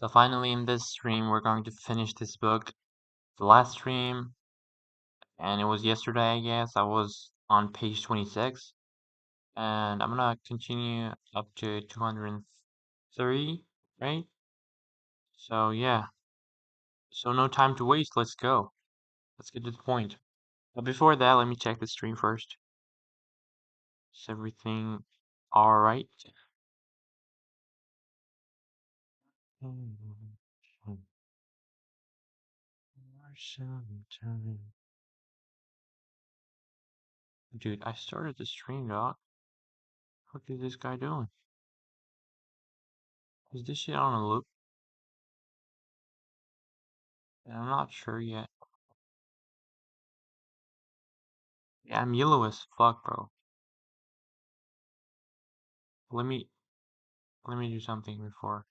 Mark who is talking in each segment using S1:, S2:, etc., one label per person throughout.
S1: So finally in this stream we're going to finish this book. The last stream, and it was yesterday I guess, I was on page 26. And I'm gonna continue up to 203, right? So yeah, so no time to waste, let's go. Let's get to the point. But before that, let me check the stream first. Is everything alright? Dude, I started the stream, dog. What is this guy doing? Is this shit on a loop? I'm not sure yet. Yeah, I'm yellow as fuck, bro. Let me do something before.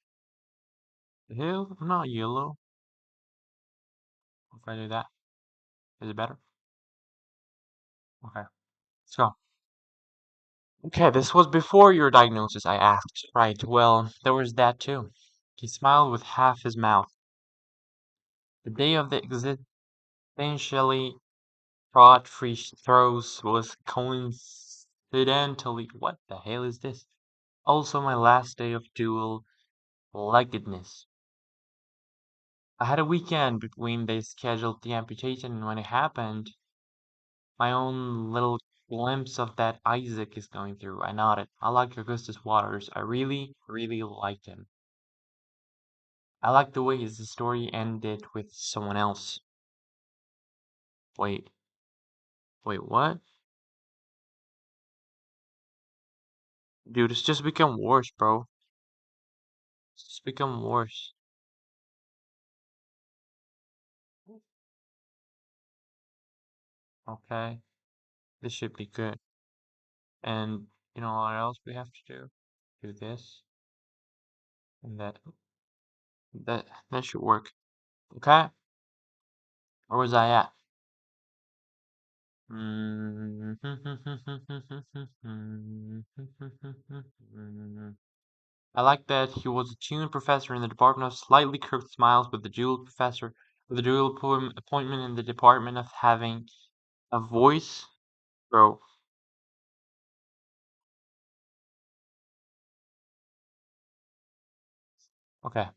S1: The hell? I'm not yellow. If I do that, is it better? Okay, let's go. Okay, this was before your diagnosis, I asked. Right, well, there was that too. He smiled with half his mouth. The day of the existentially fraught-free throws was coincidentally, what the hell is this? Also my last day of dual-leggedness. I had a weekend between they scheduled the amputation and when it happened, my own little glimpse of that Isaac is going through. I nodded. I like Augustus Waters. I really, really liked him. I like the way his story ended with someone else. Wait, what? Dude, it's just become worse, bro. It's just become worse. Okay, this should be good. And you know what else we have to do? Do this and that. That should work. Okay? Where was I at? I like that he was a tune professor in the department of slightly curved smiles, with the dual professor with a dual appointment in the department of having a voice. Bro, okay.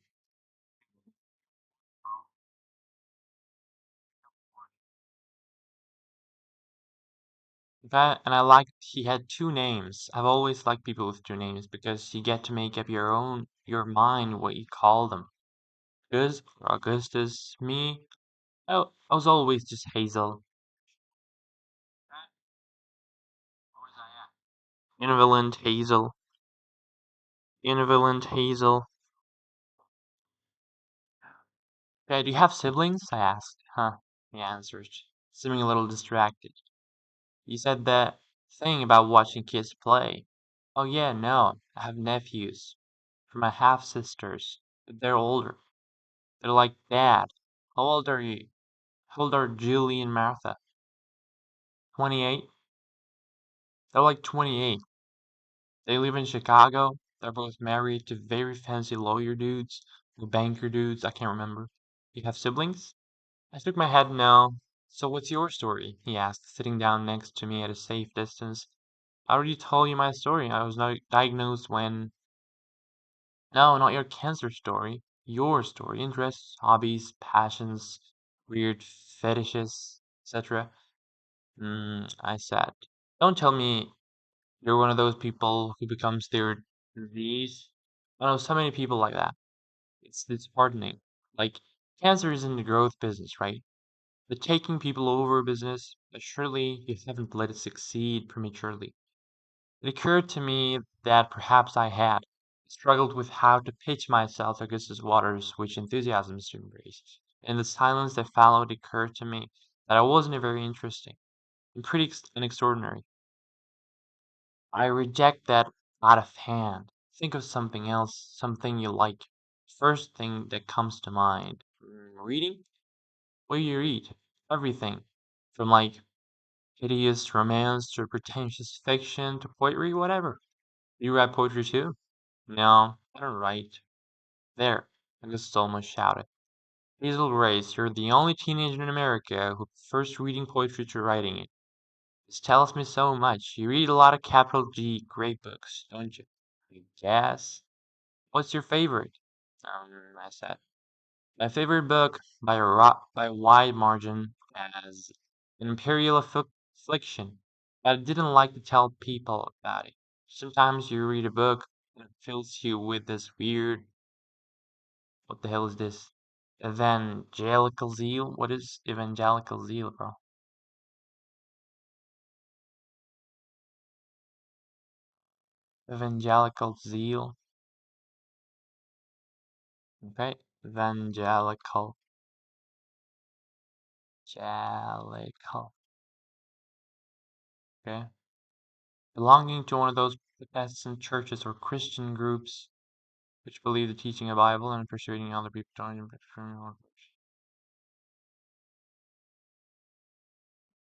S1: Okay, and I liked he had two names. I've always liked people with two names because you get to make up your mind what you call them. Gus or Augustus, me, I was always just Hazel. Invalent Hazel. Invalent Hazel. Okay, do you have siblings? I asked. Huh, he answered, seeming a little distracted. You said that thing about watching kids play. Oh yeah, no, I have nephews. For my half-sisters. But they're older. They're like Dad. How old are you? How old are Julie and Martha? 28? They're like 28. They live in Chicago. They're both married to very fancy lawyer dudes, or banker dudes, I can't remember. You have siblings? I shook my head no. So what's your story? He asked, sitting down next to me at a safe distance. I already told you my story. I was diagnosed when... No, not your cancer story. Your story. Interests, hobbies, passions, weird fetishes, etc. I said. Don't tell me you're one of those people who becomes their disease. I know so many people like that. It's disheartening. Like, cancer is in the growth business, right? The taking people over business, but surely you haven't let it succeed prematurely. It occurred to me that perhaps I had struggled with how to pitch myself against these waters which enthusiasms to embrace. In the silence that followed, it occurred to me that I wasn't very interesting and pretty extraordinary. I reject that out of hand. Think of something else, something you like. First thing that comes to mind. Reading? What do you read? Everything. From like hideous romance to pretentious fiction to poetry, whatever. Do you write poetry too? No, I don't write. There. Augustus almost shouted. Hazel Grace, you're the only teenager in America who prefers reading poetry to writing it. This tells me so much. You read a lot of capital G great books, don't you? I guess. What's your favorite? I said. My favorite book by a wide margin as an imperial affliction, but I didn't like to tell people about it. Sometimes you read a book and it fills you with this weird, what the hell is this? Evangelical zeal? What is evangelical zeal, bro? Evangelical zeal. Okay. Evangelical. Evangelical. Okay. Belonging to one of those Protestant churches or Christian groups which believe the teaching of the Bible and persuading other people to join them.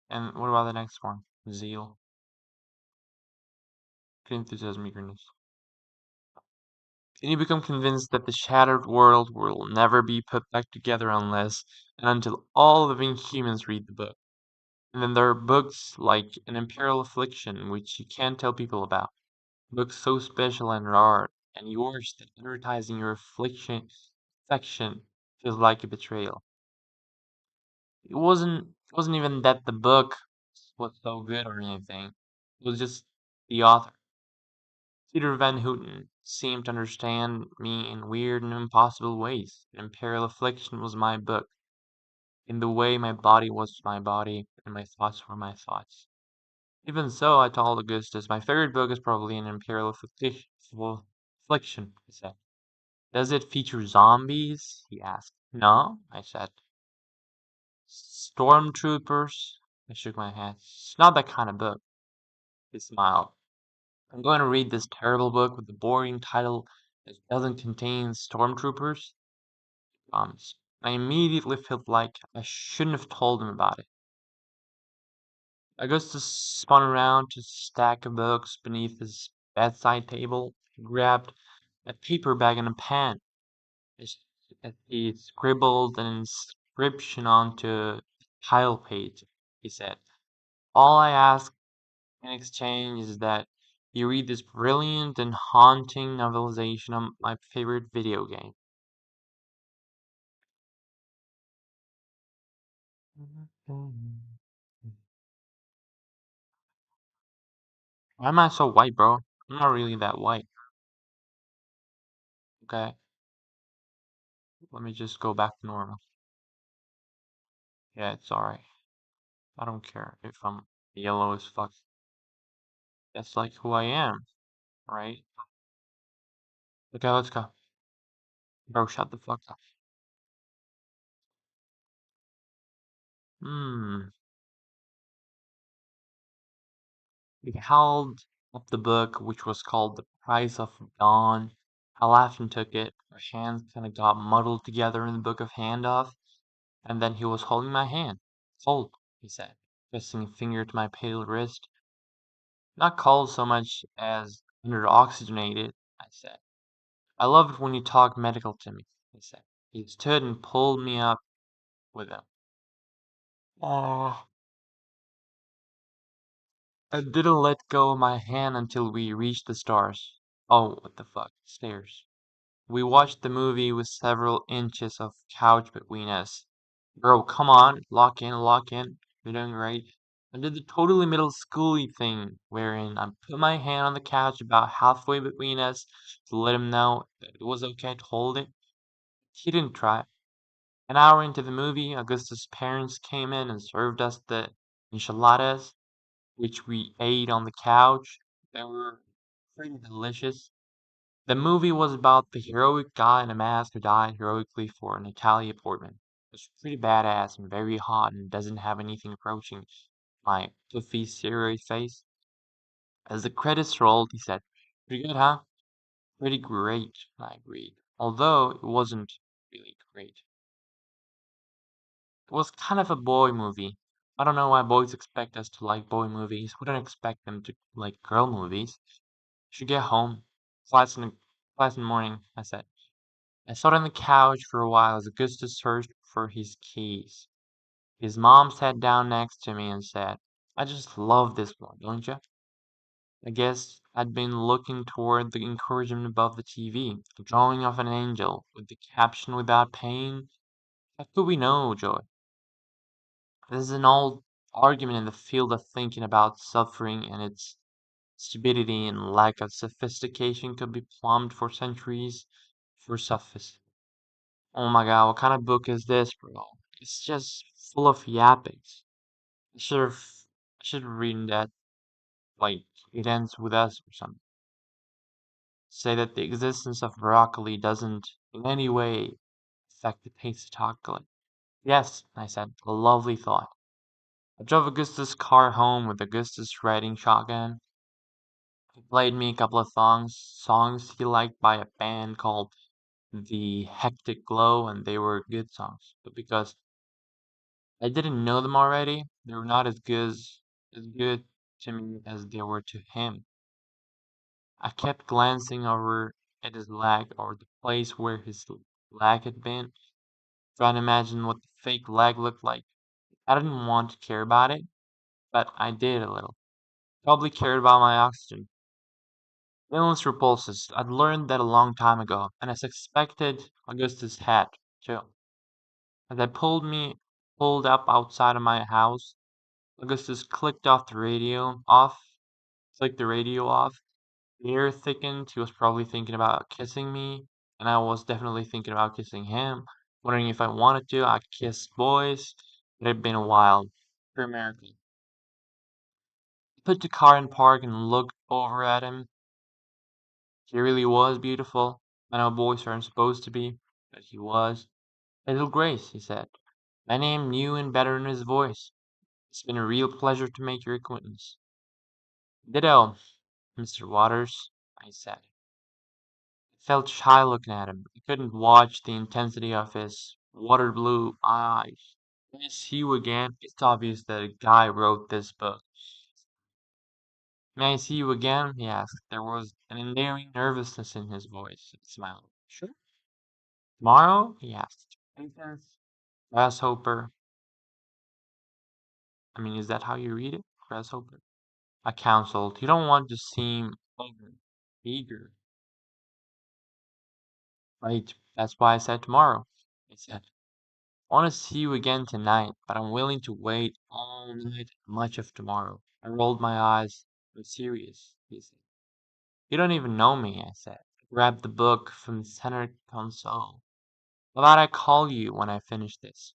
S1: And what about the next one? Zeal. Enthusiasm, eagerness. And you become convinced that the shattered world will never be put back together unless and until all living humans read the book. And then there are books like An Imperial Affliction, which you can't tell people about. Books so special and rare, and yours that advertising your affection feels like a betrayal. It wasn't even that the book was so good or anything. It was just the author. Peter Van Houten seemed to understand me in weird and impossible ways. Imperial Affliction was my book, in the way my body was my body, and my thoughts were my thoughts. Even so, I told Augustus, my favorite book is probably an Imperial Affliction, I said. Does it feature zombies? He asked. No, I said. Stormtroopers? I shook my head. It's not that kind of book. He smiled. I'm going to read this terrible book with the boring title that doesn't contain stormtroopers. I immediately felt like I shouldn't have told him about it. Augustus spun around to a stack of books beneath his bedside table. He grabbed a paper bag and a pen. As he scribbled an inscription onto a tile page. He said, all I ask in exchange is that you read this brilliant and haunting novelization of my favorite video game. Why am I so white, bro? I'm not really that white. Okay, let me just go back to normal. Yeah, it's alright. I don't care if I'm yellow as fuck. That's like who I am, right? Okay, let's go. Bro, shut the fuck up. Hmm. He held up the book, which was called The Price of Dawn. I laughed and took it. Our hands kind of got muddled together in the book of handoff, and then he was holding my hand. Cold, he said, pressing a finger to my pale wrist. Not cold so much as under-oxygenated, I said. I love it when you talk medical to me, he said. He stood and pulled me up with him. Oh, I didn't let go of my hand until we reached the stars. Oh, what the fuck, stairs. We watched the movie with several inches of couch between us. Bro, come on, lock in, lock in. You're doing great. I did the totally middle schooly thing, wherein I put my hand on the couch about halfway between us to let him know that it was okay to hold it. He didn't try. An hour into the movie, Augusta's parents came in and served us the enchiladas, which we ate on the couch. They were pretty delicious. The movie was about the heroic guy in a mask who died heroically for an Italian appointment. It's pretty badass and very hot and doesn't have anything approaching my puffy, serious face. As the credits rolled, he said, pretty good, huh? Pretty great, I agreed. Although it wasn't really great. It was kind of a boy movie. I don't know why boys expect us to like boy movies. We don't expect them to like girl movies. Should get home. Class in the morning, I said. I sat on the couch for a while as Augustus searched for his keys. His mom sat down next to me and said, I just love this one, don't you? I guess I'd been looking toward the encouragement above the TV, the drawing of an angel, with the caption without pain. How could we know, Joy? This is an old argument in the field of thinking about suffering, and its stupidity and lack of sophistication could be plumbed for centuries for sophists. Oh my god, what kind of book is this, bro? It's just full of yappings. I should have I should have written that like it ends with us or something. Say that the existence of broccoli doesn't in any way affect the taste of chocolate. Yes, I said, a lovely thought. I drove Augustus' car home with Augustus riding shotgun. He played me a couple of songs he liked by a band called The Hectic Glow, and they were good songs. But because I didn't know them already, they were not as good to me as they were to him. I kept glancing over at his leg or the place where his leg had been, trying to imagine what the fake leg looked like. I didn't want to care about it, but I did a little. Probably cared about my oxygen. Illness repulses. I'd learned that a long time ago, and I suspected Augustus had, too. As I pulled up outside of my house, Augustus clicked the radio off. The air thickened. He was probably thinking about kissing me, and I was definitely thinking about kissing him, wondering if I wanted to. I kissed boys. It had been a while. For America. I put the car in park and looked over at him. He really was beautiful. I know boys aren't supposed to be, but he was. Little Grace, he said. My name new and better in his voice. It's been a real pleasure to make your acquaintance. Ditto, Mr. Waters, I said. I felt shy looking at him. I couldn't watch the intensity of his water blue eyes. May I see you again? It's obvious that a guy wrote this book. May I see you again? He asked. There was an endearing nervousness in his voice. He smiled. Sure. Tomorrow? He asked. Princess? Grasshopper? I mean, is that how you read it? Grasshopper? I counseled. You don't want to seem eager. Right. That's why I said tomorrow. He said. I want to see you again tonight, but I'm willing to wait all night much of tomorrow. I rolled my eyes. I'm serious, he said. You don't even know me, I said. I grabbed the book from the center console. How about I call you when I finish this?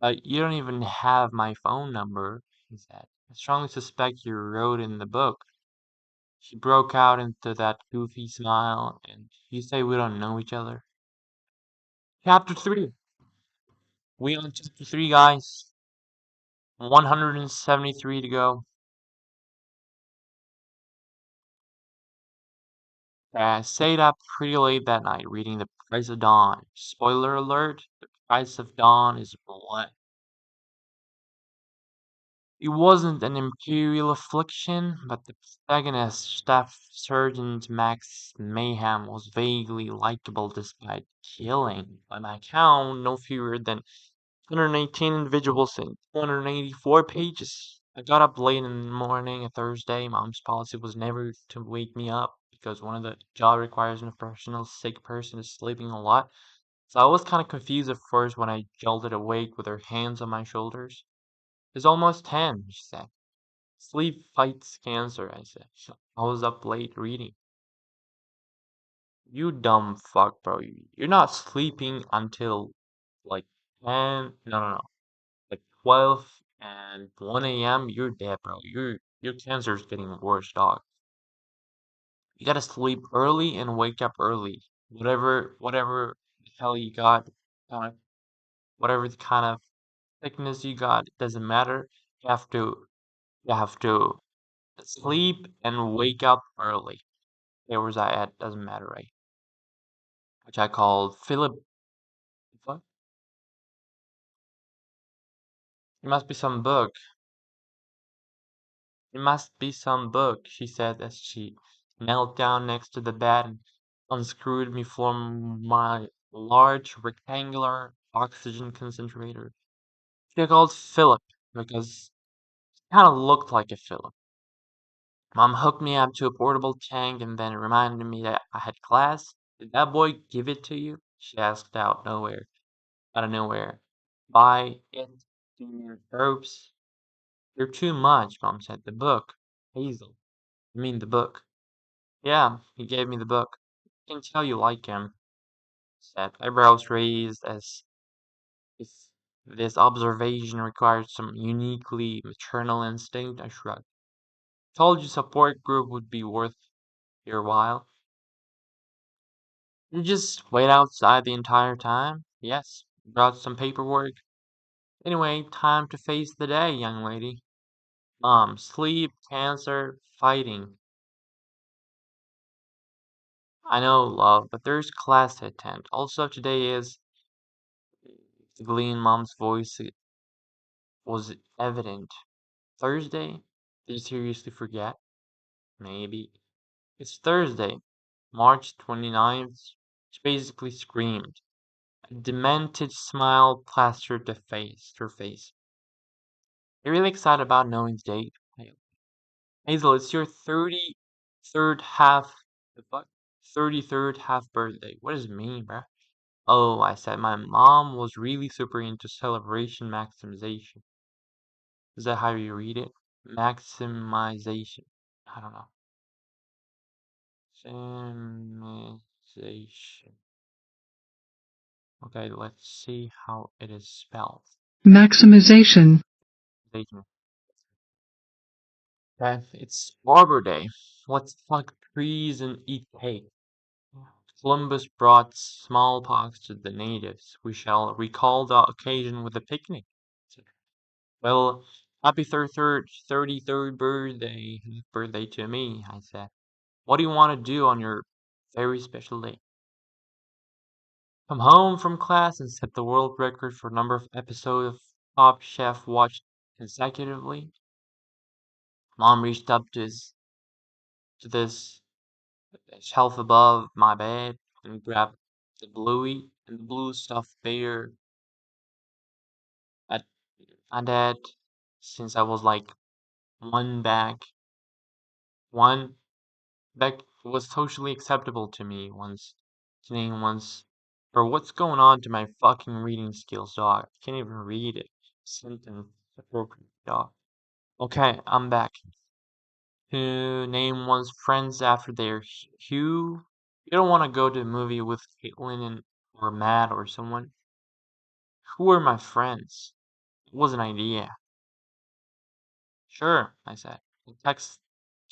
S1: You don't even have my phone number, he said. I strongly suspect you wrote in the book. She broke out into that goofy smile, and you say we don't know each other? Chapter 3. We on chapter 3, guys. 173 to go. I stayed up pretty late that night reading The Price of Dawn. Spoiler alert, The Price of Dawn is blood. It wasn't an imperial affliction, but the protagonist, Staff Sergeant Max Mayhem, was vaguely likable despite killing, by my count, no fewer than 118 individuals in 284 pages. I got up late in the morning a Thursday. Mom's policy was never to wake me up because one of the job requires a professional sick person is sleeping a lot. So I was kind of confused at first when I jolted awake with her hands on my shoulders. It's almost 10, she said. Sleep fights cancer, I said. I was up late reading. You dumb fuck, bro. You're not sleeping until like 10. No. Like 12 and 1 a.m. You're dead, bro. Your cancer's getting worse, dog. You gotta sleep early and wake up early. Whatever the hell you got, kind of, whatever the kind of sickness you got, it doesn't matter. You have to sleep and wake up early. Where was I at? Doesn't matter, right? Which I called Philip. What? It must be some book. It must be some book, she said as she knelt down next to the bed unscrewed me from my large rectangular oxygen concentrator. She called Philip because it kind of looked like a Philip. Mom hooked me up to a portable tank and then reminded me that I had class. Did that boy give it to you? She asked out of nowhere. Buy it in your herbs. You're too much, Mom said. The book. Hazel. I mean the book. Yeah, he gave me the book. I can tell you like him, said, eyebrows raised as if this observation required some uniquely maternal instinct. I shrugged. Told you support group would be worth your while. You just wait outside the entire time? Yes. Brought some paperwork. Anyway, time to face the day, young lady. Mom, sleep, cancer, fighting. I know, love, but there's class to attend. Also, today is. The glee in Mom's voice was evident. Thursday? Did you seriously forget? Maybe. It's Thursday, March 29th. She basically screamed. A demented smile plastered her face. You're really excited about knowing the date? Hazel, it's your 33rd half, the fuck? 33rd half birthday. What does it mean, bruh? Oh, I said my mom was really super into celebration maximization. Is that how you read it? Maximization. I don't know. Maximization. Okay, let's see how it is spelled.
S2: Maximization.
S1: Okay, it's Arbor Day. Let's fuck trees and eat cake. Columbus brought smallpox to the natives. We shall recall the occasion with a picnic. Well, happy 33rd birthday to me, I said. What do you want to do on your very special day? Come home from class and set the world record for number of episodes of Top Chef watched consecutively. Mom reached up to this shelf above my bed and grabbed the blue stuffed bear at and had since I was like one back one back was socially acceptable to me once for what's going on to my fucking reading skills, dog. I can't even read it. Sentence appropriate, dog. Okay, I'm back. To name one's friends after their hue. You don't want to go to a movie with Caitlin or Matt or someone. Who are my friends? It was an idea. Sure, I said. I'll text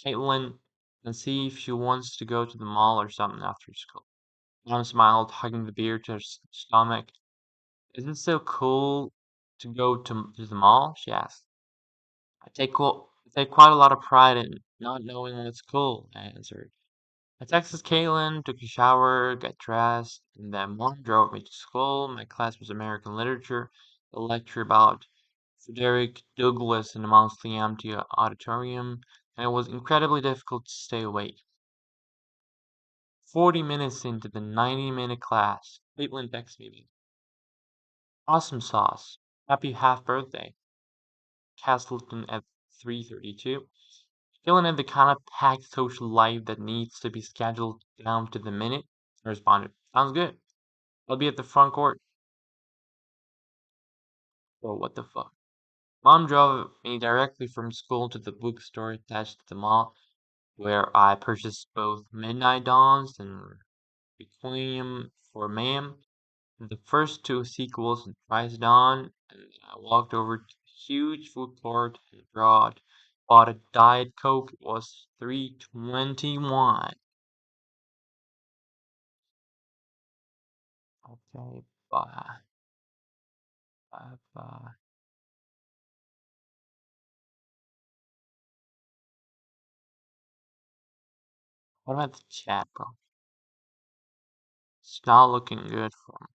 S1: Caitlin and see if she wants to go to the mall or something after school. Mom smiled, hugging the beer to her stomach. Is it so cool to go to the mall? She asked. I take quite a lot of pride in not knowing what's cool, I answered. I texted Caitlin, took a shower, got dressed, and then Mom drove me to school. My class was American Literature, a lecture about Frederick Douglass in a mostly empty auditorium, and it was incredibly difficult to stay awake. 40 minutes into the 90-minute class, Caitlin texted me, awesome sauce. Happy half birthday. Castleton at 3:32. Caitlin had the kind of packed social life that needs to be scheduled down to the minute. I responded, sounds good. I'll be at the front court. Bro, what the fuck? Mom drove me directly from school to the bookstore attached to the mall, where I purchased both Midnight Dawns and Requiem for Ma'am, the first two sequels in Price Dawn, and I walked over to the huge food court and bought a Diet Coke. It was $3.21. Okay, bye. Bye bye. What about the chat, bro? It's not looking good for me.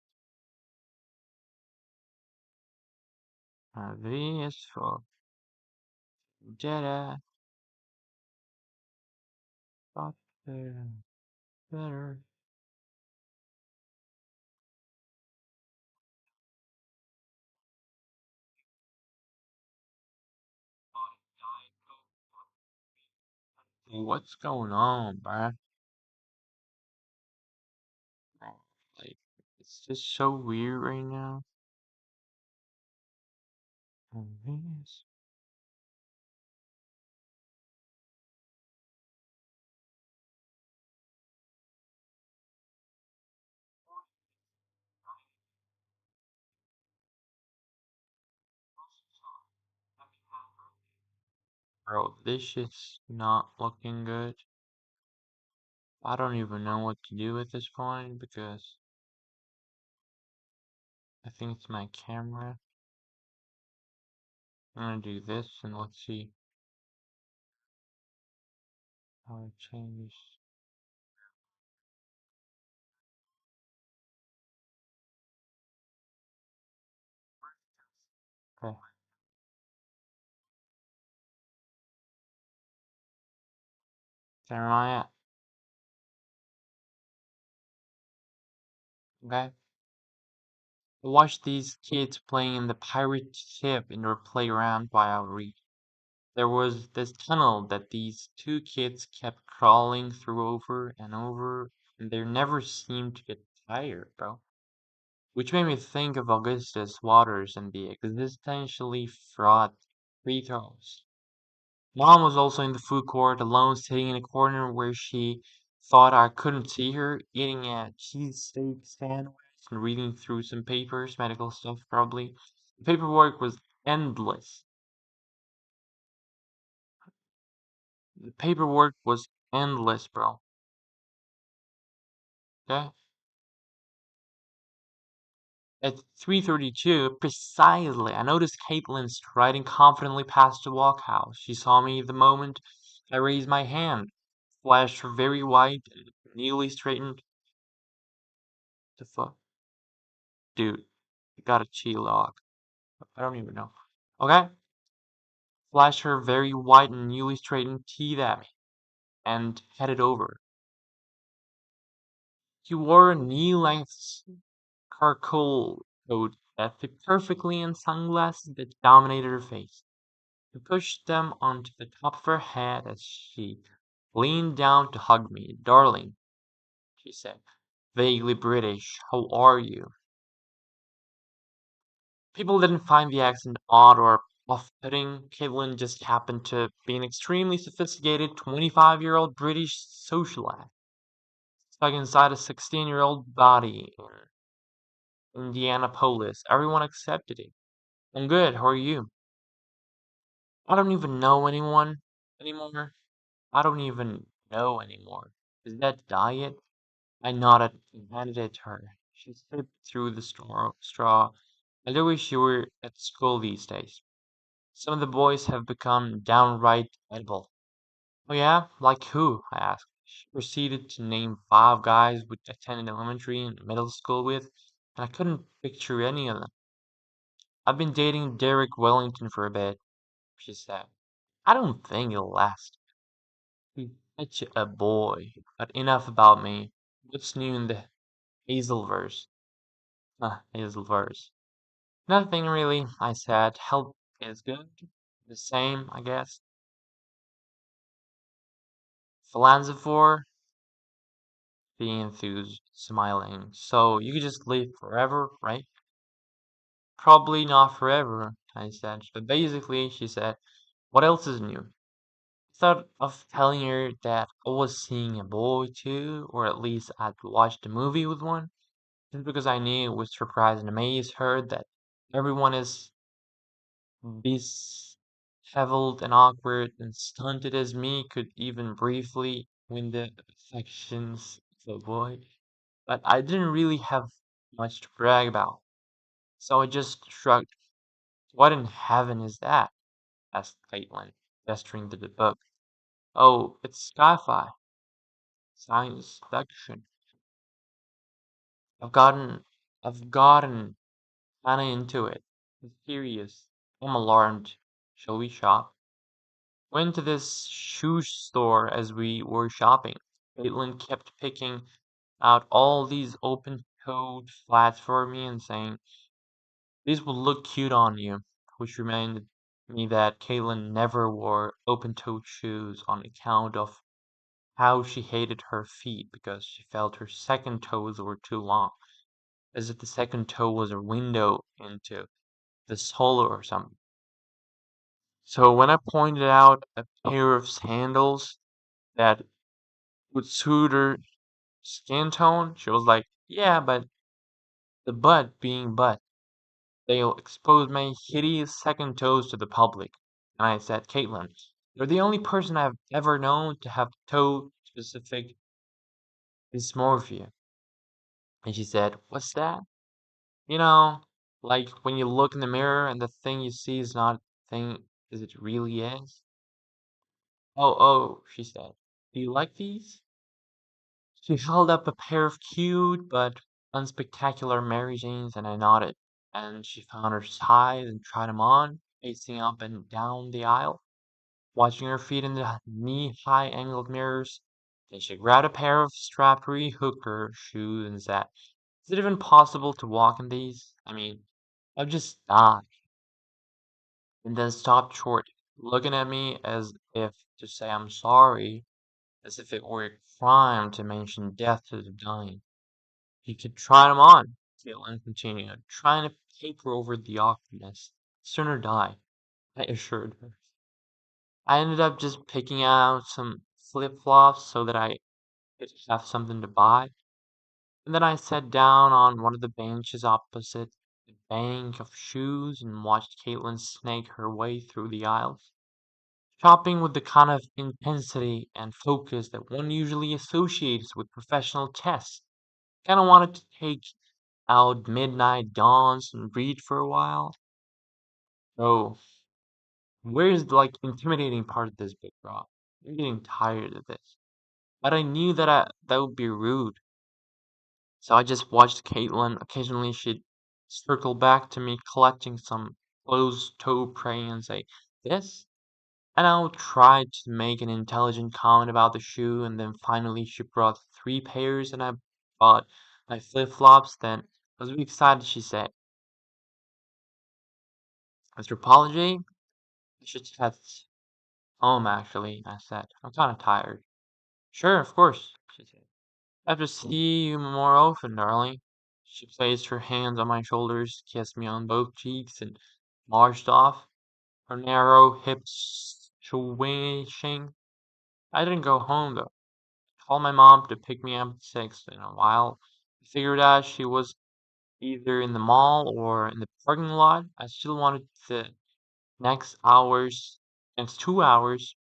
S1: V is for Jedi. Better. Better. What's going on, bruh? Like, it's just so weird right now. Oh, yes. Bro, this shit's not looking good. I don't even know what to do at this point because I think it's my camera. I'm gonna do this and let's see how it changes. Okay, Jeremiah. Okay. I watched these kids playing in the pirate ship in their playground while I read. There was this tunnel that these two kids kept crawling through over and over, and they never seemed to get tired, bro. Which made me think of Augustus Waters and the existentially fraught free throws. Mom was also in the food court, alone, sitting in a corner where she thought I couldn't see her, eating a cheesesteak sandwich and reading through some papers, medical stuff probably. The paperwork was endless. The paperwork was endless, bro. Okay? At 3:32, precisely, I noticed Caitlin striding confidently past the walkhouse. She saw me the moment I raised my hand, flashed her very white and newly straightened. The fuck? Dude, you gotta chill, dog. I don't even know. Okay? Flashed her very white and newly straightened teeth at me and headed over. He wore a knee-length charcoal coat that fit perfectly and sunglasses that dominated her face. She pushed them onto the top of her head as she leaned down to hug me. Darling, she said, vaguely British, how are you? People didn't find the accent odd or off-putting. Caitlin just happened to be an extremely sophisticated 25-year-old British socialite, stuck inside a 16-year-old body in Indianapolis. Everyone accepted it. I'm good, how are you? I don't even know anyone anymore. I don't even know anymore. Is that diet? I nodded and handed it to her. She sipped through the straw. I do wish you were at school these days. Some of the boys have become downright edible. Oh yeah? Like who? I asked. She proceeded to name 5 guys we attended elementary and middle school with, and I couldn't picture any of them. I've been dating Derek Wellington for a bit, she said. I don't think it'll last. He's such a boy. But enough about me. What's new in the Hazelverse? Hazelverse. Nothing really, I said. Health is good. The same, I guess. Philanthropor, the enthused, smiling. So you could just live forever, right? Probably not forever, I said. But basically, she said, what else is new? I thought of telling her that I was seeing a boy too, or at least I'd watched a movie with one, just because I knew it would surprise and amaze her that everyone is disheveled and awkward and stunted as me could even briefly win the affections of a boy. But I didn't really have much to brag about, so I just shrugged. What in heaven is that? Asked Caitlin, gesturing to the book. Oh, it's sci-fi, science fiction. I've gotten, I've gotten kinda into it. It's serious. I'm alarmed. Shall we shop? Went to this shoe store as we were shopping. Caitlin kept picking out all these open-toed flats for me and saying, these will look cute on you, which remained me that Caitlin never wore open-toed shoes on account of how she hated her feet because she felt her second toes were too long, as if the second toe was a window into the soul or something. So when I pointed out a pair of sandals that would suit her skin tone, she was like, yeah, but the butt being butt, they'll expose my hideous second toes to the public. And I said, Caitlin, you're the only person I've ever known to have toe-specific dysmorphia. And she said, what's that? You know, like when you look in the mirror and the thing you see is not the thing as it really is. Oh, she said. Do you like these? She held up a pair of cute but unspectacular Mary Janes, and I nodded. And she found her size and tried them on, pacing up and down the aisle, watching her feet in the knee-high angled mirrors. Then she grabbed a pair of strappy hooker shoes and said, is it even possible to walk in these? I mean, I've just died. And then stopped short, looking at me as if to say I'm sorry, as if it were a crime to mention death to the dying. You could try them on, Caitlin continued, trying to paper over the awkwardness. Sooner die, I assured her. I ended up just picking out some flip-flops so that I could have something to buy, and then I sat down on one of the benches opposite the bank of shoes and watched Caitlin snake her way through the aisles, shopping with the kind of intensity and focus that one usually associates with professional tests. Kinda wanted to take out midnight dawns and read for a while. So, where's the intimidating part of this book, bro? I'm getting tired of this. But I knew that would be rude. So I just watched Caitlin. Occasionally she'd circle back to me collecting some closed toe prey and say, this? And I'll try to make an intelligent comment about the shoe, and then finally she brought 3 pairs and I bought my flip-flops. Then I was really excited, she said, Mr. Apology, I should head home actually, I said. I'm kinda tired. Sure, of course, she said. I have to see you more often, darling. She placed her hands on my shoulders, kissed me on both cheeks, and marched off, her narrow hips swishing. I didn't go home, though. I called my mom to pick me up at 6. In a while, I figured out she was either in the mall or in the parking lot. I still wanted the next 2 hours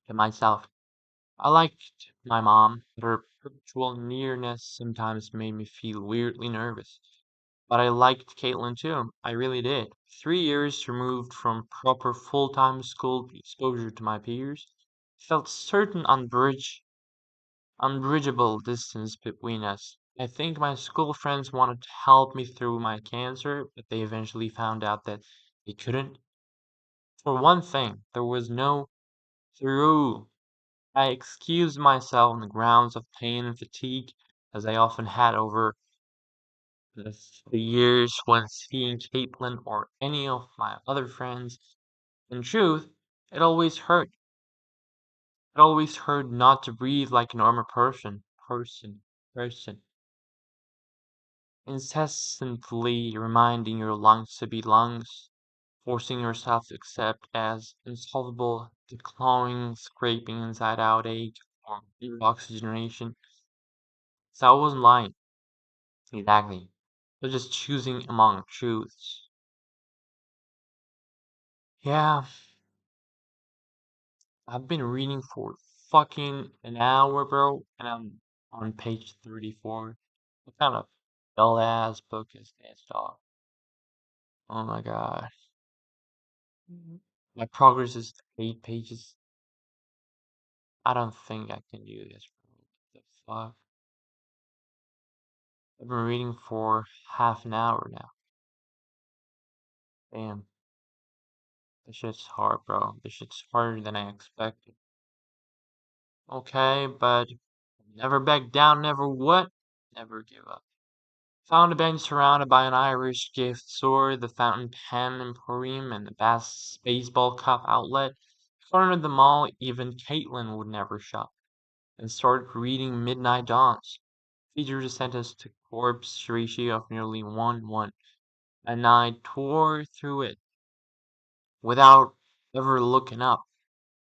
S1: to myself. I liked my mom, but her perpetual nearness sometimes made me feel weirdly nervous. But I liked Caitlin too. I really did. 3 years removed from proper full-time school exposure to my peers, felt certain unbridgeable distance between us. I think my school friends wanted to help me through my cancer, but they eventually found out that they couldn't. For one thing, there was no through. I excused myself on the grounds of pain and fatigue, as I often had over the years when seeing Caitlin or any of my other friends. In truth, it always hurt. It always hurt not to breathe like a normal person, incessantly reminding your lungs to be lungs, forcing yourself to accept as insolvable the clawing, scraping inside out ache or oxygenation. So I wasn't lying. Exactly. They're just choosing among truths. Yeah, I've been reading for fucking an hour, bro, and I'm on page 34. What kind of dull ass book is this, dog? Oh my god. My progress is 8 pages. I don't think I can do this, bro. What the fuck? I've been reading for half an hour now. Damn, this shit's hard, bro. This shit's harder than I expected. Okay, but never back down, never what? Never give up. Found a bench surrounded by an Irish gift store, the fountain pen emporium, and the Bass baseball cap outlet. Cornered them all, even Caitlin would never shop, and started reading Midnight Dawns. Featured a sentence to corpse ratio of nearly 1:1, and I tore through it without ever looking up.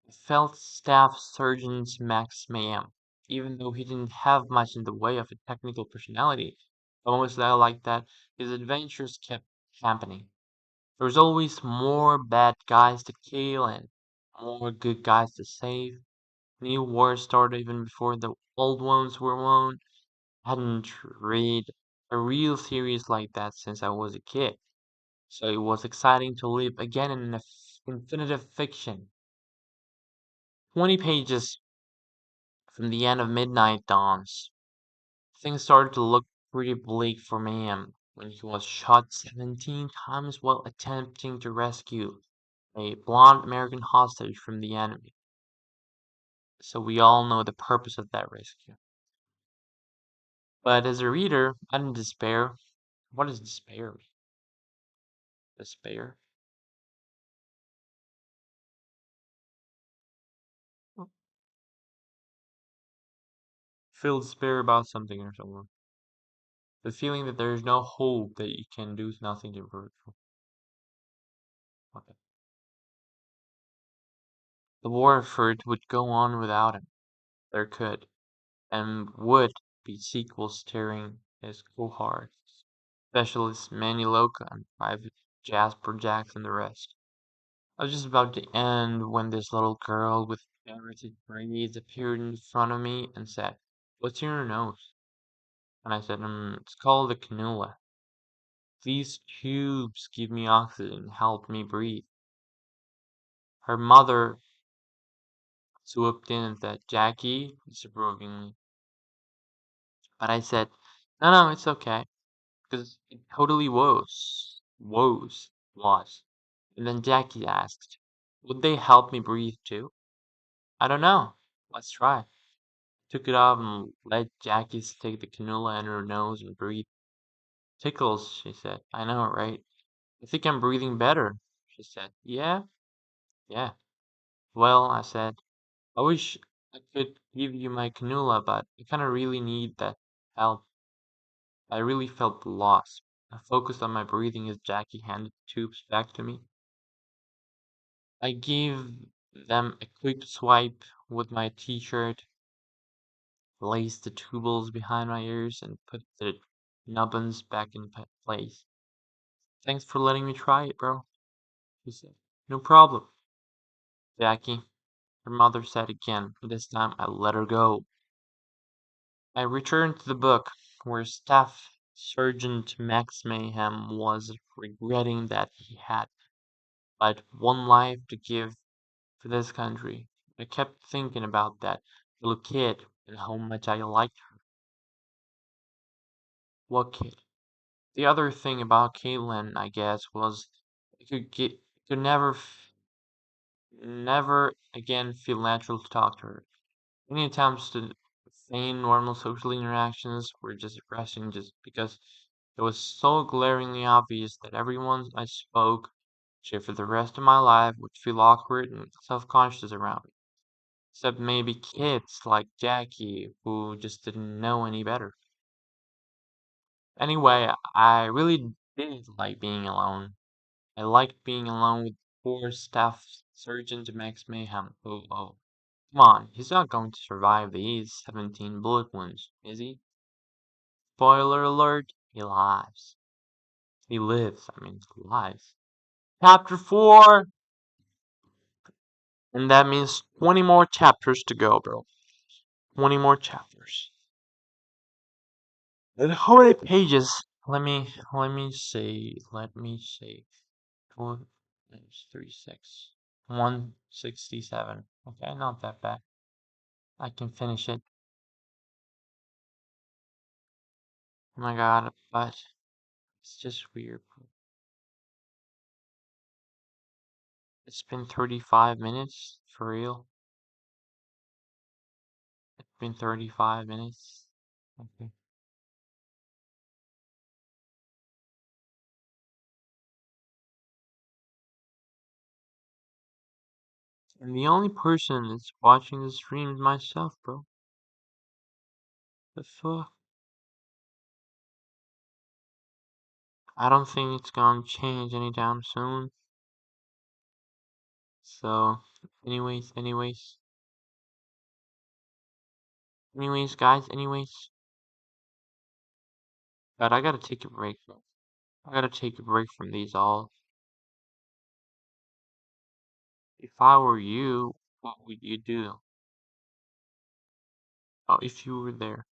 S1: I felt Staff Sergeant Max Mayhem, even though he didn't have much in the way of a technical personality. The most I liked that his adventures kept happening. There was always more bad guys to kill and more good guys to save. New wars started even before the old ones were won. I hadn't read a real series like that since I was a kid, so it was exciting to live again in an infinitive fiction. 20 pages from the end of Midnight Dawns. Things started to look pretty bleak for Mayhem when he was shot 17 times while attempting to rescue a blonde American hostage from the enemy. So we all know the purpose of that rescue. But as a reader, I didn't despair. What is despair? Despair? Feel despair about something or someone. The feeling that there is no hope, that you can do nothing to improve. Okay. The war effort would go on without him. There could, and would, be sequels starring his cohorts, Specialist Manny Loca and Private Jasper Jackson and the rest. I was just about to end when this little girl with inverted braids appeared in front of me and said, "What's in your nose?" And I said, it's called a cannula. These tubes give me oxygen, help me breathe. Her mother swooped in and said, "Jackie," disapprovingly. But I said, "No, no, it's okay." Because it totally was. And then Jackie asked, "Would they help me breathe too?" "I don't know. Let's try." Took it off and let Jackie stick the cannula in her nose and breathe. "Tickles," she said. "I know, right?" "I think I'm breathing better," she said. "Yeah? Yeah." "Well," I said, "I wish I could give you my cannula, but I kinda really need that help." I really felt lost. I focused on my breathing as Jackie handed the tubes back to me. I gave them a quick swipe with my t-shirt, laced the tubals behind my ears, and put the nubbins back in place. "Thanks for letting me try it, bro," she said. "No problem, Jackie," her mother said again. This time I let her go. I returned to the book, where Staff Sergeant Max Mayhem was regretting that he had but one life to give to this country. I kept thinking about that little kid and how much I liked her. What kid? The other thing about Caitlin, I guess, was I could never again feel natural to talk to her. Any attempts to feign normal social interactions were just depressing just because it was so glaringly obvious that everyone I spoke to for the rest of my life would feel awkward and self-conscious around me. Except maybe kids like Jackie who just didn't know any better. Anyway, I really did like being alone. I liked being alone with poor Staff Sergeant Max Mayhem. Oh. Come on, he's not going to survive these 17 bullet wounds, is he? Spoiler alert, he lives. He lives, he lives. Chapter 4! And that means 20 more chapters to go, bro. 20 more chapters. And how many pages? Let me see. 36. 167. Okay, not that bad. I can finish it. Oh my god, but it's just weird. It's been 35 minutes, for real. It's been 35 minutes. Okay. And the only person that's watching the stream is myself, bro. The fuck? I don't think it's gonna change anytime soon. So, anyways, guys, but I gotta take a break. I gotta take a break from these all. If I were you, what would you do? Oh, if you were there.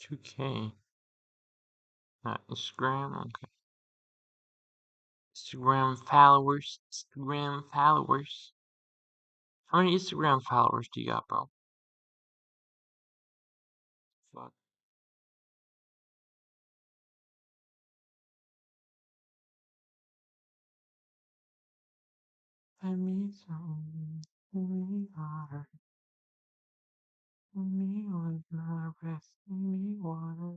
S1: 2K. Instagram, okay. Instagram followers. How many Instagram followers do you got, bro? Fuck. I mean, something we are. Me was not resting me water.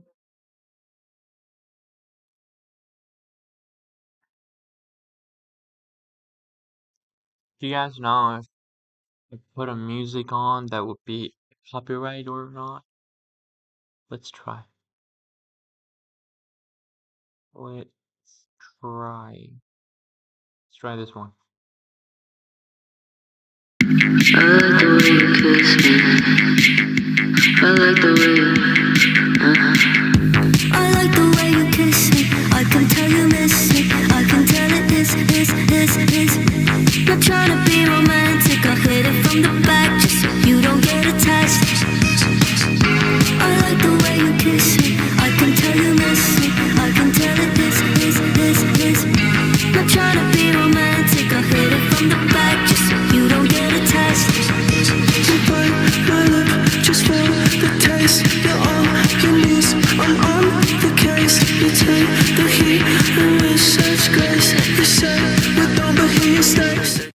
S1: Do you guys know if I put a music on that would be copyright or not? Let's try. Let's try. Let's try this one.
S3: I like the way you kiss me. I like the way you. I like the way you kiss me. I can tell you miss it. I can tell it is. Not trying to be romantic. I hit it from the back just so you don't get attached. I like the way you kiss me. I can tell you miss it. I can tell it is. Not trying to be romantic. I hit it from the back just so you don't get attached. You bite my lip just for the taste. You're on your knees, I'm on the case. You take the heat and with such grace. You say we don't, but he stays.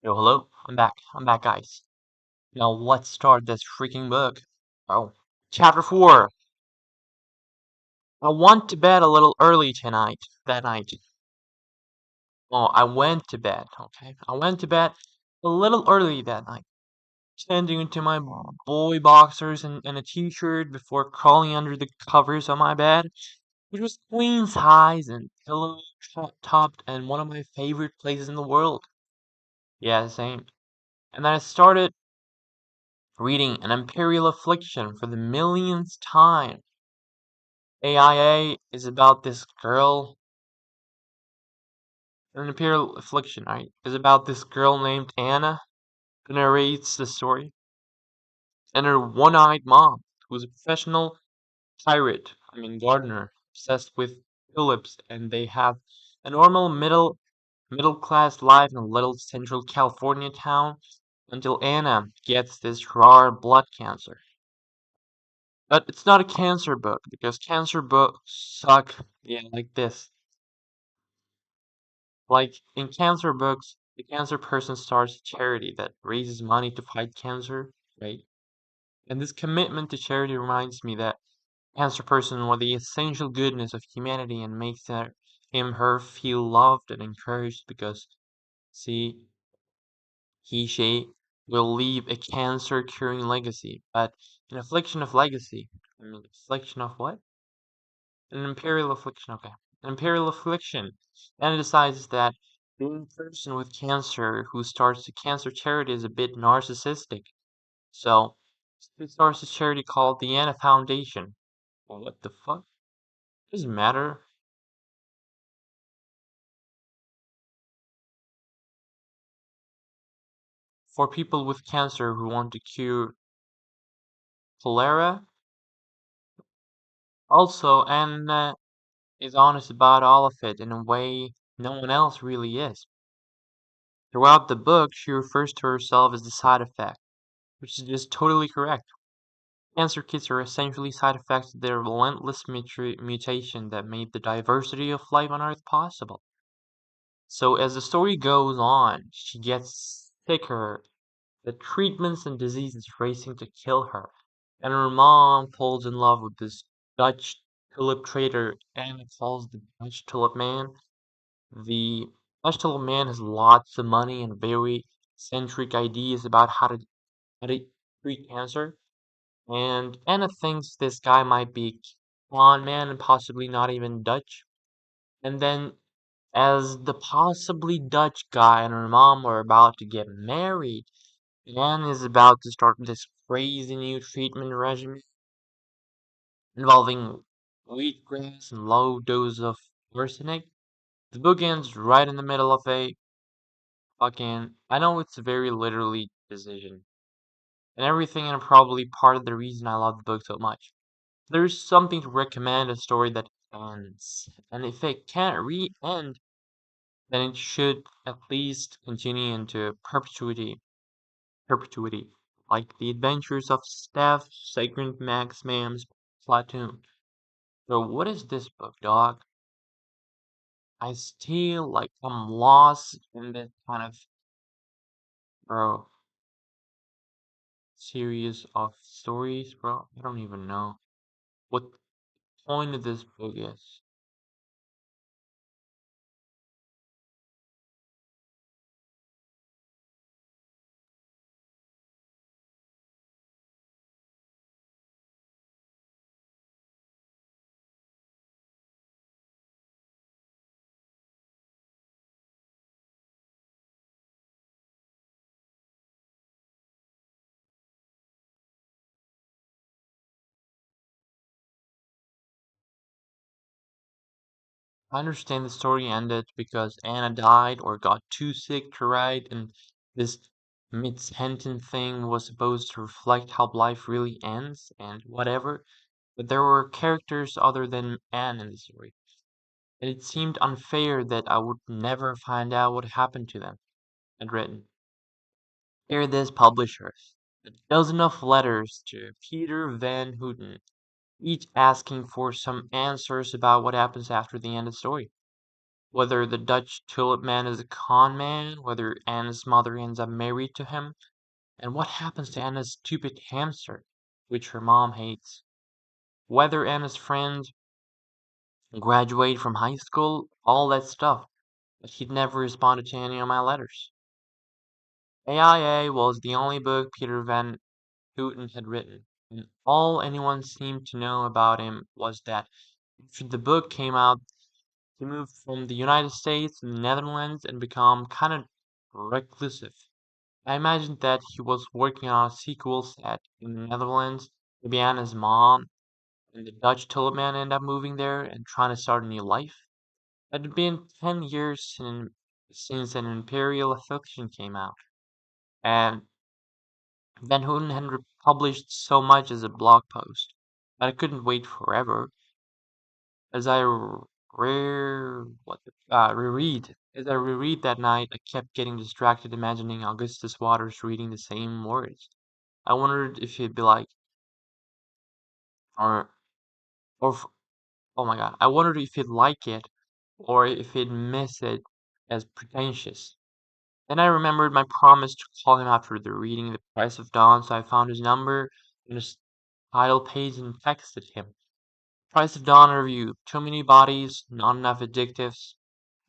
S1: Yo, hello. I'm back. I'm back, guys. Now let's start this freaking book. Oh, chapter 4. I went to bed a little early that night. Oh, I went to bed, okay? I went to bed a little early that night, changing into my boy boxers and a t-shirt before crawling under the covers of my bed, which was queen size and pillow topped and one of my favorite places in the world. Yeah, same. And then I started reading An Imperial Affliction for the millionth time. AIA is about this girl. An Imperial Affliction, right? Is about this girl named Anna who narrates the story, and her one-eyed mom, who's a professional gardener, obsessed with tulips, and they have a normal middle class life in a little central California town until Anna gets this rare blood cancer. But it's not a cancer book because cancer books suck. Yeah, like this. Like in cancer books, the cancer person starts a charity that raises money to fight cancer, right? And this commitment to charity reminds me that cancer person was the essential goodness of humanity and makes her feel loved and encouraged because, see, she will leave a cancer curing legacy. But an affliction of legacy, affliction of what? An imperial affliction, okay. An imperial affliction. And it decides that being a person with cancer who starts a cancer charity is a bit narcissistic. So, he starts a charity called the Anna Foundation. Well, what the fuck? Doesn't matter. For people with cancer who want to cure cholera. Also, Anna is honest about all of it in a way no one else really is. Throughout the book, she refers to herself as the side effect, which is just totally correct. Cancer kits are essentially side effects of their relentless mutation that made the diversity of life on Earth possible. So as the story goes on, she gets sicker, the treatments and diseases racing to kill her, and her mom falls in love with this Dutch tulip trader and calls the Dutch tulip man. The Dutch tulip man has lots of money and very eccentric ideas about how to treat cancer. And Anna thinks this guy might be a con man and possibly not even Dutch. And then, as the possibly Dutch guy and her mom are about to get married, and Anna is about to start this crazy new treatment regimen involving wheatgrass and low dose of arsenic. The book ends right in the middle of a fucking. I know it's a very literally decision, and everything, and probably part of the reason I love the book so much. There's something to recommend a story that ends. And if it can't re-end, then it should at least continue into perpetuity. Like the adventures of Steph, Sacred Max Mam's Platoon. So what is this book, dog? I still I'm lost in this kind of bro series of stories, bro. I don't even know what the point of this book is. I understand the story ended because Anna died or got too sick to write, and this mid-sentence thing was supposed to reflect how life really ends and whatever. But there were characters other than Anne in the story, and it seemed unfair that I would never find out what happened to them. I'd written, here this publisher, a dozen of letters to Peter Van Houten, each asking for some answers about what happens after the end of the story. whether the Dutch tulip man is a con man, whether Anna's mother ends up married to him, and what happens to Anna's stupid hamster, which her mom hates, whether Anna's friends graduate from high school, all that stuff, but he'd never responded to any of my letters. AIA was the only book Peter Van Houten had written, and all anyone seemed to know about him was that after the book came out, he moved from the United States to the Netherlands and became kind of reclusive. I imagined that he was working on a sequel set in the Netherlands. Maybe Anna's mom and the Dutch tulip man end up moving there and trying to start a new life. It had been 10 years since an Imperial Affliction came out, and Van Houten had published so much as a blog post that I couldn't wait forever. As I reread that night, I kept getting distracted imagining Augustus Waters reading the same words. I wondered if he'd be like, or, or, oh my god, I wondered if he'd like it, or if he'd miss it as pretentious. Then I remembered my promise to call him after the reading The Price of Dawn, so I found his number in his title page and texted him. Price of Dawn review. Too many bodies, not enough adjectives.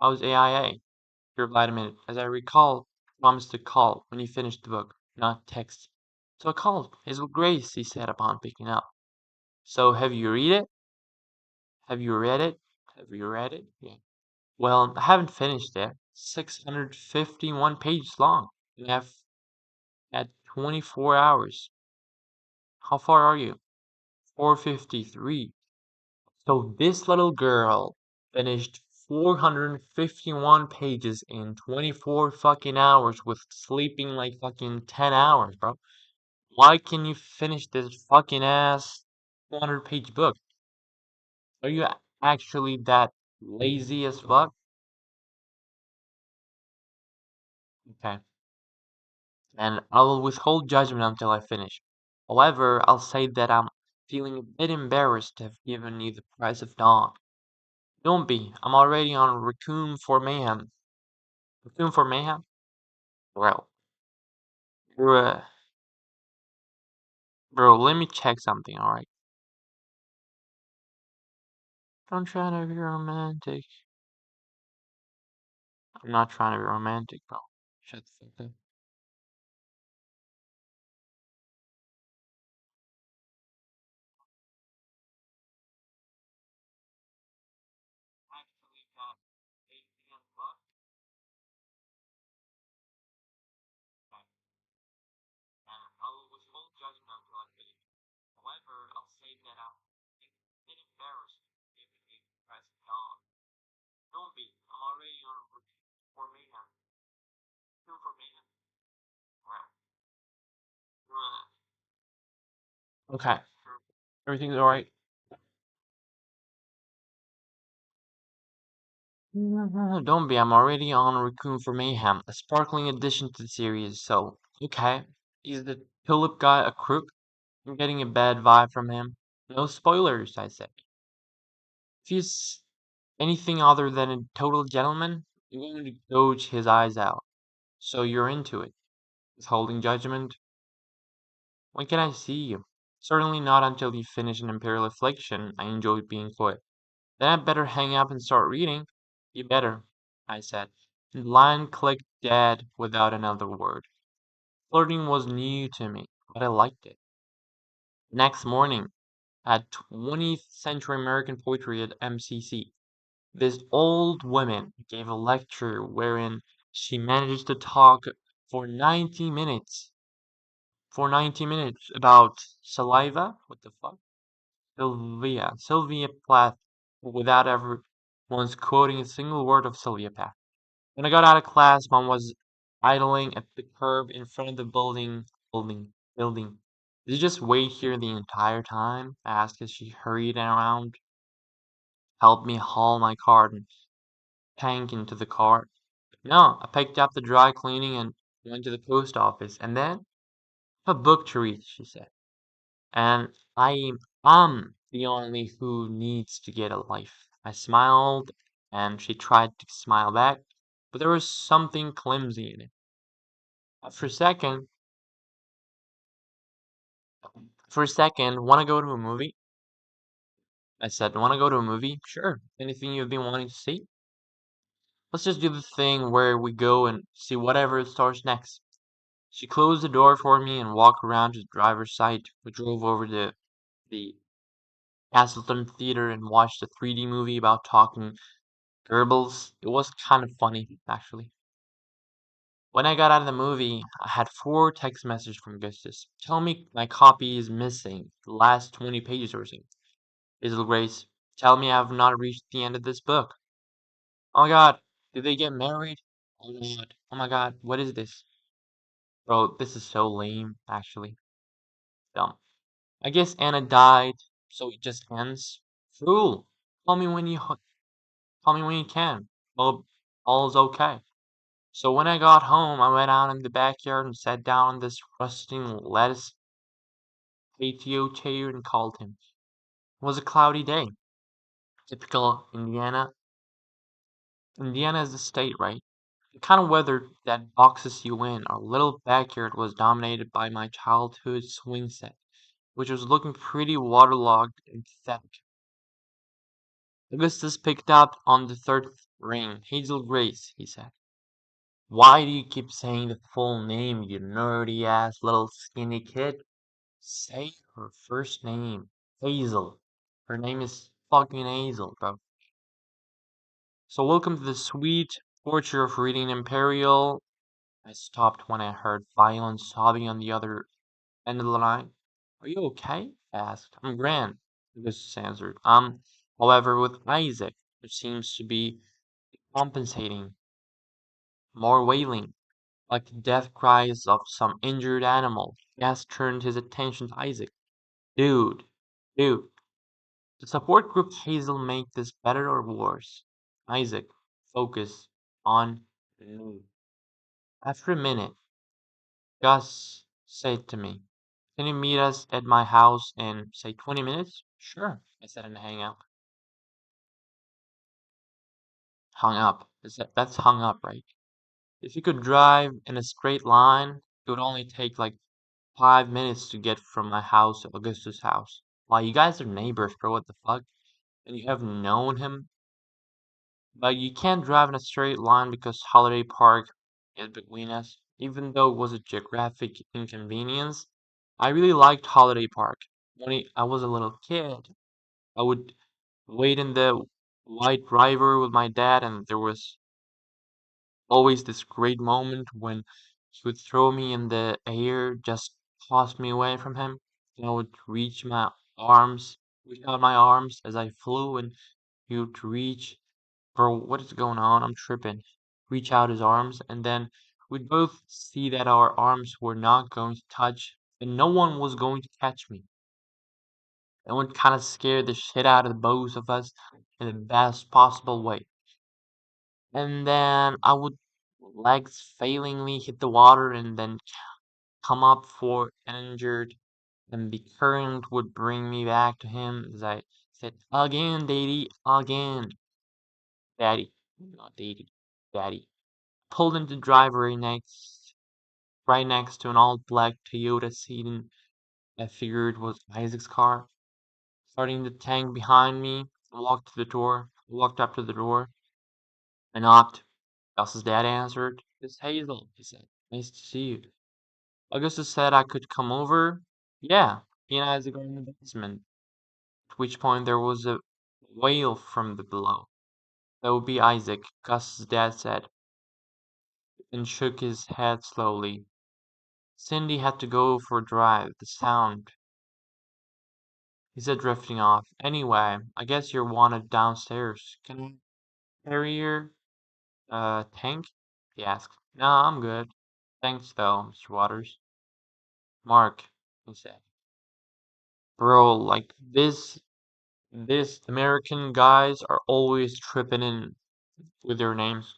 S1: How's AIA? He replied a minute. As I recall, promised to call when he finished the book, not text. So I called. Hazel Grace, he said upon picking up. So have you read it? Have you read it? Have you read it? Yeah. Well, I haven't finished it. 651 pages long. And I've had 24 hours. How far are you? 453. So this little girl finished 451 pages in 24 fucking hours with sleeping like fucking 10 hours, bro. Why can you finish this fucking ass 200-page book? Are you actually that lazy as fuck? Okay. And I will withhold judgment until I finish. However, I'll say that I'm feeling a bit embarrassed to have given you the price of dawn. Don't be. I'm already on Raccoon for Mayhem. Raccoon for Mayhem? Well, bro, bro, let me check something, alright? Don't try to be romantic. I'm not trying to be romantic, bro. Shut the fuck up. Actually, got 8 p.m. buck. And I will withhold judgment until I finish. However, I'll say that I'm a bit embarrassed giving you the price of dawn. Don't be. I'm already on Raccoon for Mayhem. Raccoon for Mayhem? Well, okay. Everything's alright. Don't be, I'm already on Raccoon for Mayhem, a sparkling addition to the series, so, okay. Is the tulip guy a crook? I'm getting a bad vibe from him. No spoilers, I said. If he's anything other than a total gentleman, I'm going to gouge his eyes out. So you're into it. Withholding judgment? When can I see you? Certainly not until you finish an Imperial Affliction, I enjoyed being coy. Then I'd better hang up and start reading. You better, I said. And the line clicked dead without another word. Flirting was new to me, but I liked it. Next morning, at 20th Century American Poetry at MCC, this old woman gave a lecture wherein she managed to talk for 90 minutes. For 90 minutes about saliva? What the fuck? Sylvia Plath, without ever once quoting a single word of Sylvia Plath. When I got out of class, Mom was idling at the curb in front of the building. Did you just wait here the entire time? I asked as she hurried around, helped me haul my cart and tank into the car. No, I picked up the dry cleaning and went to the post office, and then a book to read, she said. And I'm the only who needs to get a life. I smiled and she tried to smile back, but there was something clumsy in it. For a second, wanna go to a movie? I said, wanna go to a movie? Sure. Anything you've been wanting to see? Let's just do the thing where we go and see whatever starts next. She closed the door for me and walked around to the driver's side. We drove over to the Castleton Theater and watched a 3D movie about talking Goebbels. It was kind of funny, actually. When I got out of the movie, I had 4 text messages from Gustus. Tell me my copy is missing, the last 20 pages or something. Hazel Grace, tell me I have not reached the end of this book. Oh my god, did they get married? Oh my god, what is this? Bro, this is so lame, actually. Dumb. I guess Anna died, so it just ends. Fool! Call me when you call me when you can. Well, all's okay. So when I got home, I went out in the backyard and sat down on this rusting lettuce patio chair and called him. It was a cloudy day. Typical Indiana. Indiana is the state, right? The kind of weather that boxes you in. Our little backyard was dominated by my childhood swing set, which was looking pretty waterlogged and pathetic. Augustus picked up on the third ring. Hazel Grace, he said. Why do you keep saying the full name, you nerdy ass little skinny kid? Say her first name. Hazel. Her name is fucking Hazel, bro. So welcome to the sweet torture of reading Imperial. I stopped when I heard violent sobbing on the other end of the line. Are you okay? I asked. I'm grand, Augustus answered. However, with Isaac, there seems to be compensating, more wailing, like the death cries of some injured animal. Gas turned his attention to Isaac. Dude, dude, the support group Hazel make this better or worse? Isaac, focus on me. After a minute, Gus said to me, can you meet us at my house in, say, 20 minutes? Sure, I said and hang up. Hung up. That's hung up, right? If you could drive in a straight line, it would only take like 5 minutes to get from my house to Augustus' house. Wow, you guys are neighbors, bro, what the fuck? And you have known him? But you can't drive in a straight line because Holiday Park is between us. Even though it was a geographic inconvenience, I really liked Holiday Park. When I was a little kid, I would wait in the white driver with my dad, and there was always this great moment when he would throw me in the air, just toss me away from him. And I would reach out my arms as I flew, and he would reach. Bro, what is going on? I'm tripping. Reach out his arms, and then we'd both see that our arms were not going to touch, and no one was going to catch me. It would kind of scare the shit out of the both of us in the best possible way. And then I would legs failingly hit the water and then come up for uninjured. And the current would bring me back to him as I said, again, Daddy, again. Daddy, not Daddy, Daddy. Pulled into the driveway right next to an old black Toyota sedan I figured was Isaac's car. Starting the tank behind me, walked up to the door. I knocked. Gus's dad answered. It's Hazel, he said. Nice to see you. Augustus said I could come over. Yeah, he and Isaac are in the basement. At which point there was a wail from the below. That would be Isaac, Gus's dad said, and shook his head slowly. Cindy had to go for a drive. The sound. He said, drifting off. Anyway, I guess you're wanted downstairs. Can I carry your, tank? He asked. No, I'm good. Thanks, though, Mr. Waters. Mark, he said. Bro, like this American guys are always tripping in with their names.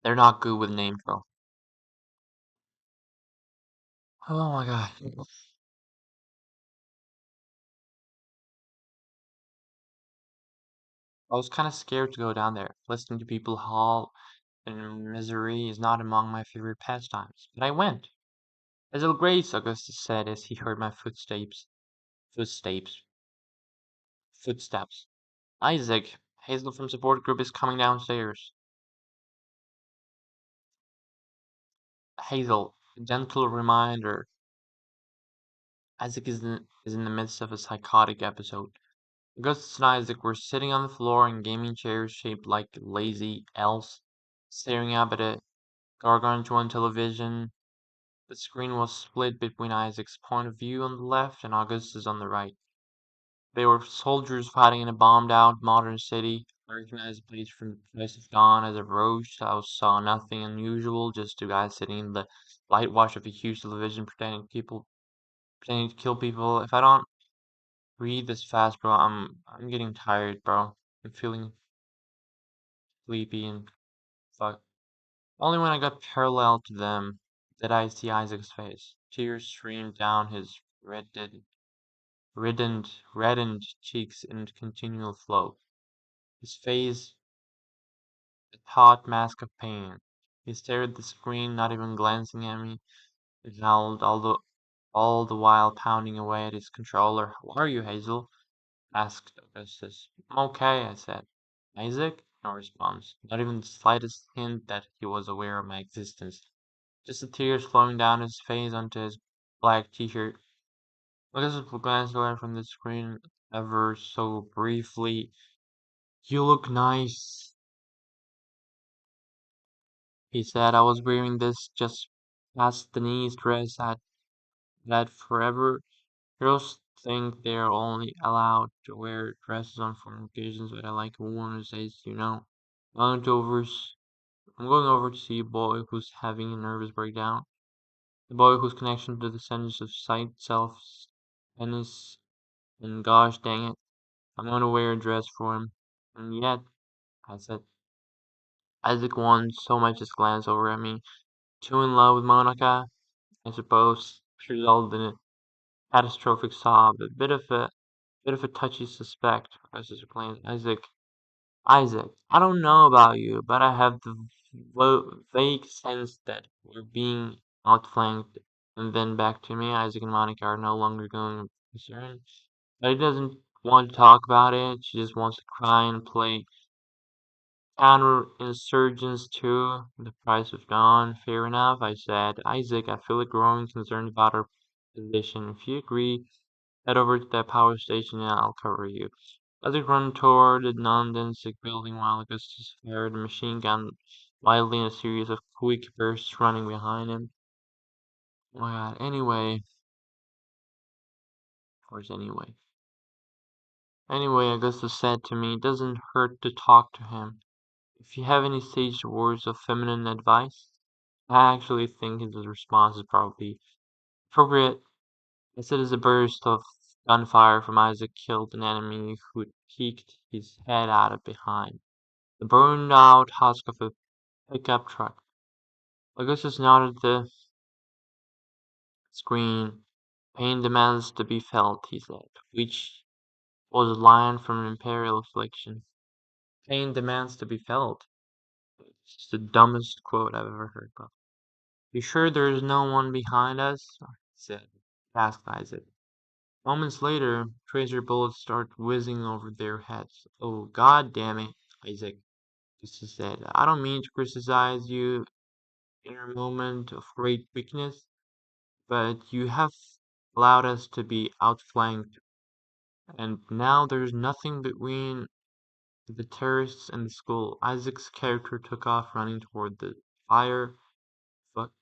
S1: They're not good with names, bro. Oh my god. I was kind of scared to go down there. Listening to people howl in misery is not among my favorite pastimes. But I went. Hazel Grace, Augustus said as he heard my footsteps, footsteps. Isaac, Hazel from support group is coming downstairs. Hazel, a gentle reminder. Isaac is in the midst of a psychotic episode. Augustus and Isaac were sitting on the floor in gaming chairs shaped like lazy elves, staring up at a gargantuan television. The screen was split between Isaac's point of view on the left and Augustus on the right. They were soldiers fighting in a bombed-out modern city. I recognized the place from the Price of Dawn as I approached. I saw nothing unusual, just two guys sitting in the light wash of a huge television pretending to kill people. If I don't read this fast, bro, I'm getting tired, bro. I'm feeling sleepy and fuck. Only when I got parallel to them did I see Isaac's face. Tears streamed down his reddened cheeks in continual flow. His face a taut mask of pain. He stared at the screen, not even glancing at me. He howled, all the while pounding away at his controller. How are you, Hazel? Asked Augustus. I'm okay, I said. Isaac? No response. Not even the slightest hint that he was aware of my existence. Just the tears flowing down his face onto his black t-shirt. Augustus glanced away from the screen ever so briefly. You look nice, he said. I was wearing this just past the knees dress I'd had forever. Girls think they're only allowed to wear dresses on formal occasions, but I like a woman who says, I'm going over, I'm going over to see a boy who's having a nervous breakdown. The boy whose connection to the sense of sight, self, penis, and gosh dang it, I'm going to wear a dress for him. And yet, I said, Isaac won so much as glance over at me. Too in love with Monica, I suppose, which resulted in a catastrophic sob, bit of a touchy suspect, Professor explains. Isaac, I don't know about you, but I have the vague sense that we're being outflanked. And then back to me, Isaac and Monica are no longer going concerned. But he doesn't want to talk about it. She just wants to cry and play counterinsurgents too. The price of dawn. Fair enough, I said. Isaac, I feel a growing concern about our position. If you agree, head over to that power station and I'll cover you. Isaac ran toward the non-denstic building while Augustus fired a machine gun wildly in a series of quick bursts running behind him. Oh my god, anyway. Where's anyway? Anyway, Augustus said to me, it doesn't hurt to talk to him. If you have any sage words of feminine advice, I actually think his response is probably appropriate. I said as a burst of gunfire from Isaac killed an enemy who'd peeked his head out of behind the burned out husk of a pickup truck. Augustus nodded at the screen. Pain demands to be felt, he said, which was a line from an Imperial Affliction. Pain demands to be felt. It's the dumbest quote I've ever heard, bro. You sure there's no one behind us? Said, asked Isaac. Moments later, tracer bullets start whizzing over their heads. Oh, god damn it, Isaac, Augustus said. I don't mean to criticize you in your moment of great weakness, but you have allowed us to be outflanked, and now there's nothing between the terrorists and the school. Isaac's character took off running toward the fire. Fuck.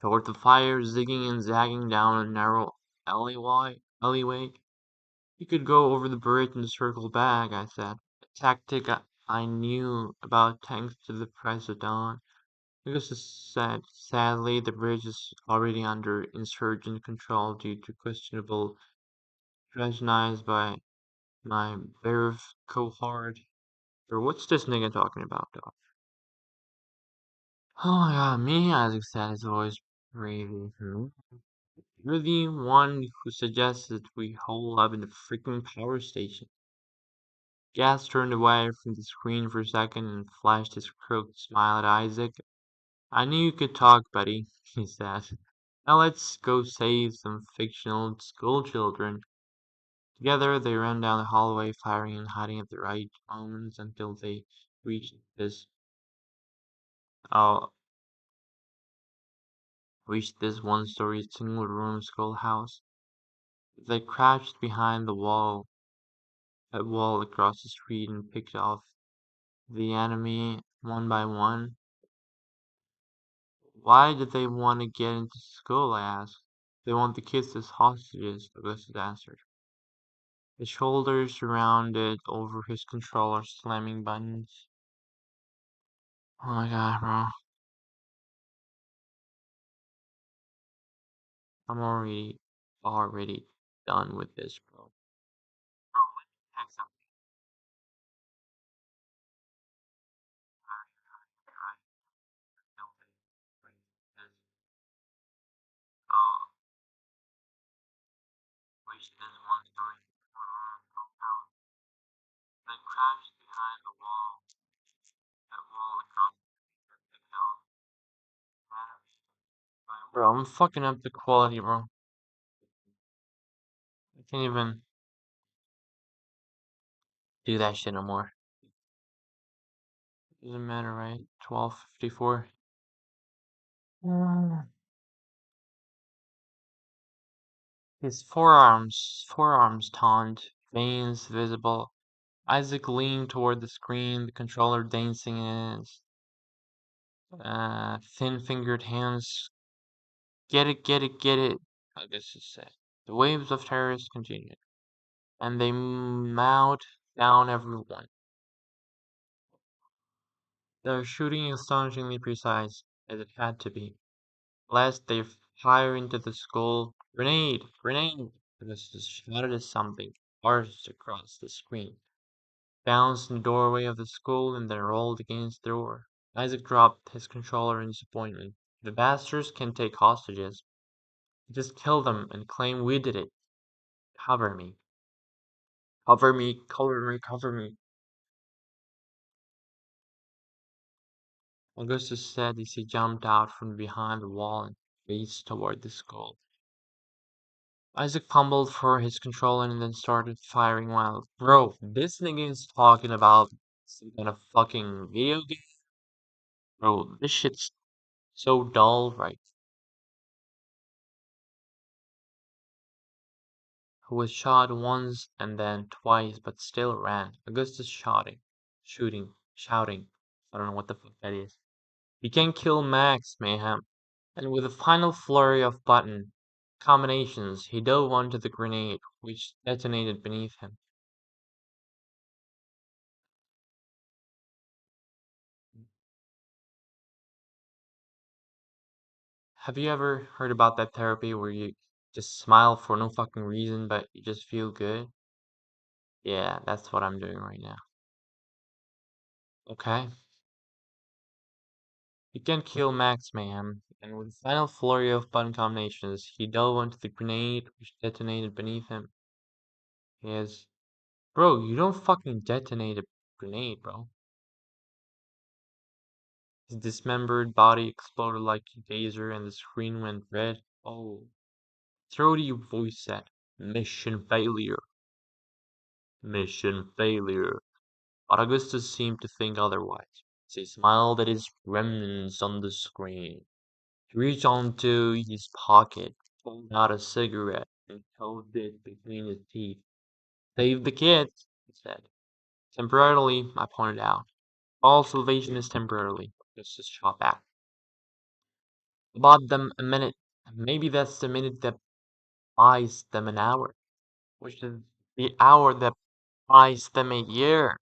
S1: Toward the fire, zigging and zagging down a narrow alleyway. You could go over the bridge and circle back, I said. A tactic I knew about thanks to the price of dawn. Augustus said, sadly, the bridge is already under insurgent control due to questionable scrutinized by my Berev cohort. Or what's this nigga talking about, dog? Oh my god, me, Isaac said, his voice breathing. You're the one who suggested we hole up in the freaking power station. Gas turned away from the screen for a second and flashed his crooked smile at Isaac. I knew you could talk, buddy, he said. Now let's go save some fictional school children. Together they ran down the hallway, firing and hiding at the right moments until they reached this uh one-story single-room schoolhouse. They crouched behind a wall across the street and picked off the enemy one by one. Why did they want to get into school? I asked. They want the kids as hostages, Augustus answered. His shoulders rounded over his controller, slamming buttons. Oh my god, bro. I'm already done with this, bro. Bro, let me tell you something. Oh, wish this one story compound. They crashed behind a wall across the hill. Bro, I'm fucking up the quality, bro. I can't even do that shit no more. Doesn't matter, right? 12:54. His forearms taut, veins visible. Isaac leaned toward the screen, the controller dancing in his thin-fingered hands. Get it, get it, get it, Augustus said. The waves of terrorists continued, and they mowed down everyone. Their shooting astonishingly precise, as it had to be, lest they fire into the school. Grenade! Grenade! Augustus shouted as something burst across the screen, bounced in the doorway of the school, and then rolled against the door. Isaac dropped his controller in disappointment. The bastards can take hostages. Just kill them and claim we did it. Cover me. Cover me, cover me, cover me. Augustus said as he jumped out from behind the wall and raced toward the school. Isaac fumbled for his controller and then started firing while, bro, this nigga is talking about some kind of fucking video game. Bro, this shit's so dull, right? Who was shot once and then twice but still ran. Augustus shouting. I don't know what the fuck that is. You can kill Max, Mayhem. And with a final flurry of button combinations, he dove onto the grenade, which detonated beneath him. Have you ever heard about that therapy where you just smile for no fucking reason, but you just feel good? Yeah, that's what I'm doing right now. Okay? You can kill Max Mayhem, and with a final flurry of button combinations, he dove onto the grenade, which detonated beneath him. Yes. Bro, you don't fucking detonate a grenade, bro. His dismembered body exploded like a taser and the screen went red. Oh. Throaty voice said, Mission failure. Mission failure. But Augustus seemed to think otherwise. He smiled at his remnants on the screen. He reached onto his pocket, pulled out a cigarette, and held it between his teeth. Save the kids, he said. Temporarily, I pointed out. All salvation is temporarily. Augustus shot back. Bought them a minute. Maybe that's the minute that buys them an hour, which is the hour that buys them a year.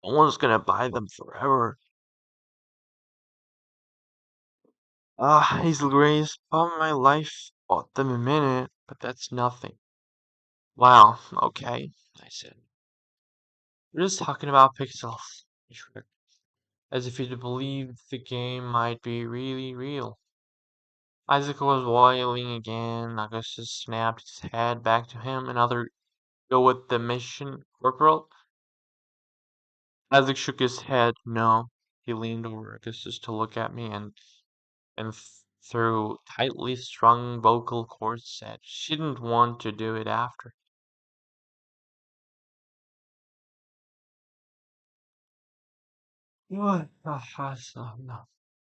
S1: No one's gonna buy them forever. Hazel Grace, all my life bought them a minute, but that's nothing. Wow, okay, I said. We're just talking about pixels. He shrugged, as if he believed the game might be really real. Isaac was wailing again. Augustus snapped his head back to him. Another go with the mission, Corporal? Isaac shook his head. No. He leaned over Augustus to look at me and through tightly strung vocal cords said she didn't want to do it after. What? No.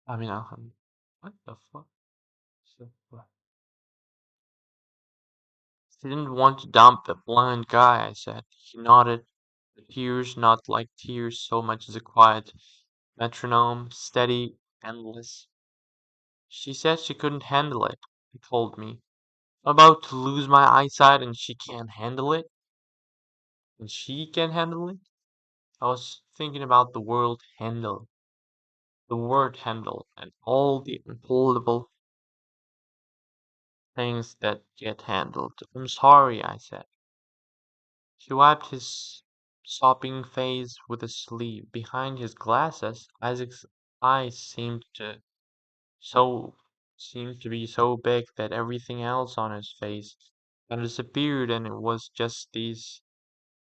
S1: I mean, what the fuck? What? She didn't want to dump a blind guy, I said. He nodded. The tears, not like tears so much as a quiet metronome, steady, endless. She said she couldn't handle it, he told me. I'm about to lose my eyesight and she can't handle it? And she can handle it? I was thinking about the word handle, and all the unholdable things that get handled. I'm sorry, I said. He wiped his sopping face with a sleeve. Behind his glasses, Isaac's eyes so seemed to be so big that everything else on his face had disappeared, and it was just these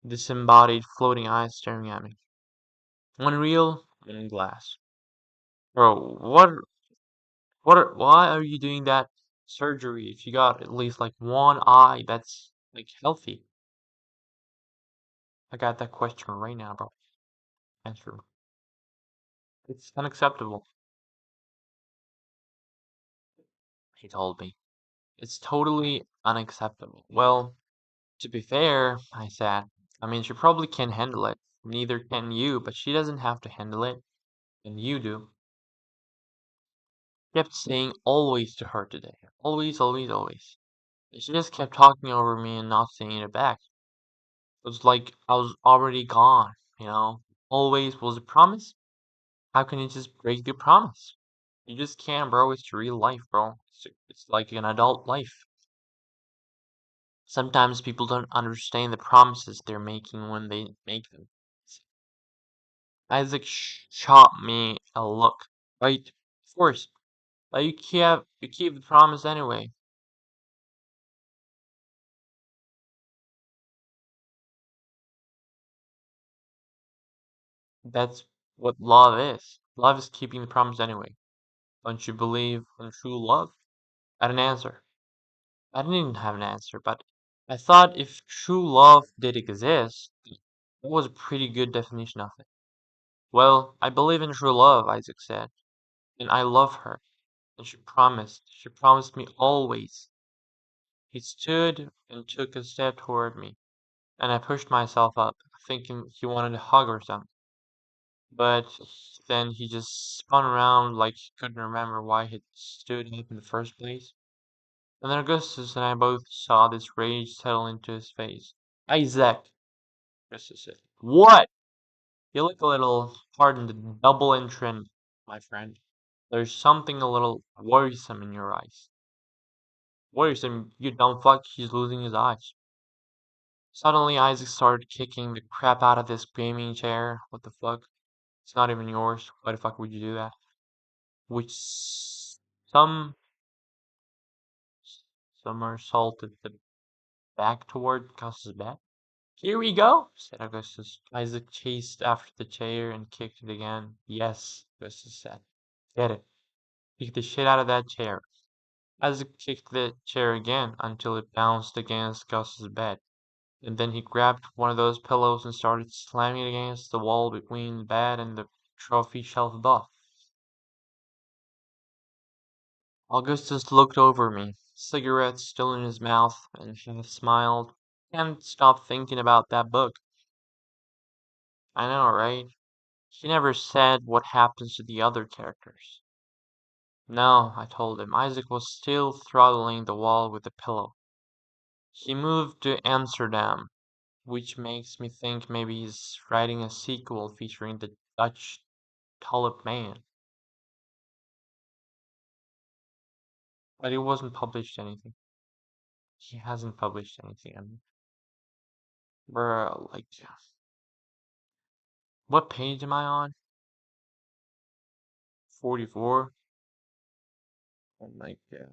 S1: disembodied floating eyes staring at me. One real, one glass. Bro, why are you doing that surgery if you got at least like one eye that's like healthy? I got that question right now, bro. Answer. It's unacceptable, he told me. It's totally unacceptable. Well, to be fair, I said, I mean, she probably can't handle it. Neither can you, but she doesn't have to handle it. And you do. Kept saying always to her today. Always, always, always. And she just kept talking over me and not saying it back. It was like I was already gone, you know? Always was a promise. How can you just break the promise? You just can't, bro. It's real life, bro. It's like an adult life. Sometimes people don't understand the promises they're making when they make them. Isaac shot me a look. Right? Of course. But you keep the promise anyway. That's what love is. Love is keeping the promise anyway. Don't you believe in true love? I didn't answer. I didn't have an answer, but I thought if true love did exist, that was a pretty good definition of it. Well, I believe in true love, Isaac said, and I love her. And she promised. She promised me always. He stood and took a step toward me, and I pushed myself up, thinking he wanted a hug or something. But then he just spun around like he couldn't remember why he'd stood up in the first place. And then Augustus and I both saw this rage settle into his face. Isaac, Augustus said. What? You look a little, pardon the double entrant, my friend. There's something a little worrisome in your eyes. Worrisome, you dumb fuck, he's losing his eyes. Suddenly, Isaac started kicking the crap out of this gaming chair. What the fuck? It's not even yours. Why the fuck would you do that? Which some somersaulted the back toward Gus's bed. Here we go, said Augustus. Isaac chased after the chair and kicked it again. Yes, Augustus said. Get it. Kick the shit out of that chair. Isaac kicked the chair again until it bounced against Gus's bed. And then he grabbed one of those pillows and started slamming it against the wall between the bed and the trophy shelf above. Augustus looked over me, cigarette still in his mouth, and half smiled. Can't stop thinking about that book. I know, right? He never said what happens to the other characters. No, I told him. Isaac was still throttling the wall with the pillow. He moved to Amsterdam, which makes me think maybe he's writing a sequel featuring the Dutch Tulip Man. But it wasn't published anything. He hasn't published anything. I mean, bruh, like, What page am I on? 44? Oh my god.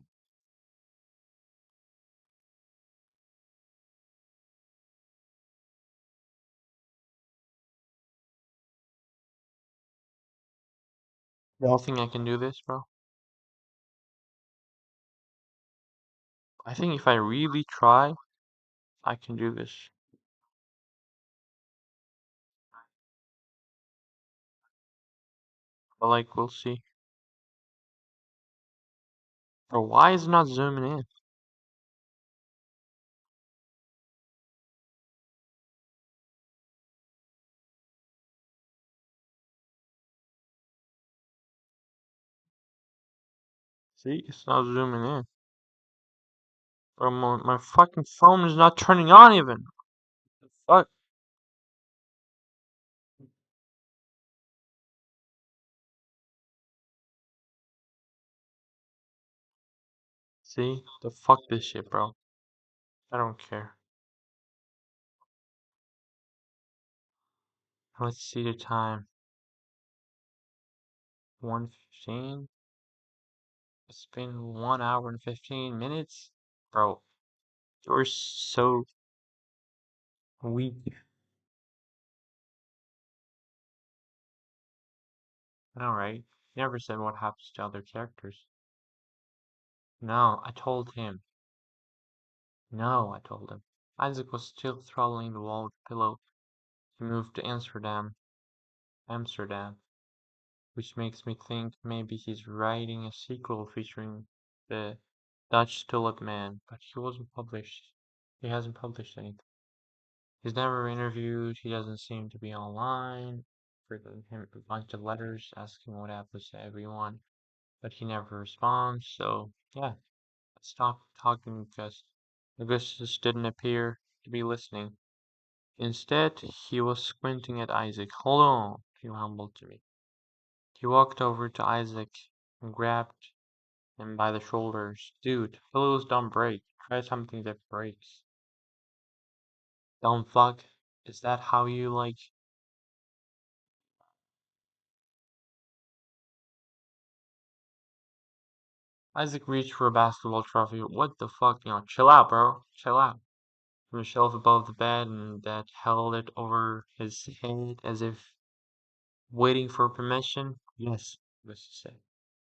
S1: Y'all think I can do this, bro? I think if I really try, I can do this. But like, we'll see. Bro, why is it not zooming in? See, it's not zooming in. Bro, my fucking phone is not turning on even. The fuck? See? The fuck this shit, bro. I don't care. Let's see the time. 1:15? It's been 1 hour and 15 minutes? Bro, you're so weak. Alright. You never said what happens to other characters. No, I told him. No, I told him. Isaac was still throttling the wall with the pillow. He moved to Amsterdam, which makes me think maybe he's writing a sequel featuring the Dutch Tulip Man, but he wasn't published. He hasn't published anything. He's never interviewed, he doesn't seem to be online. I've written him a bunch of letters asking what happens to everyone, but he never responds, so yeah, I stopped talking because Augustus didn't appear to be listening. Instead, he was squinting at Isaac. Hold on, he mumbled to me. He walked over to Isaac and grabbed him by the shoulders. Dude, pillows don't break. Try something that breaks. Dumb fuck. Is that how you like? Isaac reached for a basketball trophy. What the fuck? Chill out, bro. Chill out. From the shelf above the bed and that held it over his head as if waiting for permission. Yes, Mr. said.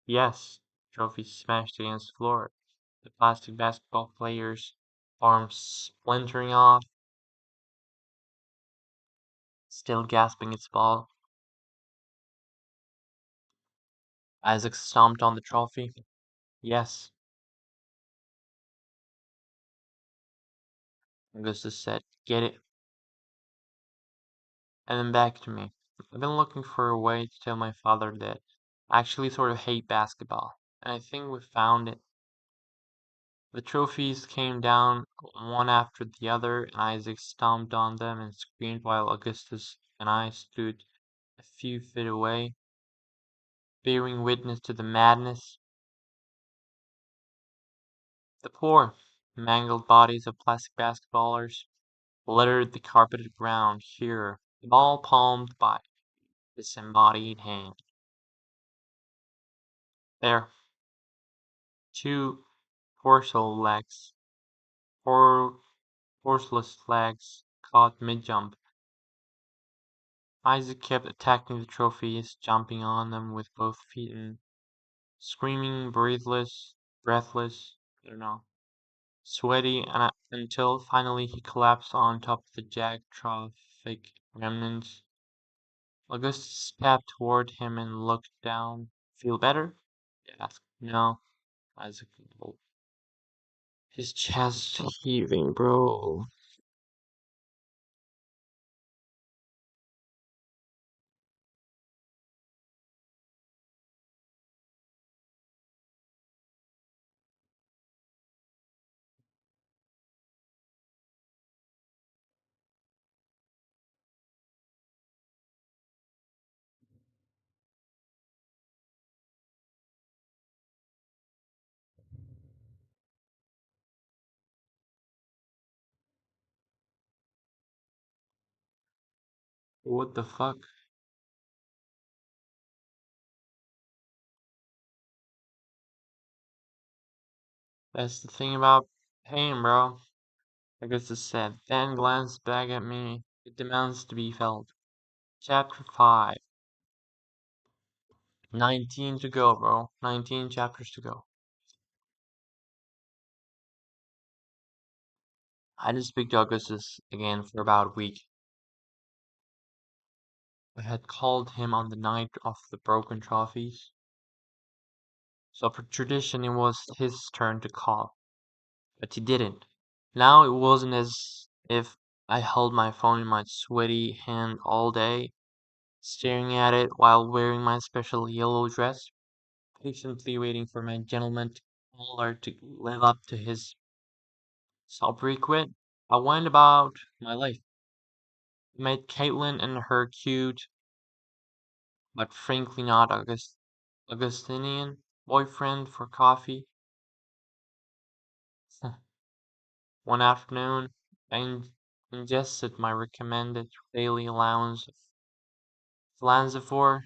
S1: Yes. Trophy smashed against the floor. The plastic basketball player's arms splintering off, still gasping its ball. Isaac stomped on the trophy. Yes, Augustus said. Get it. And then back to me. I've been looking for a way to tell my father that I actually sort of hate basketball. And I think we found it. The trophies came down one after the other, and Isaac stomped on them and screamed while Augustus and I stood a few feet away, bearing witness to the madness. The poor, mangled bodies of plastic basketballers littered the carpeted ground here, all palmed by disembodied hand. There, two horseless legs, hor- horseless legs caught mid-jump. Isaac kept attacking the trophies, jumping on them with both feet and screaming, breathless, I don't know, sweaty, until finally he collapsed on top of the jagged remnants. Augustus stepped toward him and looked down. Feel better? He asked. No, Isaac mumbled, his chest heaving, bro. What the fuck? That's the thing about pain, bro. Augustus said, then glanced back at me. It demands to be felt. Chapter 5. 19 to go, bro. 19 chapters to go. I didn't speak to Augustus again for about a week. I had called him on the night of the broken trophies. So for tradition it was his turn to call. But he didn't. Now it wasn't as if I held my phone in my sweaty hand all day, staring at it while wearing my special yellow dress, patiently waiting for my gentleman caller to live up to his sobriquet. I went about my life. I met Caitlin and her cute, but frankly not Augustinian boyfriend for coffee. One afternoon, I ingested my recommended daily allowance of Philanzifor.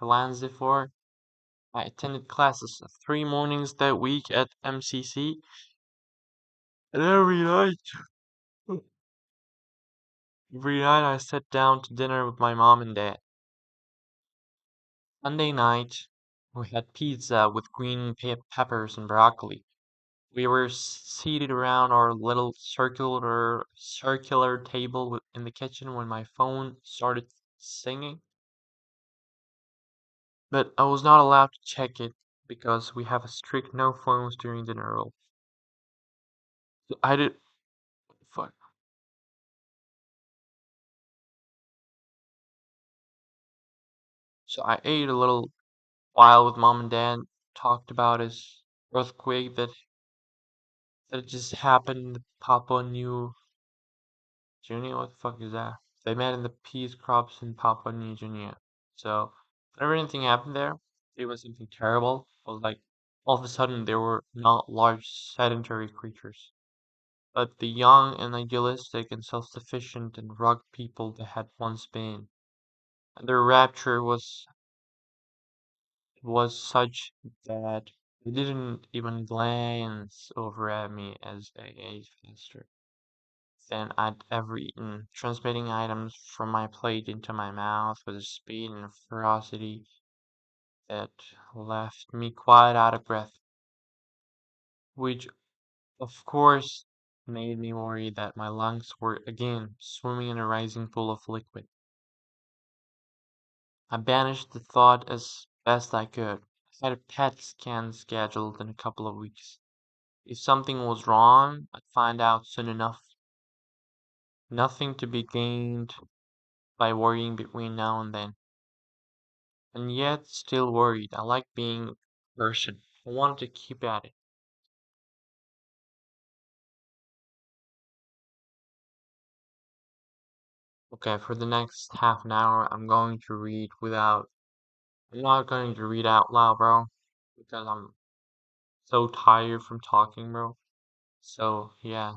S1: Philanzifor. I attended classes 3 mornings that week at MCC, and every night I sat down to dinner with my mom and dad. Sunday night, we had pizza with green peppers and broccoli. We were seated around our little circular table in the kitchen when my phone started singing. But I was not allowed to check it because we have a strict no phones during dinner rule. So I did. Fuck. So I ate a little while with mom and dad. Talked about his earthquake that just happened in Papua New Guinea. What the fuck is that? They met in the peas crops in Papua New Guinea. So whenever anything happened there, it was something terrible. It was like all of a sudden there were not large sedentary creatures, but the young and idealistic and self-sufficient and rugged people they had once been. And their rapture was such that they didn't even glance over at me as I ate faster than I'd ever eaten, transmitting items from my plate into my mouth with a speed and ferocity that left me quite out of breath, which of course made me worry that my lungs were again swimming in a rising pool of liquid. I banished the thought as best I could. I had a PET scan scheduled in a couple of weeks. If something was wrong, I'd find out soon enough. Nothing to be gained by worrying between now and then. And yet, still worried. I like being a person. I wanted to keep at it. Okay, for the next half an hour, I'm going to read without. I'm not going to read out loud, bro. Because I'm so tired from talking, bro. So, yeah.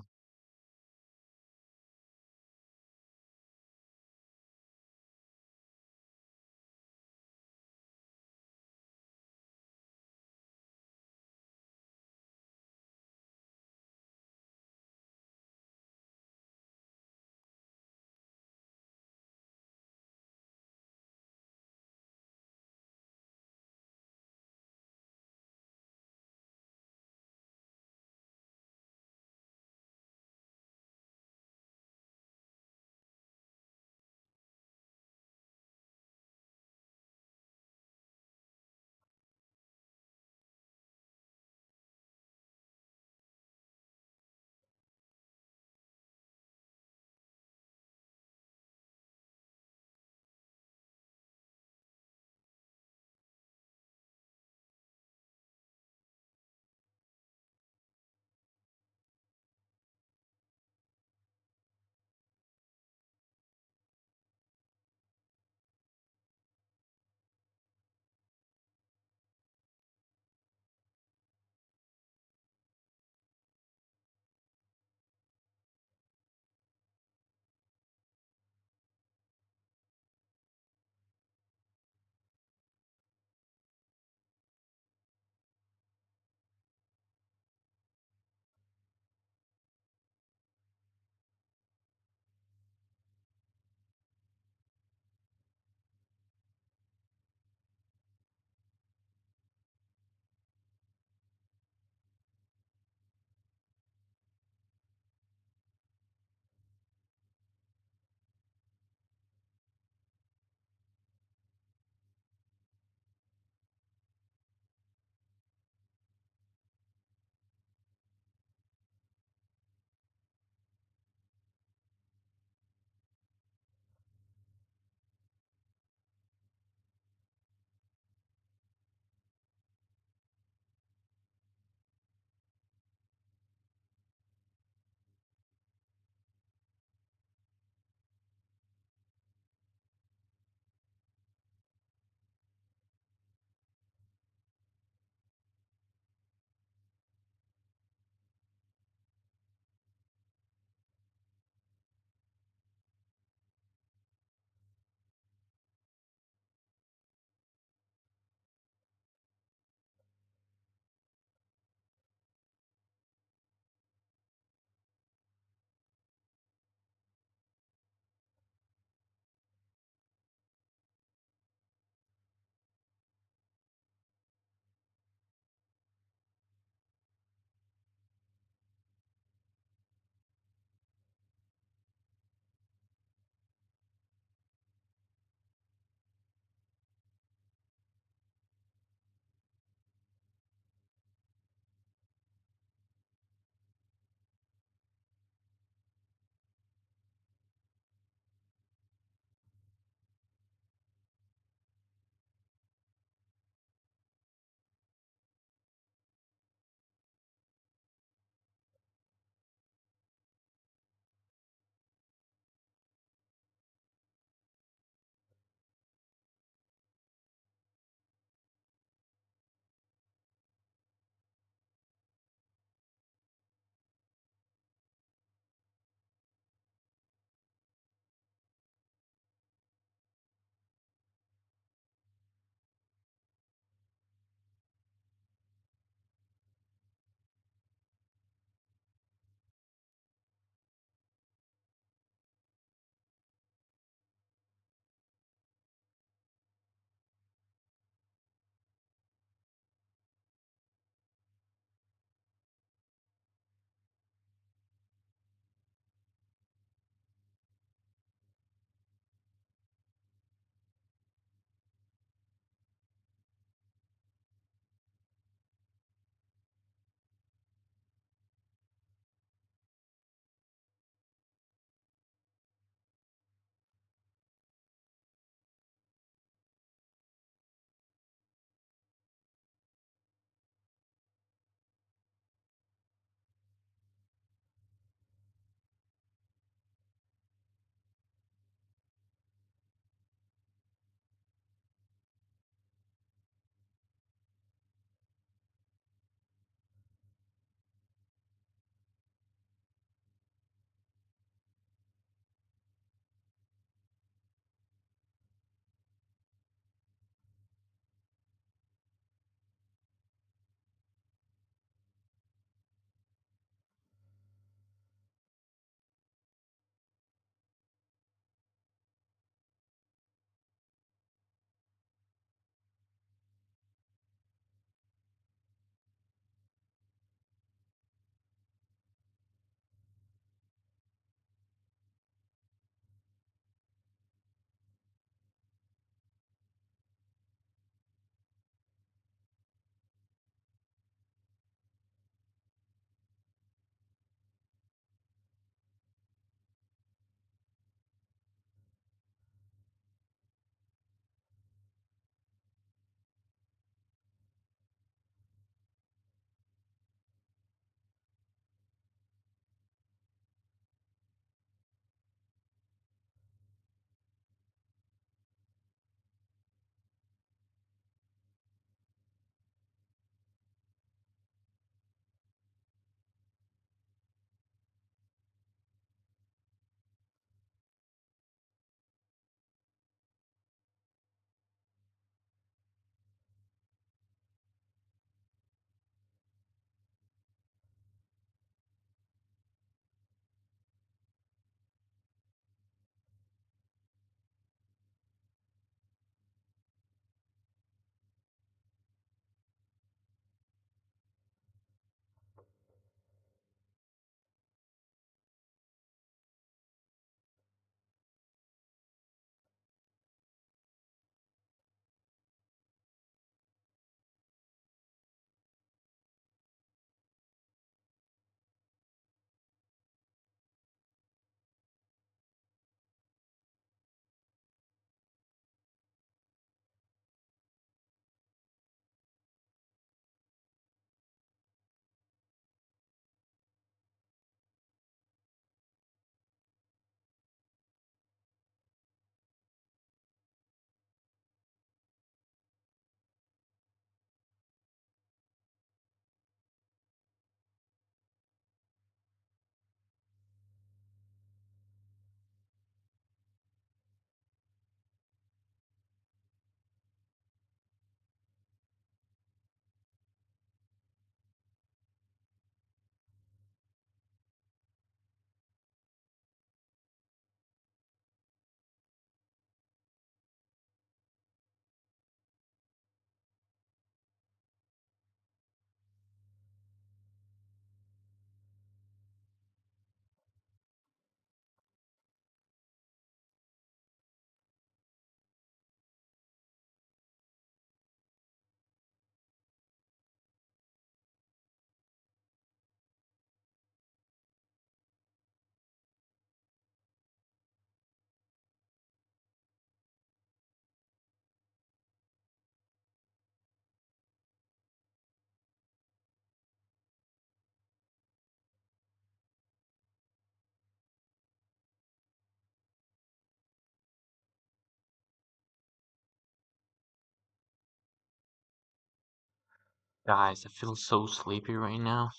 S1: Guys, I feel so sleepy right now.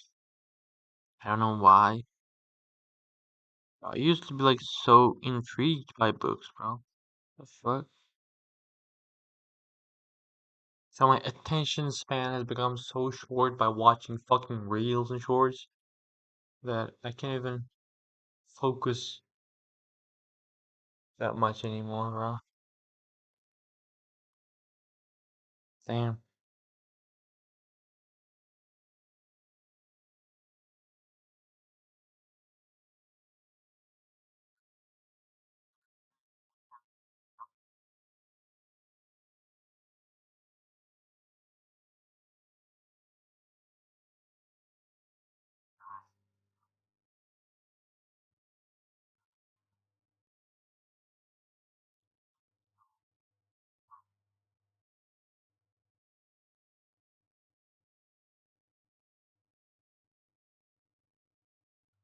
S1: I don't know why. I used to be like so intrigued by books, bro. The fuck? So my attention span has become so short by watching fucking reels and shorts that I can't even focus that much anymore, bro. Damn.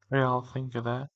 S1: What do y'all think of that?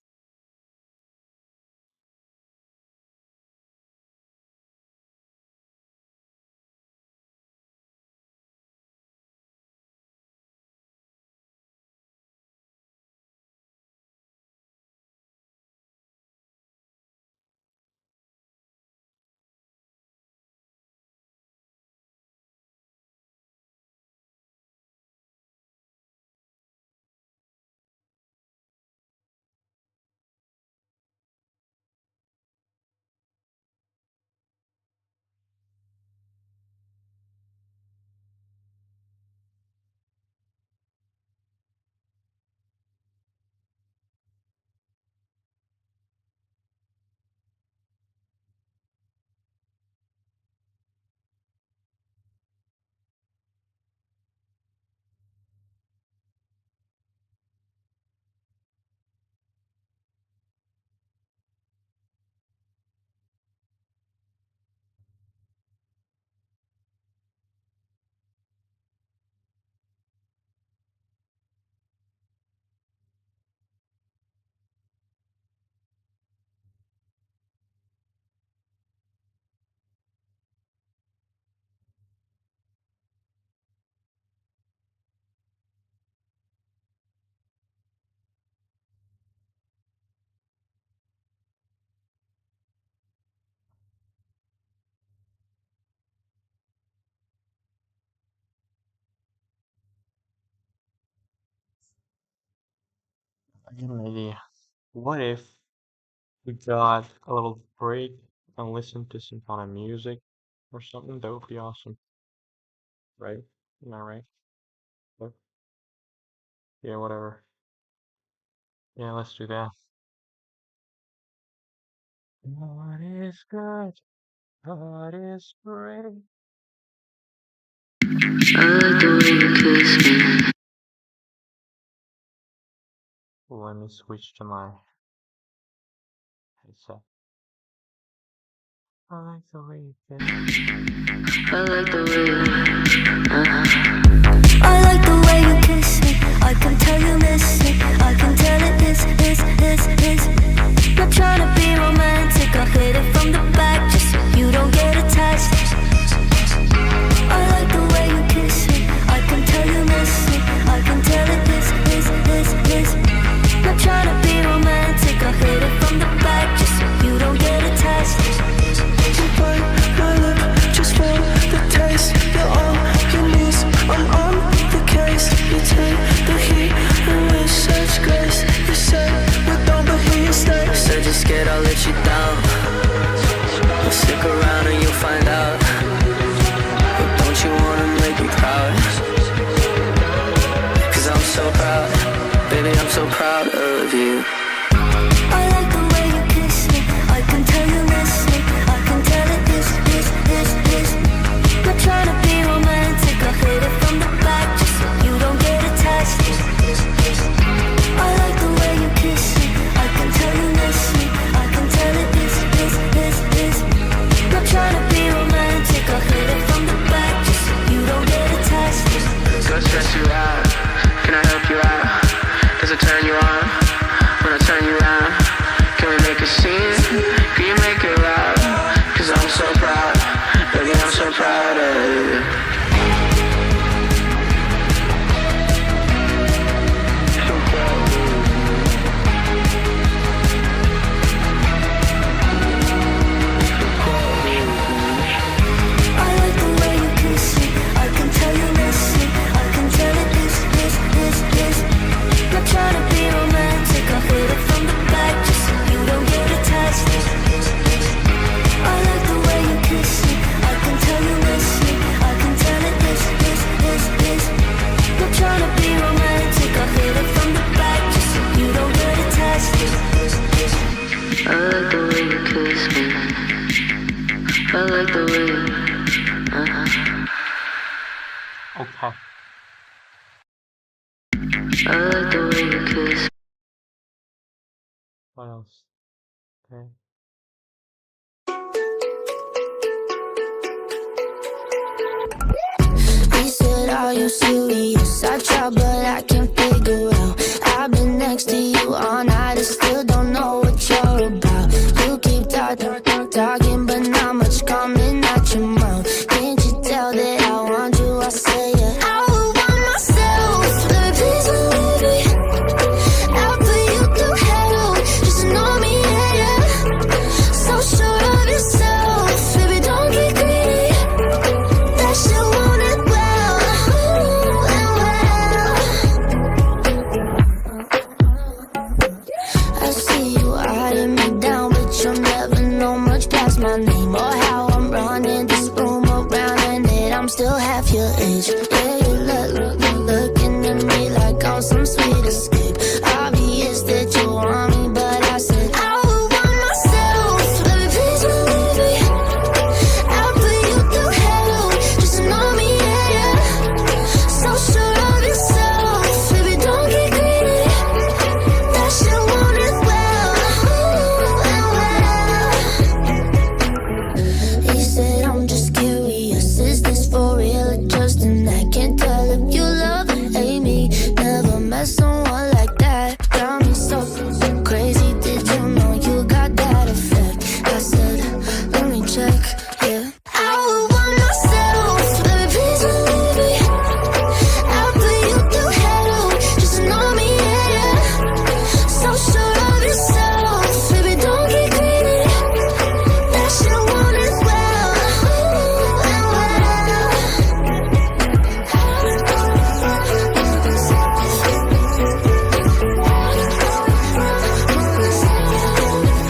S1: I have an idea. What if we got a little break and listen to some kind of music or something? That would be awesome, right? Am I right? What? Yeah, whatever. Yeah, let's do that. God is good. God is great.
S3: I like the way you kiss me.
S1: Let me switch to my headset. I like the way you kiss me.
S3: I like the way I like the way you kiss me. I can tell you miss it. I can tell it is. Not trying to be romantic. I'll hit it from the back just so you don't get attached. I like the way you kiss me. I can tell you miss it. I can tell it is. Not trying to be romantic. I'll hit it from the back just so you don't get attached. You bite my lip just for the taste. You're on your knees, I'm on the case. You take the heat and with such grace. You say we don't, but here you stay. So just scared I'll let you down. I like the way you
S1: Okay.
S3: I like the way you kiss.
S1: What else? Okay.
S3: He said, are you serious? I try, but I can't figure out. I've been next to you all night and still don't know what you're about. You keep talking, but not much coming out your mouth. Can't you tell that I want you? I say it. I would want myself, but please believe me. I'll put you through hell, just know me, yeah. So sure of yourself, baby, don't get greedy. That shit won't end well, I see you eyeing me down, but you'll never know much past my name or how I'm running this room around, and that I'm still half your age. Yeah, you looking at me like I'm some sweet escape. Obvious that you want me, but I said I would want myself, baby, please believe me. I'll put you through hell, just know me, yeah. So sure of yourself, baby, don't get greedy. That shit won't end well. He said, I'm just curious, is this for real or just an act? Can't tell if you love or hate me. Never met someone like that. Got me so crazy, did you know you got that effect? I said, let me check, yeah. I would want myself, baby, please believe me. I'll put you through hell, just know me, yeah. So sure of yourself, baby, don't get greedy. That shit won't end well.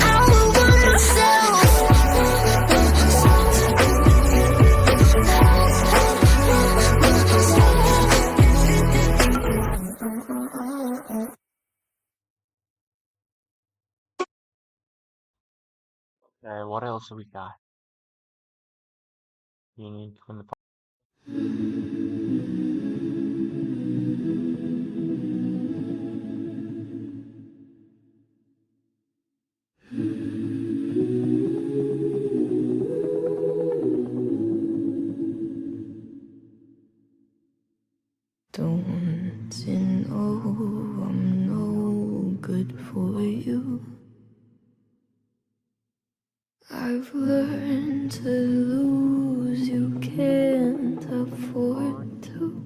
S3: I would want myself.
S1: Okay, what else we got? You need to win the
S3: Don't you know I'm no good for you? I've learned to lose, you can't afford to.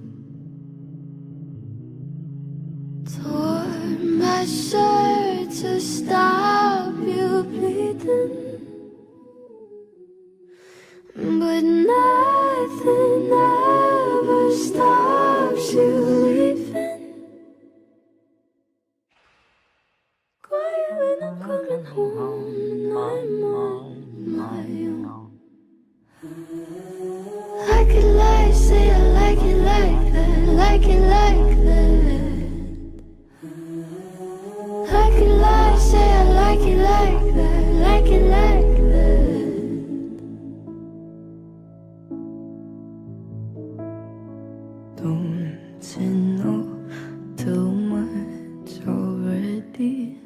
S3: Tore my shirt to stop you bleeding, but nothing ever stops you leaving. Quiet when I'm coming home and I'm on my own. I could lie, say I like it like that, like it like that. I could lie, say I like it like that, like it like that. Don't you know too much already?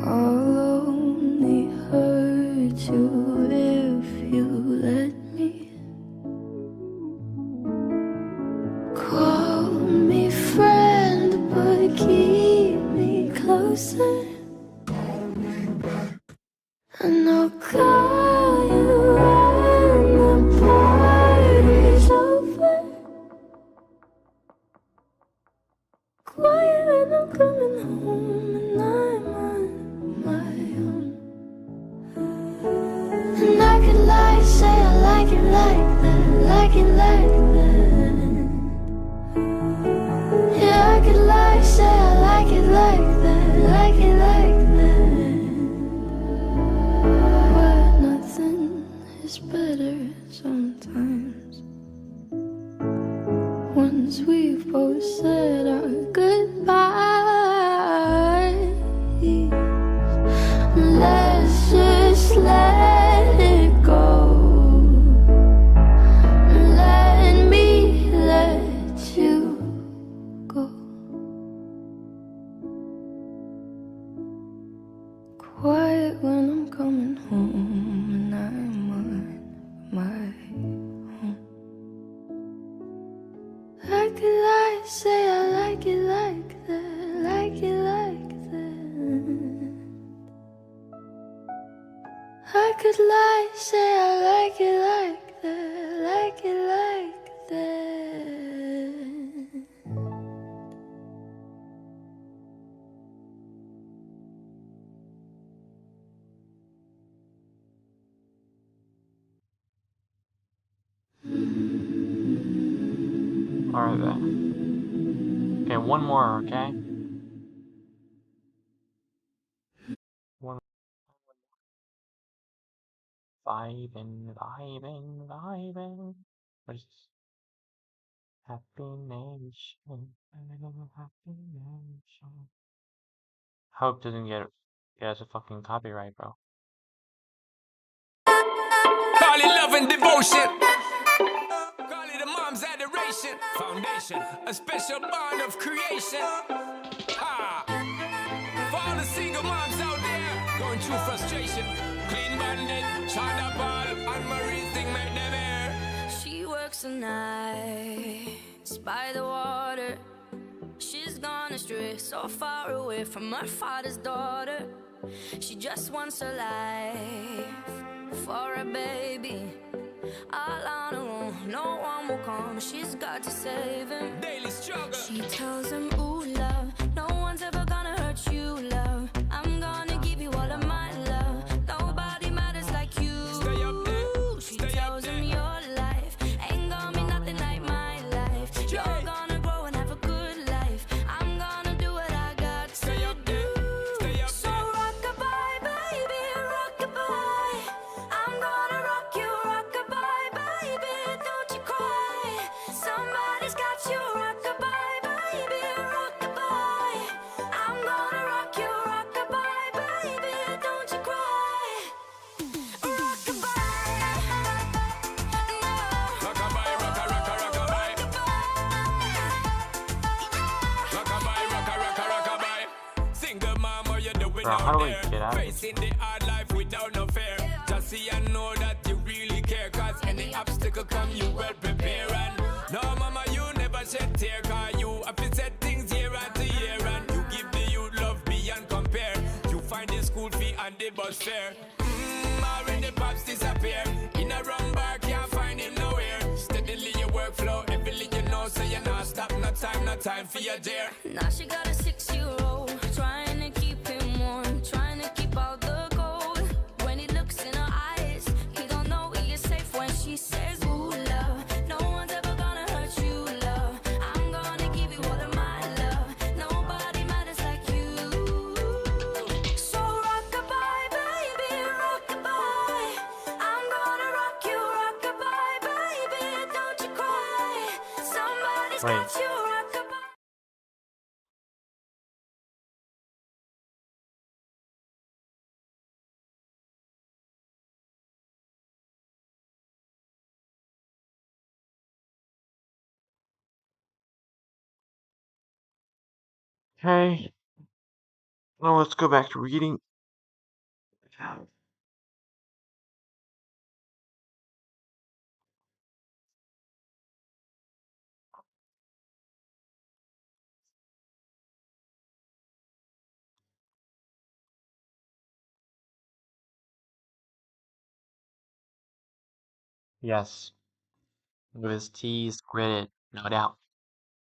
S3: I'll only hurt you if you let me. Call me friend, but keep me closer. And I'll call you when the party's over. Quiet when I'm coming home and I'm on my own. And I could lie, say I like it like that, like it like that. Yeah, I could lie, say I like it like that, like it like that. But nothing is better sometimes. Once we've both said our goodbyes, let's just let I could lie, say I like it like that, like it like that.
S1: Alright then. Okay, one more, okay? One vibing. What is this? Happy Nation. Happy Nation. Hope doesn't get us a fucking copyright, bro.
S4: Call it love and devotion. Call it a mom's adoration. Foundation, a special bond of creation. Ha! For all the single moms out there going through frustration. Clean bandit, China ball, and Marie's thing made them air.
S3: She works the nights by the water. She's gone astray, so far away from her father's daughter. She just wants her life for a baby. All on her own, no one will come. She's got to save him.
S4: Daily struggle.
S3: She tells him, ooh, love, no one's ever gonna hurt you, love. I'm gonna give you all of my love. Nobody matters like you.
S4: Stay up there.
S3: She
S4: Stay up
S3: tells him your life ain't gonna be nothing like my life. You're gonna grow and have a good life. I'm gonna do what I got to
S4: Stay up
S3: do.
S4: there. Stay up
S3: So
S4: there.
S3: rock-a-bye, baby, rock-a-bye. I'm gonna rock you, rock-a-bye, baby, don't you cry. Somebody's got you, rock-a-bye, baby, rock-a-bye. I'm gonna rock you, rock-a-bye, baby, don't you cry. Rock-a-bye,
S4: Rockabye, rocka, rocka, rockabye. Rockabye, rocka, rocka, rockabye. Single mom, what you doing
S1: Bro, how
S4: out
S1: do we
S4: there?
S1: get out of this?
S4: Facing the hard life without no fear. Just see and know that you really care. Cause any obstacle come, you well prepare. And no, mama, you never shed tear. Cause you have to set things year after year. And you give the youth love beyond compare. You find the school fee and the bus fare. Already pops disappear. In a wrong bar, can't find him nowhere. Steadily your workflow, everything you know, so you're not stop. No time for your dear.
S3: Now she got a 6-year-old, trying to keep him warm, trying to keep out the cold. When he looks in her eyes, he don't know he is safe when she says, ooh, love, no one's ever gonna hurt you, love. I'm gonna give you all of my love. Nobody matters like you. So rock-a-bye, baby, rock-a-bye. I'm gonna rock you, rock-a-bye, baby, don't you cry. Somebody's
S1: Wait.
S3: got you, rock-a-bye.
S1: Okay. Now let's go back to reading. Yes, with his teeth gritted, no doubt.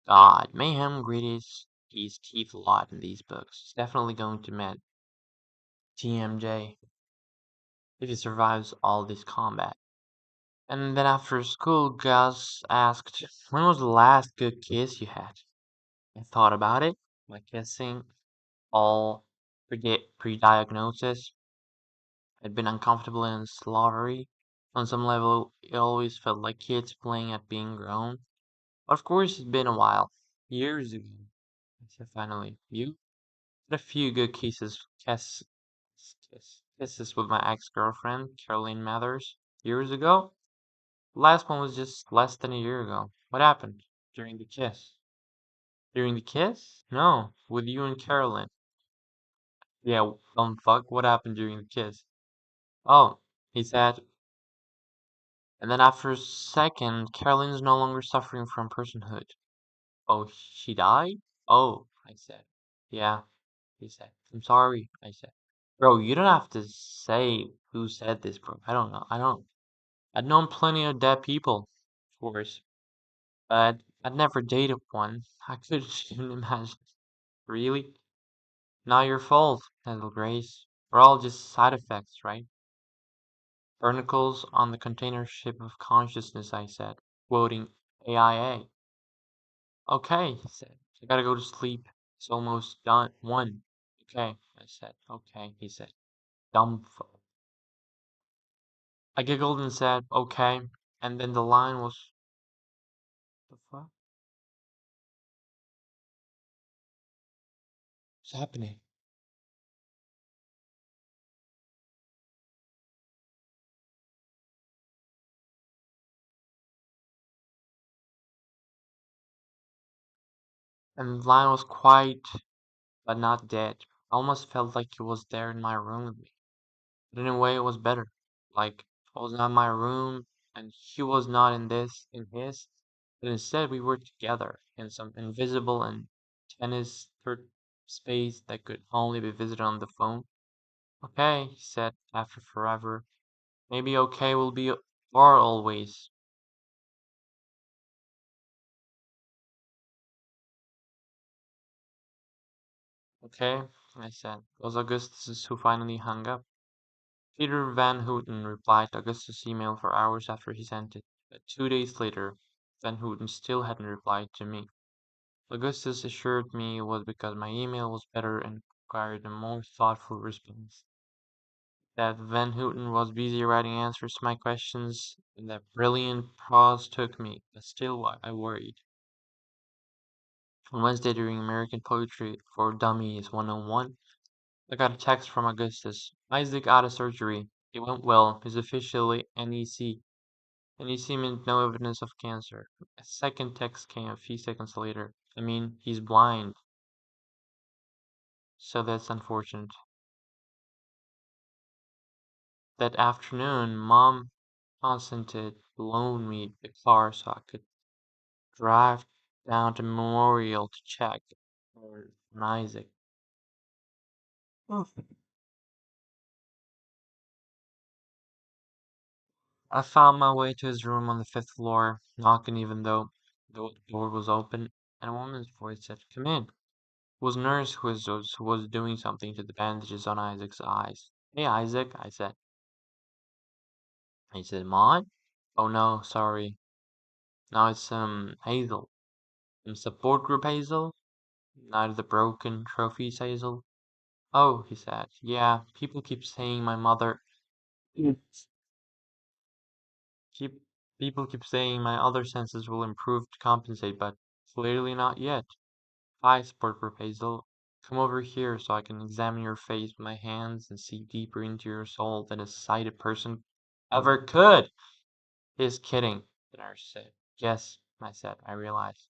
S1: God, Mayhem gritted his teeth a lot in these books. He's definitely going to meet TMJ if he survives all this combat. And then after school, Gus asked, when was the last good kiss you had? I thought about it, my kissing, all pre-diagnosis. I'd been uncomfortable and slavery. On some level, it always felt like kids playing at being grown. But of course, it's been a while. Years ago. I said finally. You? Had a few good kisses with my ex-girlfriend, Caroline Mathers, years ago. The last one was just less than a year ago. What happened? During the kiss. During the kiss? No, with you and Caroline. Yeah, fuck, what happened during the kiss? Oh, he said. And then after a second, Caroline's no longer suffering from personhood. Oh, she died? Oh, I said. Yeah, he said. I'm sorry, I said. Bro, you don't have to say who said this, bro. I don't know. I'd known plenty of dead people, of course, but I'd never dated one. I couldn't even imagine. Really? Not your fault, little Grace. We're all just side effects, right? Barnacles on the container ship of consciousness, I said, quoting AIA. Okay, he said. I gotta go to sleep. It's almost done. One. Okay, I said. Okay, he said. Dumb. I giggled and said, okay, and then the line was, the fuck? What's happening? And the line was quiet, but not dead. I almost felt like he was there in my room with me. But in a way, it was better. Like, I was not in my room, and he was not in his, but instead we were together in some invisible and tennis third space that could only be visited on the phone. Okay, he said after forever. Maybe okay will be or always. Okay, I said. It was Augustus who finally hung up. Peter Van Houten replied to Augustus' email for hours after he sent it, but 2 days later, Van Houten still hadn't replied to me. Augustus assured me it was because my email was better and required a more thoughtful response. That Van Houten was busy writing answers to my questions, and that brilliant prose took me, but still I worried. On Wednesday during American Poetry for Dummies 101, I got a text from Augustus. Isaac out of surgery. It went well. He's officially NEC. NEC meant no evidence of cancer. A second text came a few seconds later. I mean, he's blind. So that's unfortunate. That afternoon, Mom consented to loan me the car so I could drive down to Memorial to check on Isaac. I found my way to his room on the fifth floor, knocking even though the door was open, and a woman's voice said, "Come in." It was Nurse who was doing something to the bandages on Isaac's eyes. "Hey, Isaac," I said. He said, "Maud?" "Oh no, sorry. No, it's Hazel. Support group Hazel? Not the broken trophies Hazel?" "Oh," he said. "Yeah, people keep saying my mother keep people keep saying my other senses will improve to compensate, but clearly not yet. Hi, support group Hazel. Come over here so I can examine your face with my hands and see deeper into your soul than a sighted person ever could." "He's kidding," the nurse said. "Yes," I said. I realized.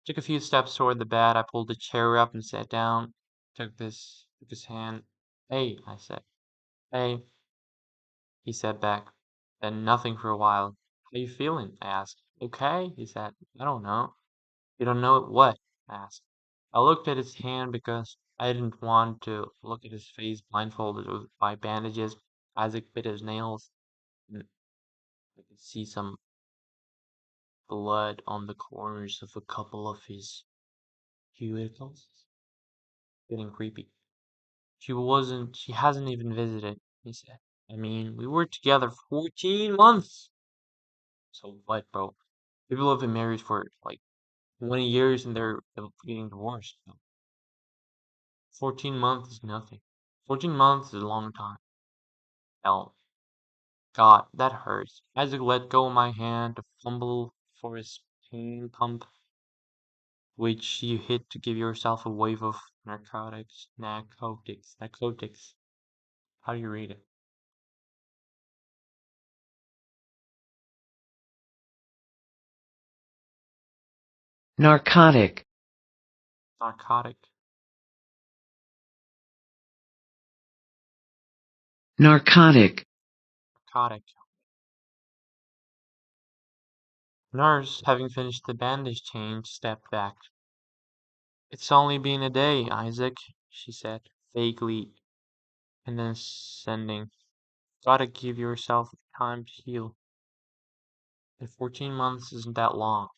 S1: Took a few steps toward the bed. I pulled the chair up and sat down. Took his hand. "Hey," I said. "Hey," he said back. Then nothing for a while. "How you feeling?" I asked. "Okay," he said. "I don't know." "You don't know what?" I asked. I looked at his hand because I didn't want to look at his face blindfolded by bandages. Isaac bit his nails, and I could see some blood on the corners of a couple of his cuticles. Getting creepy. She hasn't even visited," he said. "I mean, we were together 14 months." "So what, bro? People have been married for like 20 years and they're getting divorced. No, 14 months is nothing. 14 months is a long time." Hell, God, that hurts. Isaac let go of my hand to fumble for his pain pump, which you hit to give yourself a wave of narcotics. How do you read it?
S2: narcotic,
S1: Narcotic.
S2: narcotic,
S1: Narcotic. Nurse, having finished the bandage change, stepped back. "It's only been a day, Isaac," she said, vaguely and then sending. Gotta give yourself time to heal. And 14 months isn't that long.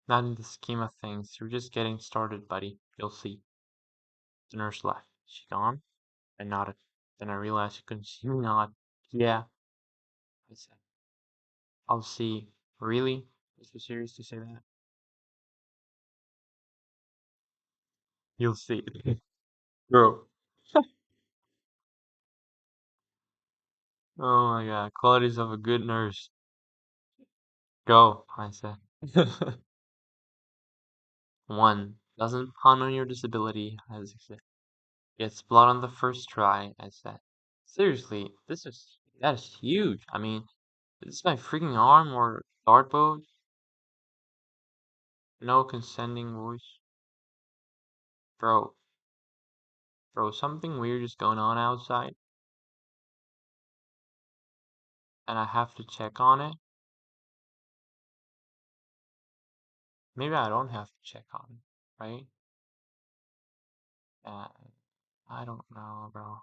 S1: Not in the scheme of things. You're just getting started, buddy. You'll see. The nurse left. She gone? I nodded. Then I realized she couldn't see me nod. Yeah, I said. I'll see. Really? Is you serious to say that? You'll see. Bro. Oh my god. Qualities of a good nurse. Go, I said. 1. Doesn't pun on your disability, as I said. Gets blood on the first try, I said. Seriously, that is huge. I mean, is this my freaking arm or dartboard? No consenting voice. Bro, something weird is going on outside, and I have to check on it. Maybe I don't have to check on it, right? Uh, I don't know, bro.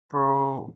S1: Bro,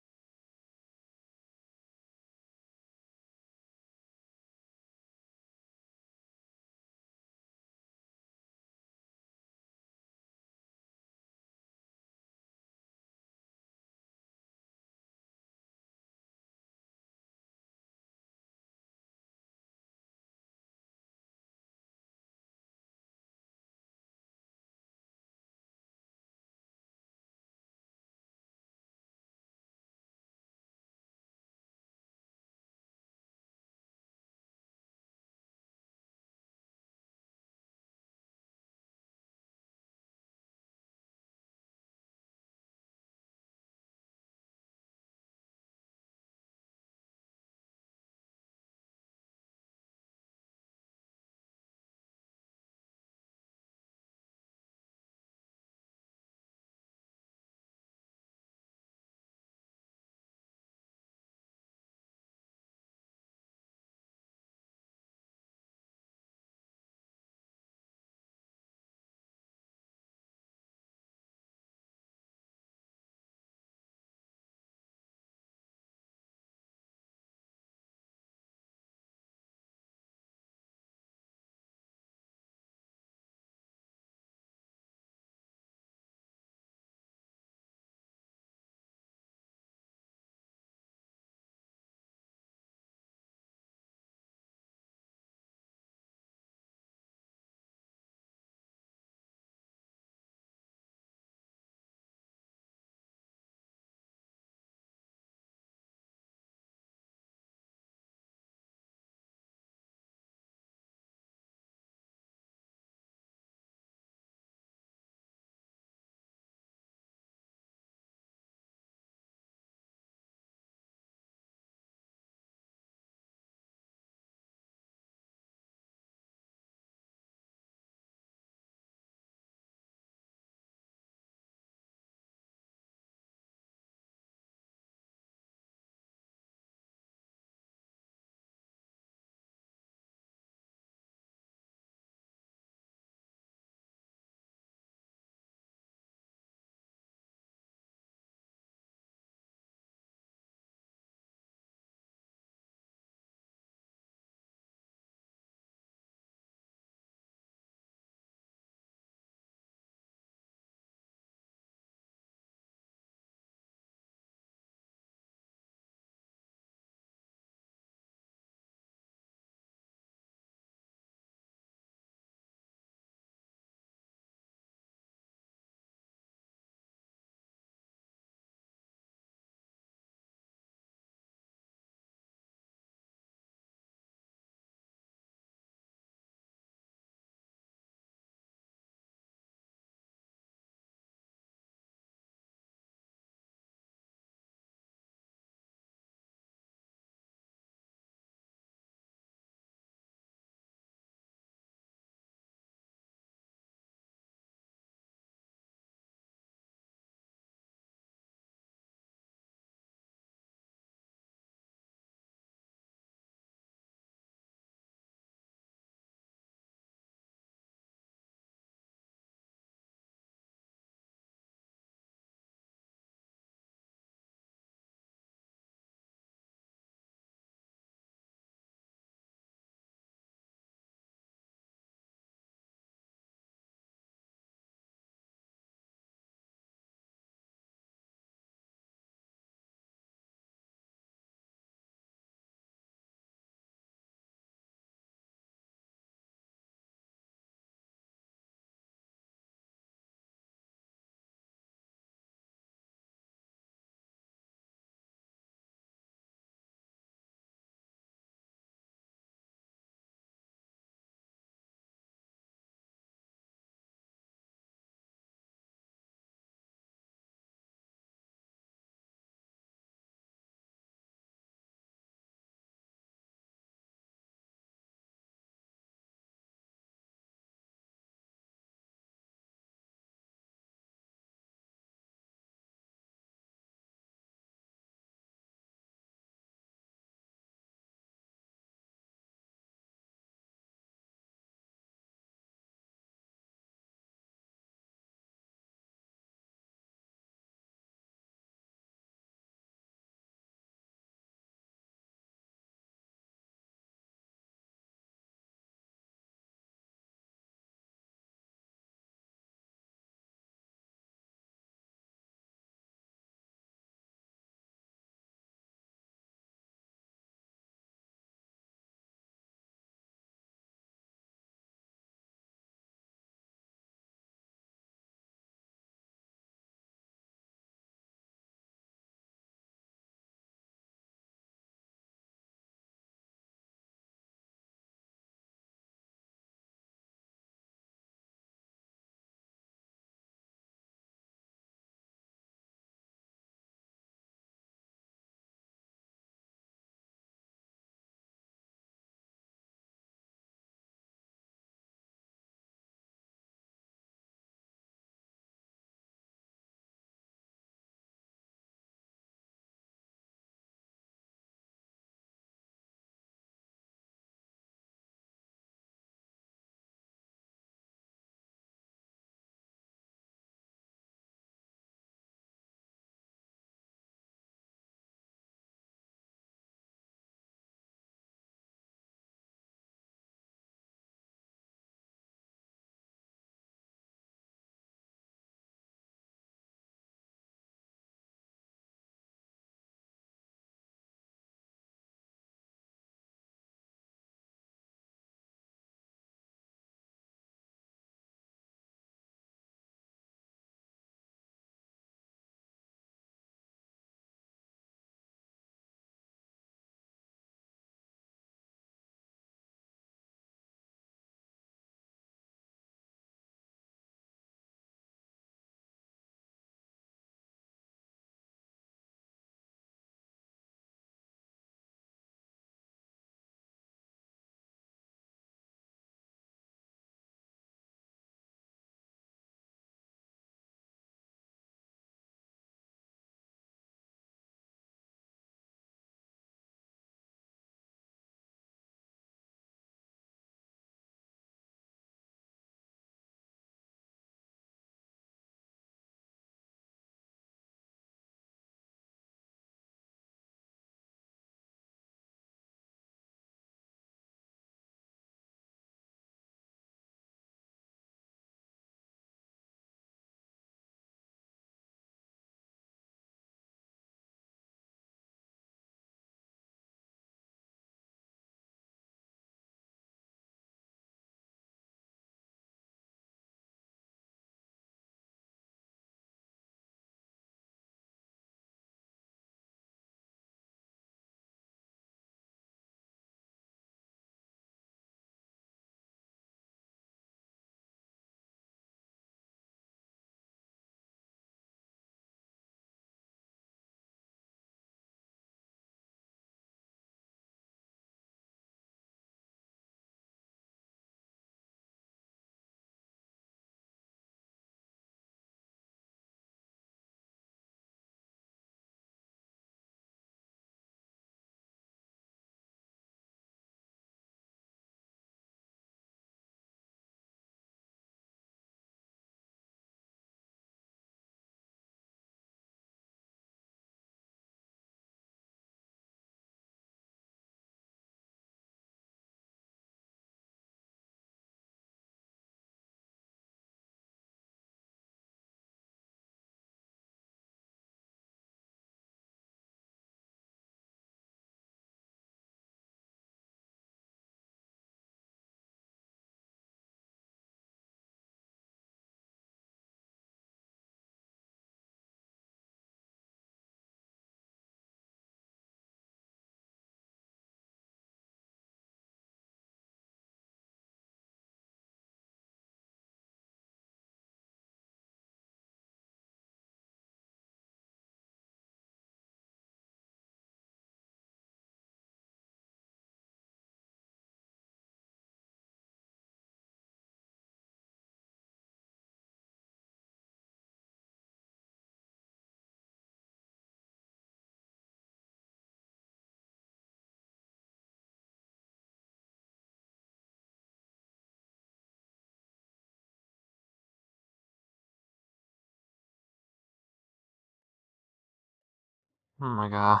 S1: Oh my god.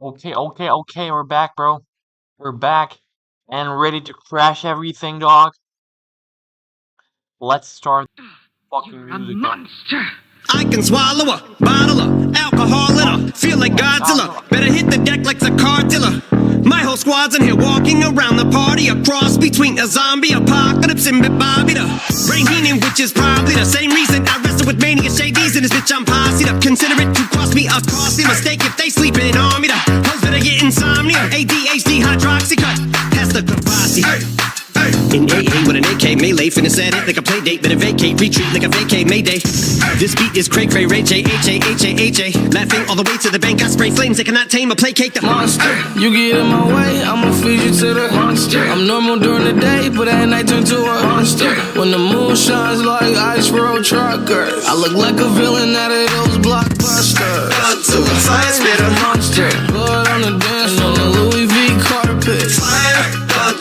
S1: Okay, we're back, bro. We're back and ready to crash everything, dog. Let's start fucking music up.
S5: I can swallow a bottle of alcohol in a feel like Godzilla. Better hit the deck like the car dealer. My whole squad's in here walking around the party, a cross between a zombie apocalypse and Bobby the Brain Heenan, which is probably the same reason I wrestle with mania shadies in this bitch. I'm posse'd up. Consider it to cost me a costly mistake if they sleeping on me. The hoes better get insomnia, ADHD, hydroxy cut. Pass the Kavasi. In AA with an AK melee, finna at it like a play date, better vacate, retreat like a vacay Mayday. This beat is cray cray, Ray J, H-A, laughing all the way to the bank. I spray flames, they cannot tame or placate the monster.
S6: You get in my way, I'ma feed you to the monster. I'm normal during the day, but at night turn to a monster. When the moon shines like ice road truckers, I look like a villain out of those blockbusters.
S5: To a fire spitter,
S6: Monster, blood on the dance floor, on the Louis V carpet.
S5: fire,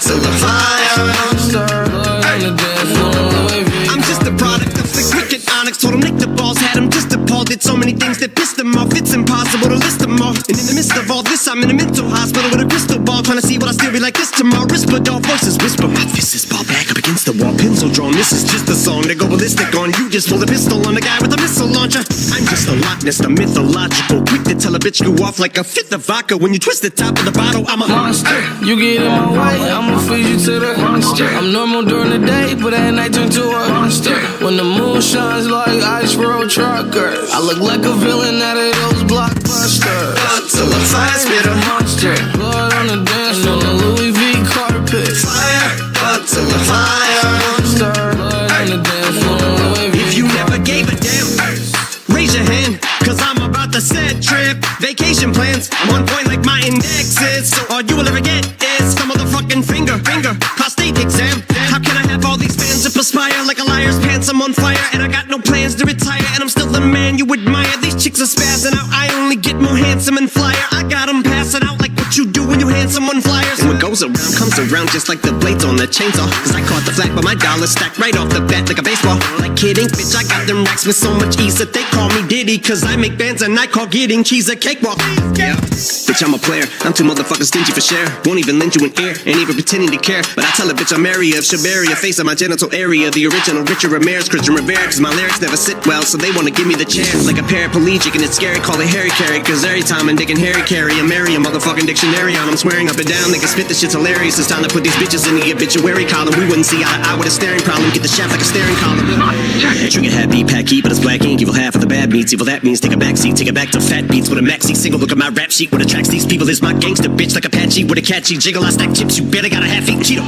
S5: to the fire.
S6: Monster, blood on the dance floor, on the Louis V.
S5: I'm just a product of the cricket onyx. Told him Nick the balls had him just appalled. Did so many things that pissed him off. It's impossible to list them all. And in the midst of all this, I'm in a mental hospital with a crystal ball, trying to see what I still be like this tomorrow. Whisper, dog voices whisper. My fist is ball back up against the wall, pencil drawn. This is just a song to go ballistic on. You just pulled a pistol on the guy with a missile launcher. I'm just a Loch Ness, the mythological, quick to tell a bitch you off like a fifth of vodka. When you twist the top of the bottle, I'm a
S6: Monster, you get in my way, I'ma feed you to the monster. I'm normal during the day, but at night turn to a monster. When the moon shines like ice road truckers, I look like a villain out of those blockbusters.
S5: to the fire spitter,
S6: Monster, blood on the dance floor, on the Louis V carpet.
S5: fire, to the fire.
S6: Monster, blood on the dance floor, on the Louis V.
S5: If you never gave a damn, raise your hand, cause I'm about to set trip. Vacation plans, I'm on point like my index is. So all you will ever get is some motherfucking finger, prostate exam. How can I have all these fans that perspire like a liar's pants? I'm on fire and I got no plans to retire, and I'm still the man you admire. These chicks are spazzing out, I only get more handsome and flyer. I got them passing out like what you do when you hand someone flyers. And what goes around comes around just like the blades on the chainsaw. Cause I caught the flag, but my dollar stacked right off the bat like a baseball. Like kidding, bitch, I got them racks with so much ease that they call me Diddy. Cause I make bands and I call getting cheese a cakewalk. Yeah, bitch, I'm a player, I'm too motherfucking stingy for share. Won't even lend you an ear, ain't even pretending to care. But I tell a bitch I'm area of Shabaria, face of my genital area. The original Richard Ramirez, Christian Rivera. Cause my lyrics never sit well, so they wanna give me the chance. Like a paraplegic and it's scary, call it Harry Carry. Cause every time I'm digging Harry Carry, I'm marry a motherfucking dictionary on. I'm swearing up and down, they can spit this shit's hilarious. It's time to put these bitches in the obituary column. We wouldn't see eye to eye with a staring problem. Get the shaft like a staring column. Trigger happy, pack heat, but it's black ink. Evil half of the bad beats. Evil that means take a backseat, take it back to fat beats with a maxi single. Look at my rap sheet, what attracts these people is my gangster bitch like Apache with a catchy jiggle. I stack chips, you better got a half-eaten Cheeto.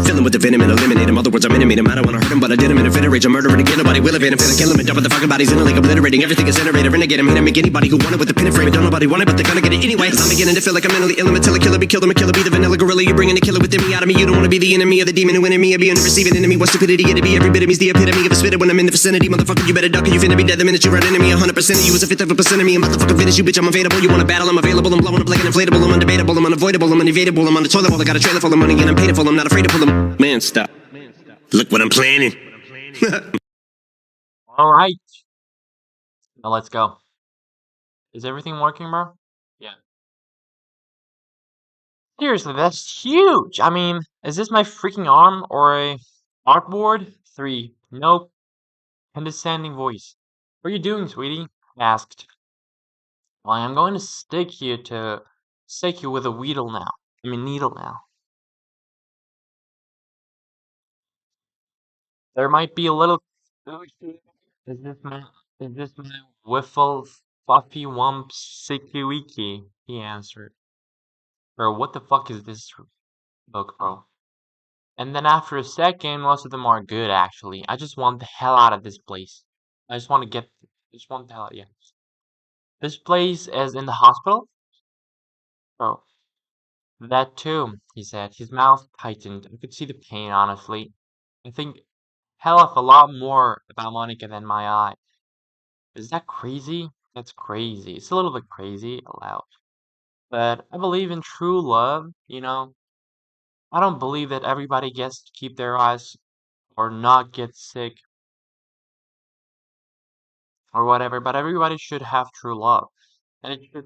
S5: Fill him with the venom and eliminate him. Other words, I'm intimate him. I don't wanna hurt him, but I did him in a fit of rage. I'm murdering again, nobody will evade him. Finna kill him and dump the fucking bodies in a lake, obliterating everything is generated. Renegade him, hit him, make anybody who want it with the pin and frame. Don't nobody want it, but they're gonna get it anyway. Cause I'm beginning to feel like I'm mentally ill. I'm until a killer be killed. I'm a killer, be the vanilla gorilla. You're bringing the killer within me out of me. You don't wanna be the enemy of the demon who in me. I be an receiving enemy. What stupidity it'd be. Every bit of me's the epitome of a spitter when I'm in the vicinity. Motherfucker, you better duck or you finna be dead the minute you run enemy. 100% of you is a fifth of a percent of me. I'm about to fucking finish you, bitch. I'm available. You wanna battle? I'm available. I'm blowing up like an inflatable. I'm undebatable. I'm unavoidable. I'm unevadable. I'm on the toilet bowl. I got a trailer full of money and I'm paid for. I'm not afraid to pull them. Man, stop. Look what I'm planning.
S1: Alright. Now let's go. Is everything working, bro? Yeah. Seriously, that's huge! I mean, is this my freaking arm or a artboard? 3. Nope. Condescending voice. What are you doing, sweetie? I asked. Well, I'm going to stick you with a needle now. There might be a little. Is this my wiffle fluffy wump sicky wiki? He answered. Bro, what the fuck is this book, bro? And then after a second, most of them are good actually. I just want the hell out of this place. I just want the hell out, yeah. This place is in the hospital? Bro. That too, he said. His mouth tightened. I could see the pain, honestly. I think hell of a lot more about Monica than my eye. Is that crazy? That's crazy. It's a little bit crazy, aloud. But I believe in true love, you know? I don't believe that everybody gets to keep their eyes or not get sick or whatever, but everybody should have true love, and it should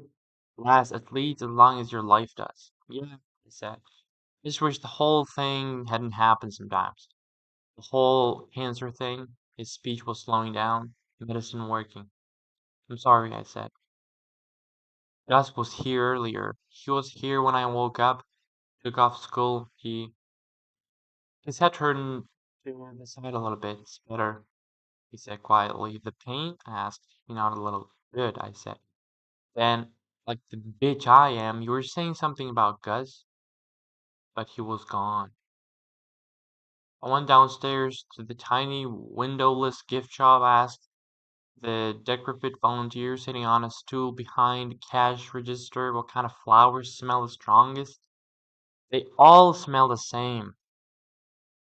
S1: last at least as long as your life does. Yeah, I said. I just wish the whole thing hadn't happened sometimes. The whole cancer thing, his speech was slowing down, medicine working. I'm sorry, I said. Gus was here earlier. He was here when I woke up, took off school. His head turned to the side a little bit. It's better, he said quietly. The pain? I asked. He nodded a little. Good, I said. Then, like the bitch I am, you were saying something about Gus, but he was gone. I went downstairs to the tiny windowless gift shop, asked the decrepit volunteer sitting on a stool behind the cash register what kind of flowers smell the strongest. They all smell the same.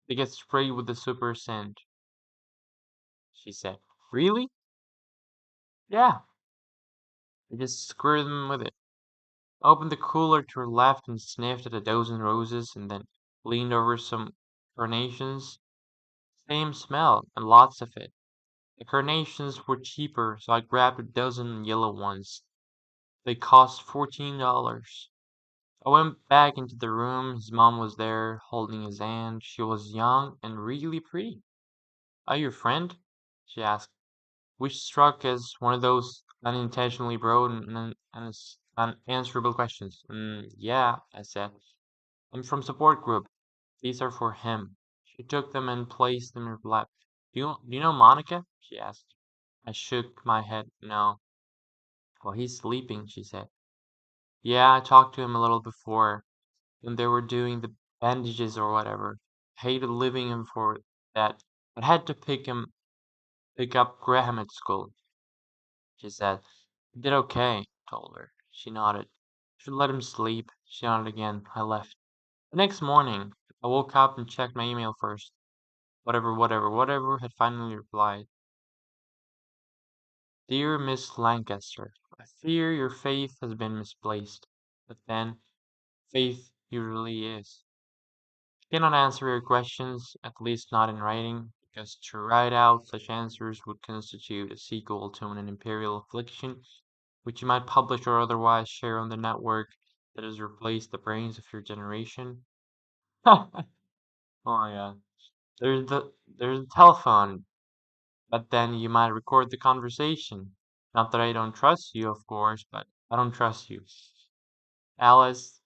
S1: They get sprayed with the super scent, she said. Really? Yeah. They just squirt them with it. I opened the cooler to her left and sniffed at a dozen roses and then leaned over some carnations. Same smell, and lots of it. The carnations were cheaper, so I grabbed a dozen yellow ones. They cost $14. I went back into the room. His mom was there, holding his hand. She was young and really pretty. Are you a friend? She asked, which struck as one of those unintentionally broad and unanswerable questions. Yeah, I said. I'm from support group. These are for him. She took them and placed them in her lap. Do you know Monica? She asked. I shook my head. No. Well, he's sleeping, she said. Yeah, I talked to him a little before when they were doing the bandages or whatever. Hated leaving him for that, but had to pick up Graham at school. She said. He did okay, I told her. She nodded. Should let him sleep. She nodded again. I left. The next morning, I woke up and checked my email first. Whatever had finally replied. Dear Miss Lancaster, I fear your faith has been misplaced. But then, faith usually is. I cannot answer your questions, at least not in writing, because to write out such answers would constitute a sequel to an imperial affliction, which you might publish or otherwise share on the network that has replaced the brains of your generation. Oh my god. There's the telephone, but then you might record the conversation. Not that I don't trust you, of course, but I don't trust you. Alice,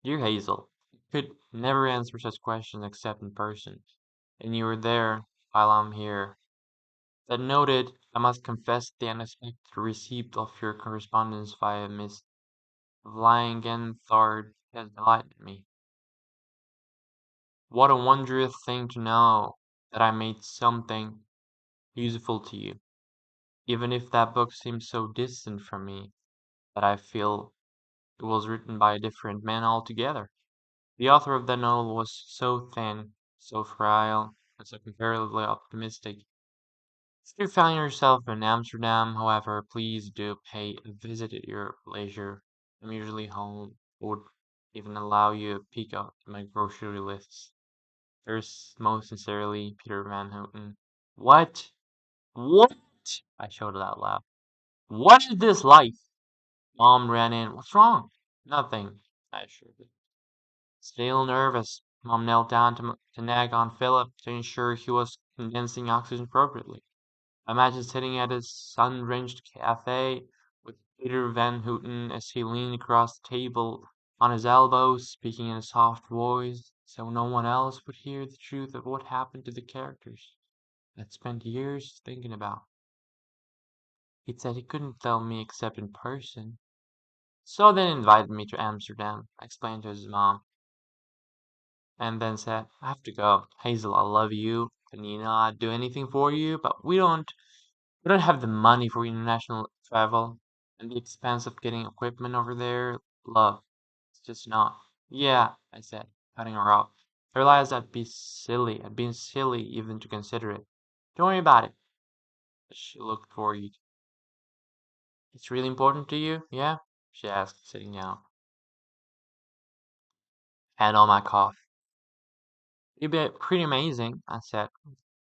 S1: dear Hazel, I could never answer such questions except in person, and you were there while I'm here. That noted, I must confess the unexpected receipt of your correspondence via Miss Thard has delighted me. What a wondrous thing to know that I made something useful to you, even if that book seems so distant from me that I feel it was written by a different man altogether. The author of that novel was so thin, so frail, and so comparatively optimistic. If you find yourself in Amsterdam, however, please do pay a visit at your leisure. I'm usually home. I would even allow you a peek at my grocery lists. Yours most sincerely, Peter Van Houten. What? What? I shouted out loud. What is this life? Mom ran in. What's wrong? Nothing, I assured her. Still nervous, Mom knelt down to nag on Philip to ensure he was condensing oxygen appropriately. I imagine sitting at his sun-drenched cafe with Peter Van Houten as he leaned across the table on his elbow, speaking in a soft voice, so no one else would hear the truth of what happened to the characters I'd spent years thinking about. He'd said he couldn't tell me except in person. So they invited me to Amsterdam, I explained to his mom, and then said, I have to go. Hazel, I love you, and I'd do anything for you, but we don't have the money for international travel, and the expense of getting equipment over there, love, it's just not. Yeah, I said, cutting her off. I realized I'd been silly even to consider it. Don't worry about it. She looked worried. It's really important to you, yeah? She asked, sitting down. Had on my cough. You'd be pretty amazing, I said.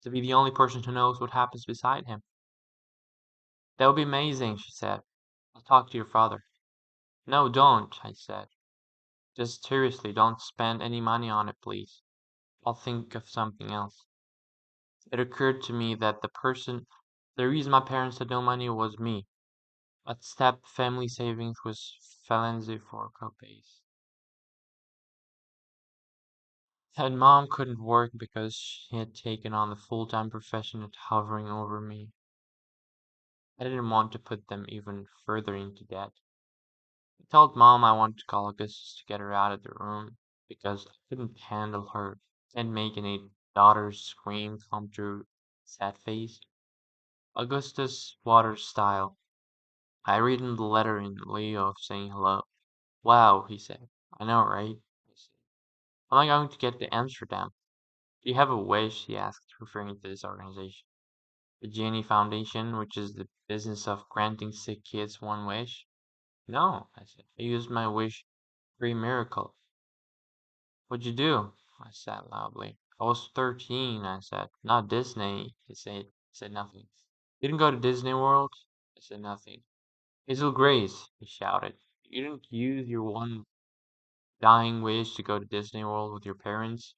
S1: to be the only person who knows what happens beside him. That would be amazing, she said. I'll talk to your father. No, don't, I said. Just seriously, don't spend any money on it, please. I'll think of something else. It occurred to me that the reason my parents had no money was me. I'd stepped family savings was phalange for copays. And mom couldn't work because she had taken on the full-time profession of hovering over me. I didn't want to put them even further into debt. I told mom I wanted to call Augustus to get her out of the room because I couldn't handle her and making a daughter's scream come through sad face. Augustus Waters style. I read in the letter in lieu of saying hello. Wow, he said. I know, right? I said. Am I going to get to Amsterdam? Do you have a wish? He asked, referring to this organization. The Genie Foundation, which is the business of granting sick kids one wish? No, I said. I used my wish for a miracle. What'd you do? I said loudly. I was 13, I said. Not Disney, he said. Said nothing. You didn't go to Disney World? I said nothing. Hazel Grace, he shouted. You didn't use your one dying wish to go to Disney World with your parents?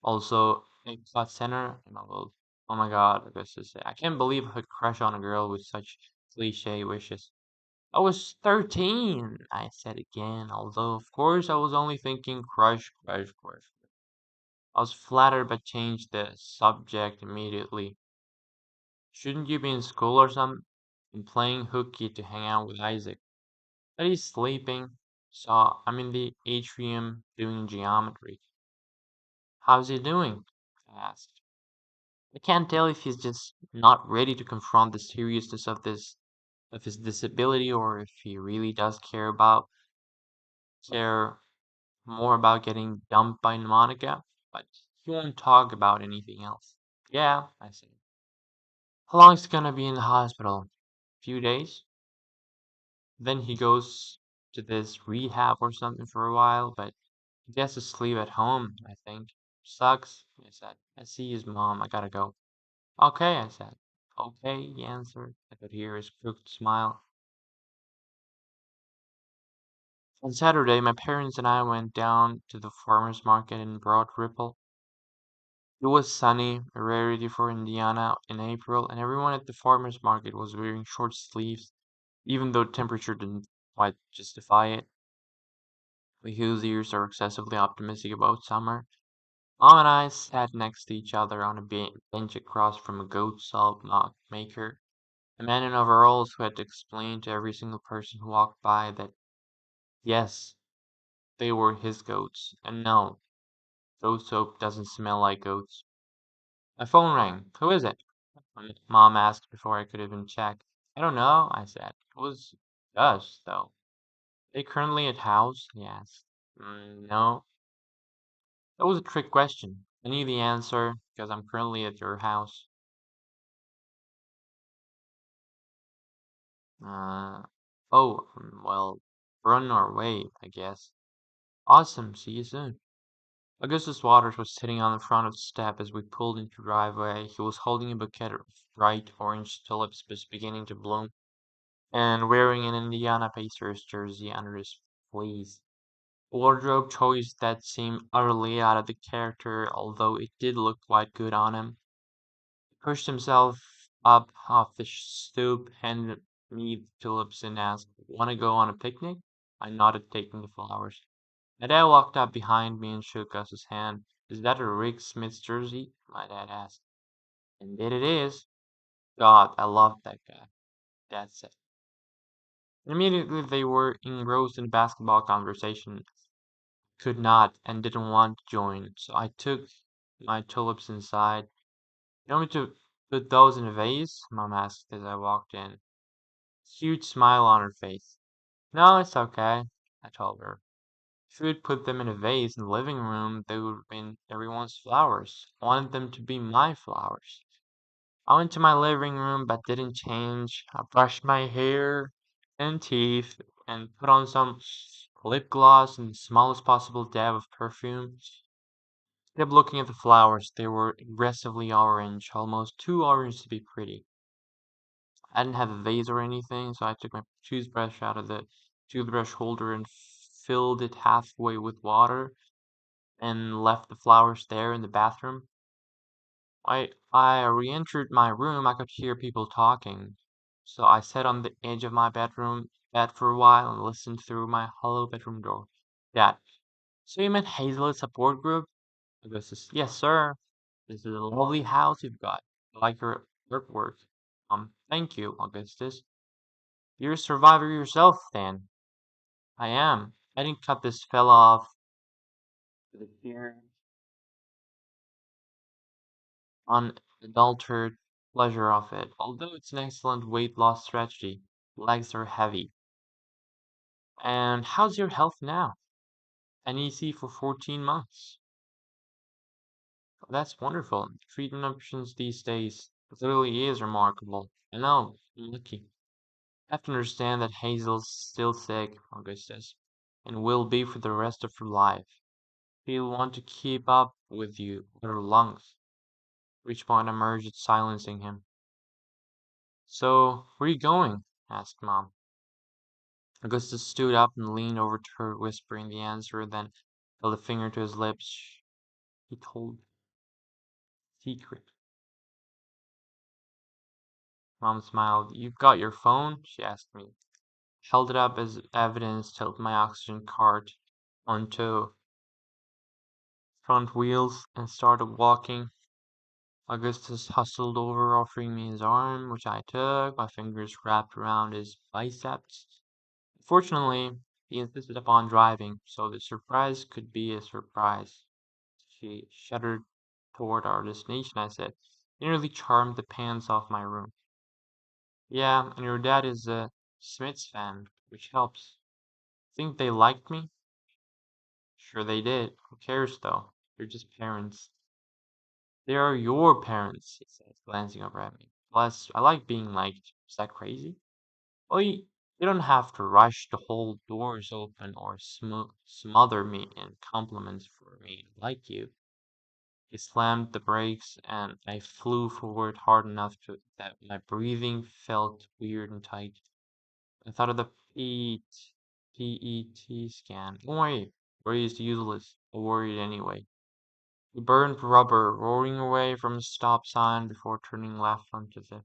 S1: Also, Epcot Center? And I will, oh my god, Augustus said. I can't believe I could crush on a girl with such cliche wishes. I was 13, I said again, although of course I was only thinking crush, crush, crush. I was flattered but changed the subject immediately. Shouldn't you be in school or something? And playing hooky to hang out with Isaac. But he's sleeping, so I'm in the atrium doing geometry. How's he doing? I asked. I can't tell if he's just not ready to confront the seriousness of his disability or if he really does care more about getting dumped by Monica, but he won't talk about anything else. Yeah, I said. How long is he gonna be in the hospital? Few days? Then he goes to this rehab or something for a while, but he gets to sleep at home, I think. Sucks, I said. I see his mom, I gotta go. Okay, I said. Okay, he answered. I could hear his crooked smile. On Saturday, my parents and I went down to the farmer's market in Broad Ripple. It was sunny, a rarity for Indiana in April, and everyone at the farmer's market was wearing short sleeves, even though temperature didn't quite justify it. We Hoosiers are excessively optimistic about summer. Mom and I sat next to each other on a bench across from a goat salt knock maker, a man in overalls who had to explain to every single person who walked by that, yes, they were his goats, and no, goat soap doesn't smell like goats. My phone rang. Who is it? Mom asked before I could even check. I don't know, I said. It was Gus, though. They currently at house? He asked. No. That was a trick question. I knew the answer because I'm currently at your house. Uh, oh, well, we're on our way, I guess. Awesome, see you soon. Augustus Waters was sitting on the front of the step as we pulled into the driveway. He was holding a bouquet of bright orange tulips just beginning to bloom, and wearing an Indiana Pacers jersey under his fleece. A wardrobe choice that seemed utterly out of the character, although it did look quite good on him. He pushed himself up off the stoop, handed me the tulips, and asked, "Want to go on a picnic?" I nodded, taking the flowers. My dad walked up behind me and shook Gus's hand. "Is that a Rick Smith's jersey?" my dad asked. "Indeed it is." God, I love that guy, Dad said. Immediately they were engrossed in basketball conversation. Could not and didn't want to join, so I took my tulips inside. "You want me to put those in a vase?" Mom asked as I walked in. Huge smile on her face. "No, it's okay," I told her. If we would put them in a vase in the living room, they would have been everyone's flowers. I wanted them to be my flowers. I went to my living room but didn't change. I brushed my hair and teeth and put on some lip gloss and the smallest possible dab of perfume. Kept looking at the flowers. They were aggressively orange, almost too orange to be pretty. I didn't have a vase or anything, so I took my toothbrush out of the toothbrush holder and filled it halfway with water and left the flowers there in the bathroom. I re-entered my room. I could hear people talking, so I sat on the edge of my bedroom bed for a while and listened through my hollow bedroom door. Dad, so you met Hazel at support group? Augustus, yes, sir. This is a lovely house you've got. I like your artwork. Thank you, Augustus. You're a survivor yourself, then. I am. I didn't cut this fella off with a sheer, unadulterated pleasure of it. Although it's an excellent weight loss strategy, legs are heavy. And how's your health now? NEC for 14 months. That's wonderful. Treatment options these days. It really is remarkable. I know, I'm lucky. I have to understand that Hazel's still sick, Augustus, and will be for the rest of her life. She'll want to keep up with you with her lungs. Reach point emerged, silencing him. So, where are you going? Asked Mom. Augustus stood up and leaned over to her, whispering the answer, then held a finger to his lips. He told secret. Mom smiled. You've got your phone? She asked me. Held it up as evidence, tilted my oxygen cart onto front wheels, and started walking. Augustus hustled over, offering me his arm, which I took, my fingers wrapped around his biceps. Fortunately, he insisted upon driving, so the surprise could be a surprise. She shuddered toward our destination, I said. You nearly charmed the pants off my room. Yeah, and your dad is a Smiths fan, which helps. Think they liked me? Sure they did. Who cares, though? They're just parents. They are your parents, he said, glancing over at me. Plus, I like being liked. Is that crazy? Well, you don't have to rush to hold doors open or smother me in compliments for me to like you. He slammed the brakes, and I flew forward hard enough that my breathing felt weird and tight. I thought of the PET scan. Don't worry, worry is useless. I worried anyway. We burned rubber, roaring away from a stop sign before turning left onto the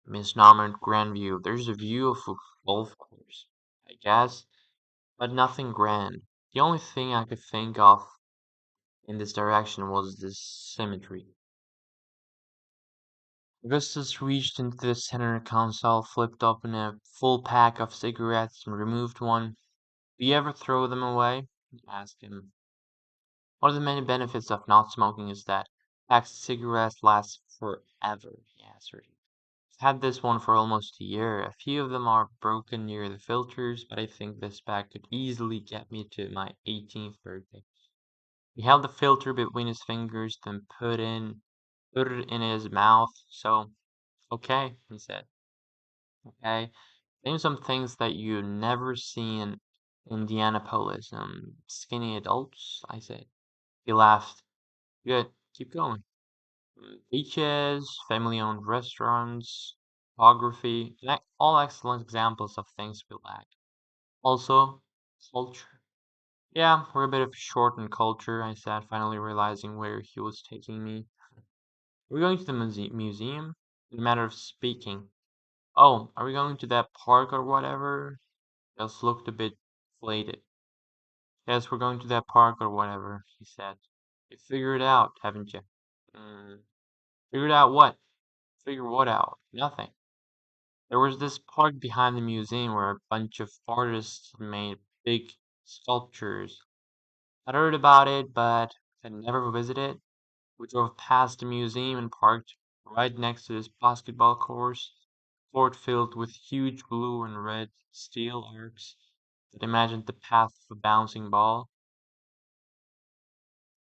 S1: misnomered Grandview. There's a view of a golf course, I guess, but nothing grand. The only thing I could think of in this direction was the symmetry. Augustus reached into the center console, flipped open a full pack of cigarettes, and removed one. Do you ever throw them away? I asked him. One of the many benefits of not smoking is that packs of cigarettes last forever, he answered. I've had this one for almost a year. A few of them are broken near the filters, but I think this pack could easily get me to my 18th birthday. He held the filter between his fingers, then put it in his mouth. So, okay, he said. Okay, name some things that you never see in Indianapolis. Skinny adults, I said. He laughed. Good, keep going. Beaches, family-owned restaurants, photography, all excellent examples of things we lack. Also, culture. Yeah, we're a bit of short in culture, I said, finally realizing where he was taking me. We're going to the museum? In a matter of speaking. Oh, are we going to that park or whatever? Gus looked a bit deflated. Yes, we're going to that park or whatever, he said. You figured it out, haven't you? Figured out what? Figure what out? Nothing. There was this park behind the museum where a bunch of artists made big sculptures. I'd heard about it, but had never visited. We drove past the museum and parked right next to this basketball court filled with huge blue and red steel arcs that imagined the path of a bouncing ball.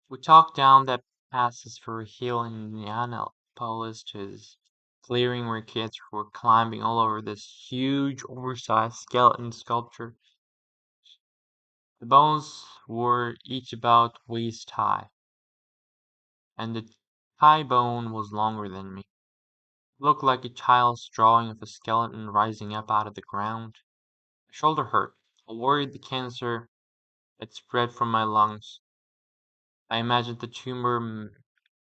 S1: We talked down that passes for a hill in Indianapolis to this clearing where kids were climbing all over this huge, oversized skeleton sculpture. The bones were each about waist high, and the thigh bone was longer than me. It looked like a child's drawing of a skeleton rising up out of the ground. My shoulder hurt. I worried the cancer had spread from my lungs. I imagined the tumor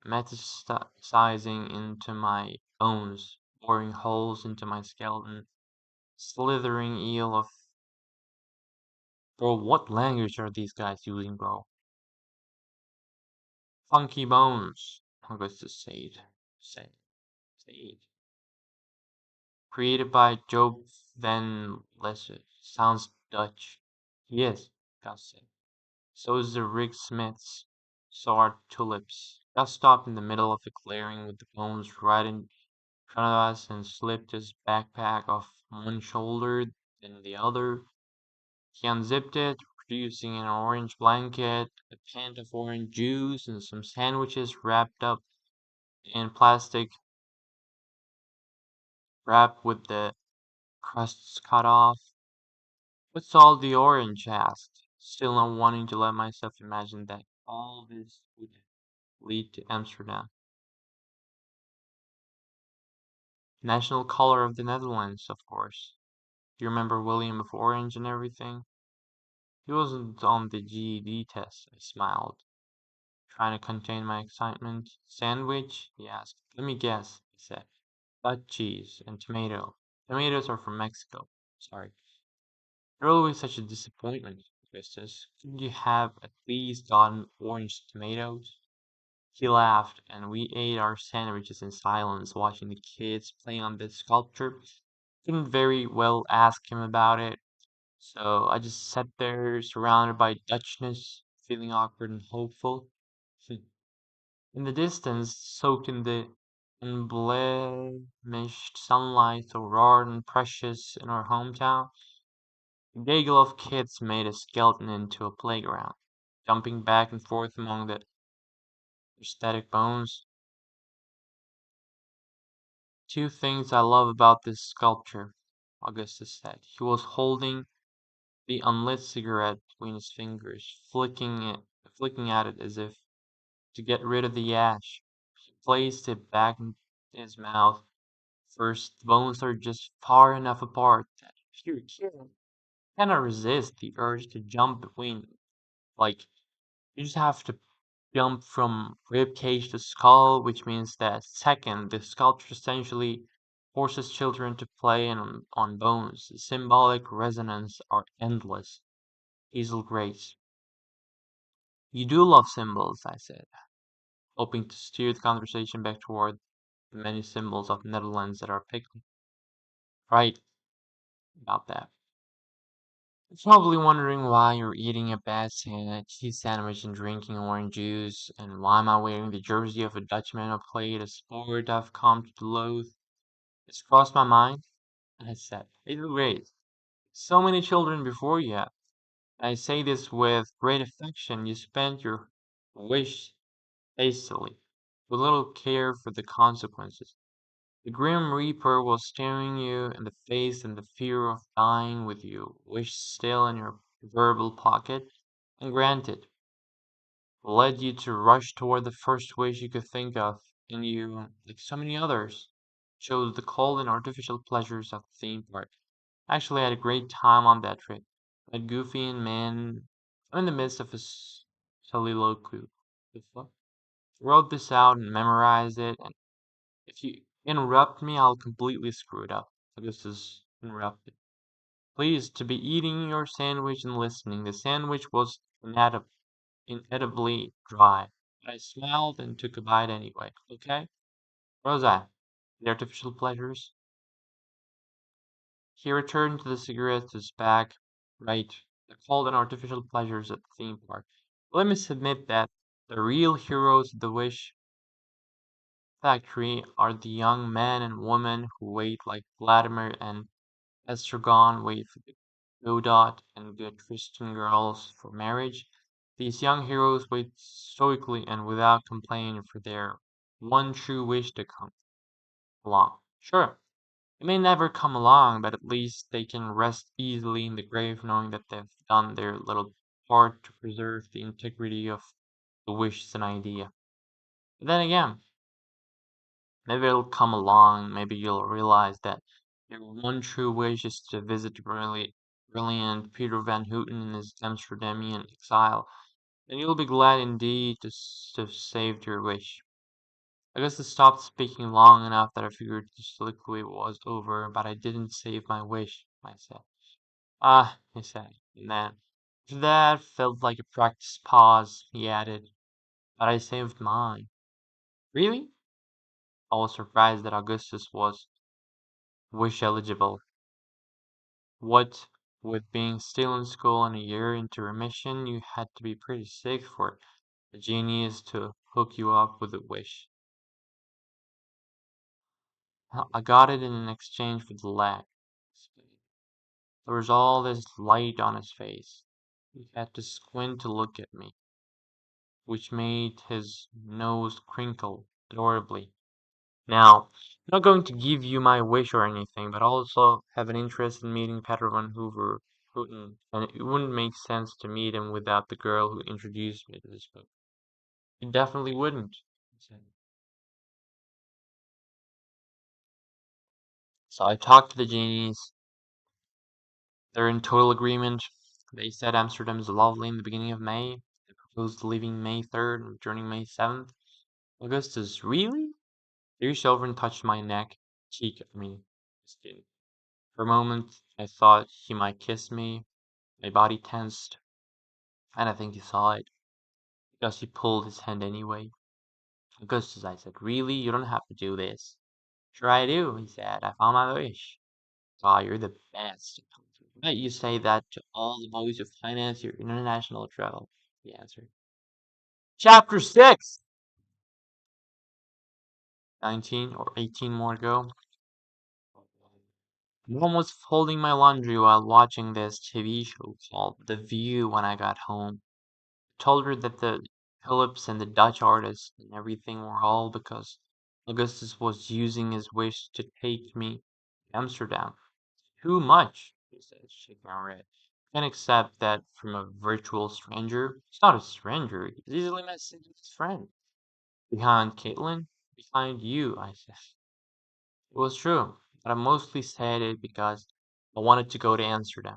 S1: metastasizing into my bones, boring holes into my skeleton, slithering eel of... Bro, what language are these guys using, bro? Funky bones, Augustus said. Created by Job van Lesser. Sounds Dutch. Yes, Gus said. So is the Rig Smiths. So are tulips. Gus stopped in the middle of a clearing with the bones right in front of us and slipped his backpack off one shoulder, then the other. He unzipped it, producing an orange blanket, a pint of orange juice, and some sandwiches wrapped up in plastic wrap with the crusts cut off. What's all the orange? Asked, still not wanting to let myself imagine that all this would lead to Amsterdam. National color of the Netherlands, of course. You remember William of Orange and everything? He wasn't on the GED test, I smiled, trying to contain my excitement. Sandwich? He asked. Let me guess, he said. Butt cheese and tomato. Tomatoes are from Mexico. Sorry. You're always such a disappointment, Augustus. Couldn't you have at least gotten orange tomatoes? He laughed, and we ate our sandwiches in silence, watching the kids play on the sculpture. Couldn't very well ask him about it, so I just sat there, surrounded by Dutchness, feeling awkward and hopeful. In the distance, soaked in the unblemished sunlight so rare and precious in our hometown, a gaggle of kids made a skeleton into a playground, jumping back and forth among the prosthetic bones. Two things I love about this sculpture, Augustus said. He was holding the unlit cigarette between his fingers, flicking at it as if to get rid of the ash. He placed it back in his mouth. First, the bones are just far enough apart that if you're a kid, you cannot resist the urge to jump between them. Like, you just have to jump from rib cage to skull, which means that second, the sculpture essentially forces children to play on bones. The symbolic resonance are endless. Hazel Grace. You do love symbols, I said, hoping to steer the conversation back toward the many symbols of the Netherlands that are pickling. Right about that. You're probably wondering why you're eating a bad cheese sandwich and drinking orange juice, and why am I wearing the jersey of a Dutchman who played a sport I've come to loathe. It's crossed my mind, and I said, Hazel Grace, so many children before you have. And I say this with great affection. You spent your wish hastily, with little care for the consequences. The grim reaper was staring you in the face, and the fear of dying with your wish still in your verbal pocket, and granted, led you to rush toward the first wish you could think of, and you, like so many others, chose the cold and artificial pleasures of the theme park. Actually, I had a great time on that trip. Met Goofy and Man. I'm in the midst of a soliloquy. The fuck? Wrote this out and memorized it, and if you interrupt me, I'll completely screw it up. So this is interrupted. Please, to be eating your sandwich and listening. The sandwich was inedibly dry, but I smiled and took a bite anyway. Okay? Rosa, the artificial pleasures? He returned to the cigarette to his bag. Right. They're called an artificial pleasures at the theme park. Let me submit that the real heroes of the Wish Factory are the young men and women who wait like Vladimir and Estragon wait for the Godot and good Christian girls for marriage. These young heroes wait stoically and without complaining for their one true wish to come along. Sure, it may never come along, but at least they can rest easily in the grave knowing that they've done their little hard to preserve the integrity of the wish as an idea. But then again, maybe it'll come along, maybe you'll realize that your one true wish is to visit the brilliant Peter Van Houten in his Amsterdamian exile, and you'll be glad indeed to have saved your wish. I guess I stopped speaking long enough that I figured the soliloquy was over, but I didn't save my wish, I said. Ah, he said, and then, after that felt like a practiced pause, he added, but I saved mine. Really? I was surprised that Augustus was wish eligible. What with being still in school and a year into remission, you had to be pretty sick for a genius to hook you up with a wish. I got it in exchange for the leg. There was all this light on his face. He had to squint to look at me, which made his nose crinkle adorably. Now, I'm not going to give you my wish or anything, but I also have an interest in meeting Peter Van Hoover Houten, and it wouldn't make sense to meet him without the girl who introduced me to this book. It definitely wouldn't, he said. So I talked to the genies. They're in total agreement. They said Amsterdam is lovely in the beginning of May. They proposed leaving May 3rd and returning May 7th. Augustus, really? They reached over and touched my neck, cheek, I mean, skin. For a moment, I thought he might kiss me. My body tensed, and I think he saw it, because he pulled his hand anyway. Augustus, I said, really? You don't have to do this. Sure I do, he said. I found my wish. Ah, you're the best. I bet you say that to all the boys who finance your international travel, he answered. Chapter 6! 19 or 18 more to go. Mom was folding my laundry while watching this TV show called The View when I got home. I told her that the Phillips and the Dutch artists and everything were all because Augustus was using his wish to take me to Amsterdam. Too much, she said, shaking her head. I can't accept that from a virtual stranger. He's not a stranger. He's easily my his friend. Behind Caitlin? Behind you, I said. It was true, but I mostly said it because I wanted to go to Amsterdam.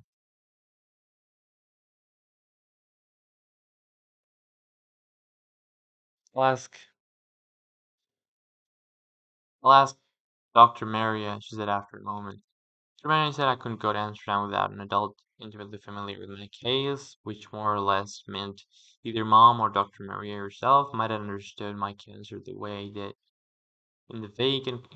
S1: I'll ask, I'll ask Dr. Maria, she said after a moment. Dr. Maria said I couldn't go to Amsterdam without an adult intimately familiar with my case, which more or less meant either Mom or Dr. Maria herself might have understood my cancer the way I did, in the vague and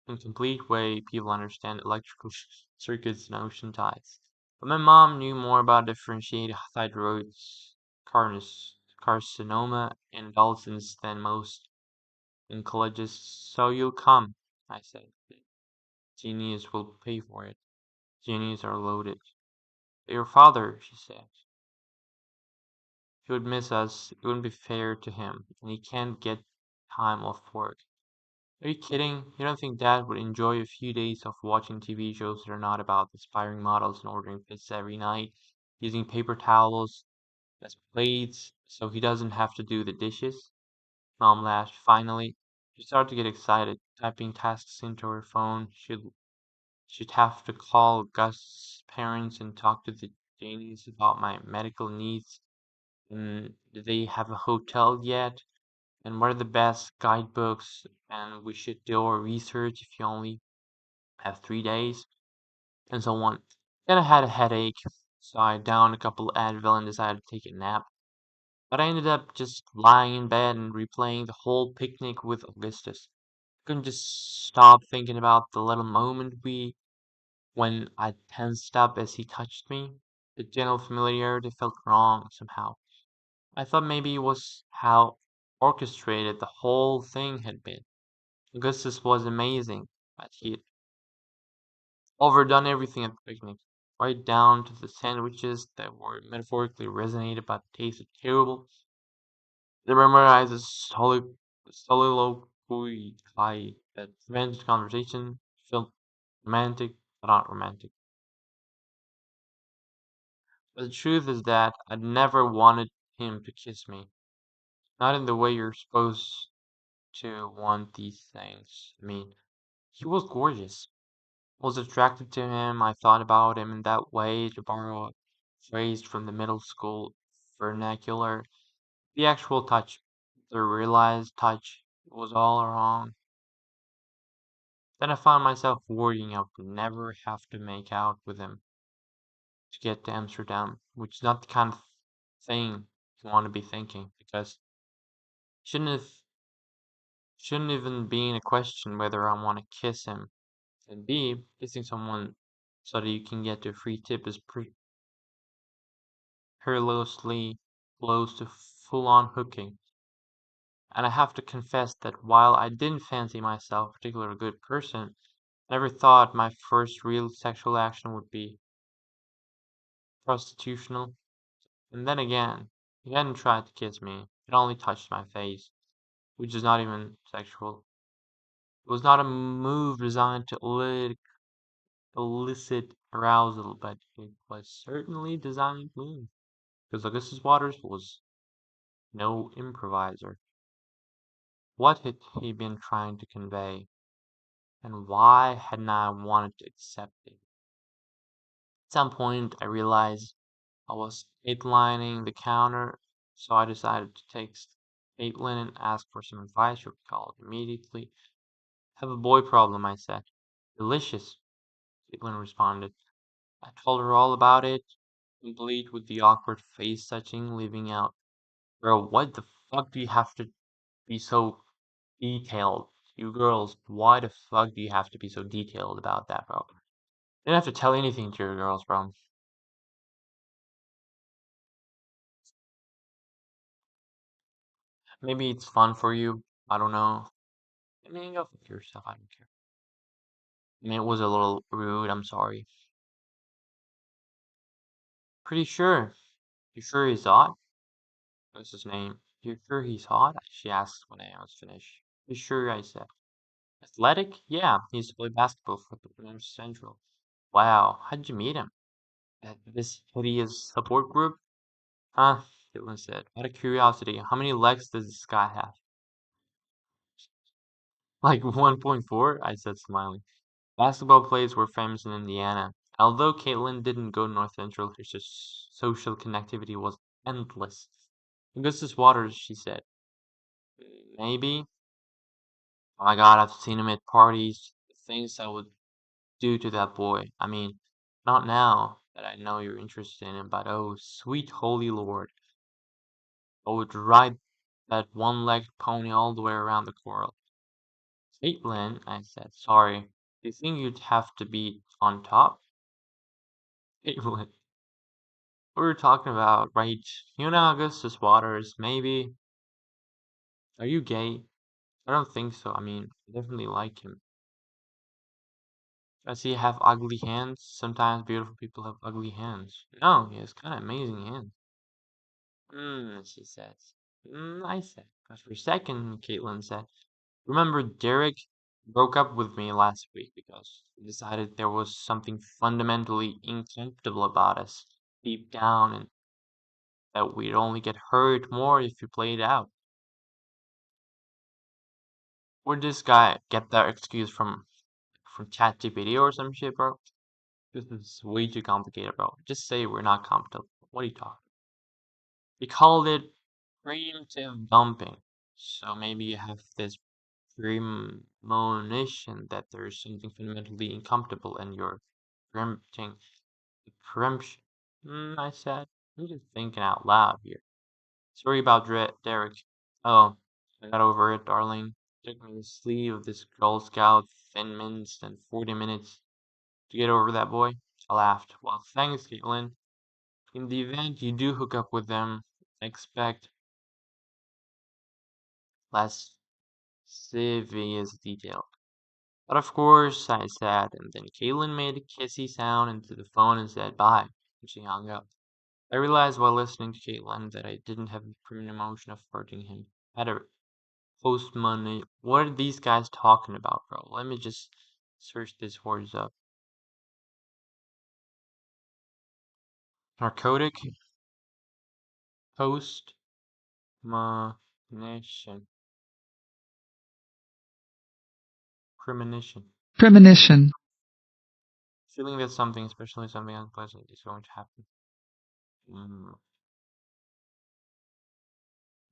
S1: incomplete way people understand electrical circuits and ocean tides. But my mom knew more about differentiated thyroid carcinoma in adolescents than most oncologists. So you'll come, I said. Genies will pay for it. Genies are loaded. Your father, she said. He would miss us. It wouldn't be fair to him, and he can't get time off work. Are you kidding? You don't think Dad would enjoy a few days of watching TV shows that are not about aspiring models and ordering pizza every night, using paper towels as plates so he doesn't have to do the dishes? Mom laughed. Finally, she started to get excited, typing tasks into her phone. She'd have to call Gus's parents and talk to the Janes about my medical needs. And do they have a hotel yet? And what are the best guidebooks? And we should do our research if you only have 3 days, and so on. Then I had a headache, so I downed a couple Advil and decided to take a nap. But I ended up just lying in bed and replaying the whole picnic with Augustus. I couldn't just stop thinking about the little moment when I tensed up as he touched me. The gentle familiarity felt wrong somehow. I thought maybe it was how orchestrated the whole thing had been. Augustus was amazing, but he'd overdone everything at the picnic, right down to the sandwiches that were metaphorically resonated but tasted terrible. They memorized a soliloquy that prevented conversation, felt romantic but not romantic. But the truth is that I'd never wanted him to kiss me. Not in the way you're supposed to want these things. I mean, he was gorgeous. I was attracted to him. I thought about him in that way, to borrow a phrase from the middle school vernacular. The actual touch, the realized touch, was all wrong. Then I found myself worrying I would never have to make out with him to get to Amsterdam, which is not the kind of thing you want to be thinking, because shouldn't have shouldn't even be in a question whether I want to kiss him. And B, kissing someone so that you can get a free tip is perilously close to full-on hooking. And I have to confess that while I didn't fancy myself a particularly good person, I never thought my first real sexual action would be prostitutional. And then again, he hadn't tried to kiss me, it only touched my face, which is not even sexual. It was not a move designed to elicit arousal, but it was certainly designed to move. Because Augustus Waters was no improviser. What had he been trying to convey, and why hadn't I wanted to accept it? At some point, I realized I was lining the counter, so I decided to text Caitlin and ask for some advice. She called immediately. Have a boy problem, I said. Delicious, Caitlin responded. I told her all about it, complete with the awkward face touching, leaving out. Bro, what the fuck do you have to be so detailed? You girls, why the fuck do you have to be so detailed about that, bro? You don't have to tell anything to your girls, bro. Maybe it's fun for you. I don't know. I mean, go fuck yourself. I don't care. I mean, it was a little rude. I'm sorry. Pretty sure. You sure he's hot? What's his name? You sure he's hot? She asked when I was finished. You sure? I said. Athletic? Yeah, he used to play basketball for the Central. Wow, how'd you meet him? At this hideous support group? Huh? Caitlin said. Out of curiosity, how many legs does this guy have? Like 1.4? I said, smiling. Basketball players were famous in Indiana. Although Caitlin didn't go North Central, her social connectivity was endless. Augustus Waters, she said. Maybe. Oh my god, I've seen him at parties. The things I would do to that boy. I mean, not now that I know you're interested in him, but oh, sweet holy lord. I would ride that one-legged pony all the way around the coral. Caitlin, I said, sorry. Do you think you'd have to be on top? Caitlin, we were talking about, right? You know Augustus Waters, maybe. Are you gay? I don't think so. I mean, I definitely like him. Does he have ugly hands? Sometimes beautiful people have ugly hands. No, he has kind of amazing hands. She says. I said. But for a second, Caitlin said, remember Derek broke up with me last week because he decided there was something fundamentally incompatible about us deep down and that we'd only get hurt more if we played out. Where'd this guy get that excuse from ChatGPT or some shit, bro? This is way too complicated, bro. Just say we're not compatible. What are you talking? He called it primitive dumping. So maybe you have this premonition that there's something fundamentally incompatible and you're preempting the preemption. I said. I'm just thinking out loud here. Sorry about Derek. Oh, I got over it, darling. Took me the sleeve of this Girl Scout Thin Mints and 40 minutes to get over that boy. I laughed. Well, thanks, Caitlin. In the event you do hook up with them, expect less serious detail. But of course, I said, and then Caitlin made a kissy sound into the phone and said bye, and she hung up. I realized while listening to Caitlin that I didn't have the primitive emotion of flirting him. I had a post money. What are these guys talking about, bro? Let me just search these words up. Narcotic post-monition. Premonition.
S7: Premonition.
S1: Feeling that something, especially something unpleasant, is going to happen.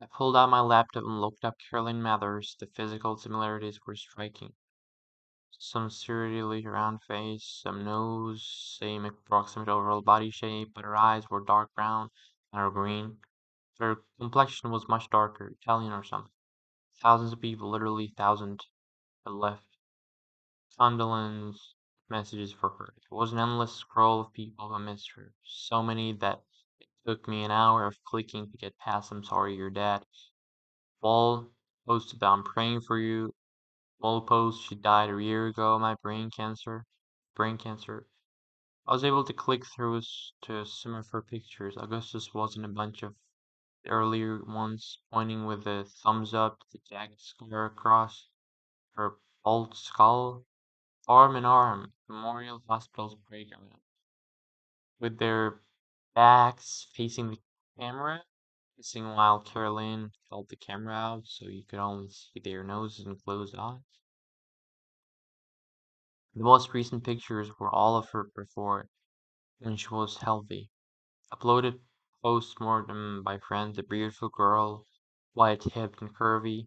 S1: I pulled out my laptop and looked up Caroline Mathers. The physical similarities were striking. Some seriously round face, some nose, same approximate overall body shape, but her eyes were dark brown and her green. Her complexion was much darker, Italian or something. Thousands of people, literally thousands, had left condolence messages for her. It was an endless scroll of people who missed her. So many that it took me an hour of clicking to get past I'm sorry you're dead. Wall posted that I'm praying for you. Wall post she died a year ago, my brain cancer. Brain cancer. I was able to click through to some of her pictures. Augustus wasn't a bunch of the earlier ones, pointing with the thumbs up to the jagged scar across her bald skull. Arm in arm, Memorial Hospital's playground, with their backs facing the camera, kissing while Caroline held the camera out so you could only see their noses and closed eyes. The most recent pictures were all of her before, when she was healthy. Uploaded post-mortem by friends, a beautiful girl, white-hipped and curvy,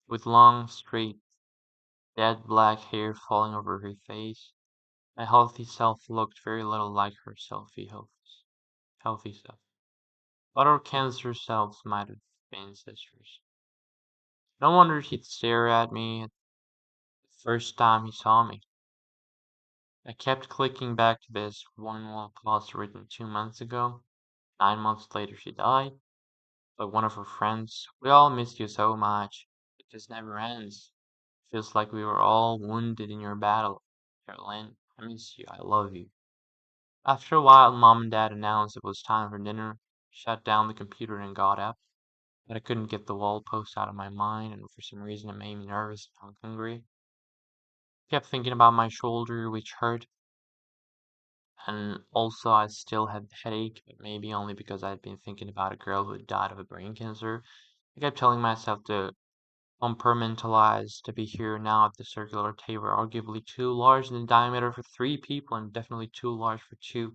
S1: with long, straight, dead black hair falling over her face. My healthy self looked very little like her healthy self. But our cancer selves might have been sisters. No wonder he'd stare at me the first time he saw me. I kept clicking back to this one wall post written 2 months ago. 9 months later she died. But one of her friends, we all missed you so much. It just never ends. Feels like we were all wounded in your battle. Caroline, I miss you. I love you. After a while, Mom and Dad announced it was time for dinner, shut down the computer and got up. But I couldn't get the wall post out of my mind, and for some reason it made me nervous and hungry. I kept thinking about my shoulder, which hurt, and also I still had a headache, but maybe only because I had been thinking about a girl who had died of a brain cancer. I kept telling myself to compartmentalize, to be here now at the circular table, arguably too large in diameter for 3 people and definitely too large for two,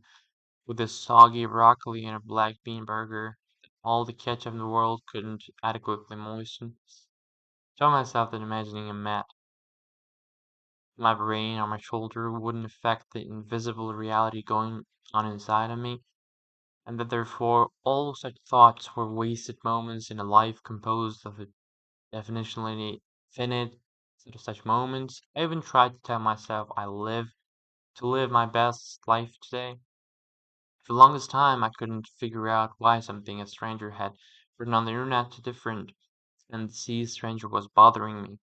S1: with a soggy broccoli and a black bean burger that all the ketchup in the world couldn't adequately moisten. Tell myself that imagining a mat in my brain or my shoulder wouldn't affect the invisible reality going on inside of me, and that therefore all such thoughts were wasted moments in a life composed of a definitionally finite set of such moments. I even tried to tell myself I live to live my best life today. For the longest time, I couldn't figure out why something a stranger had written on the internet too different, and the sea stranger was bothering me,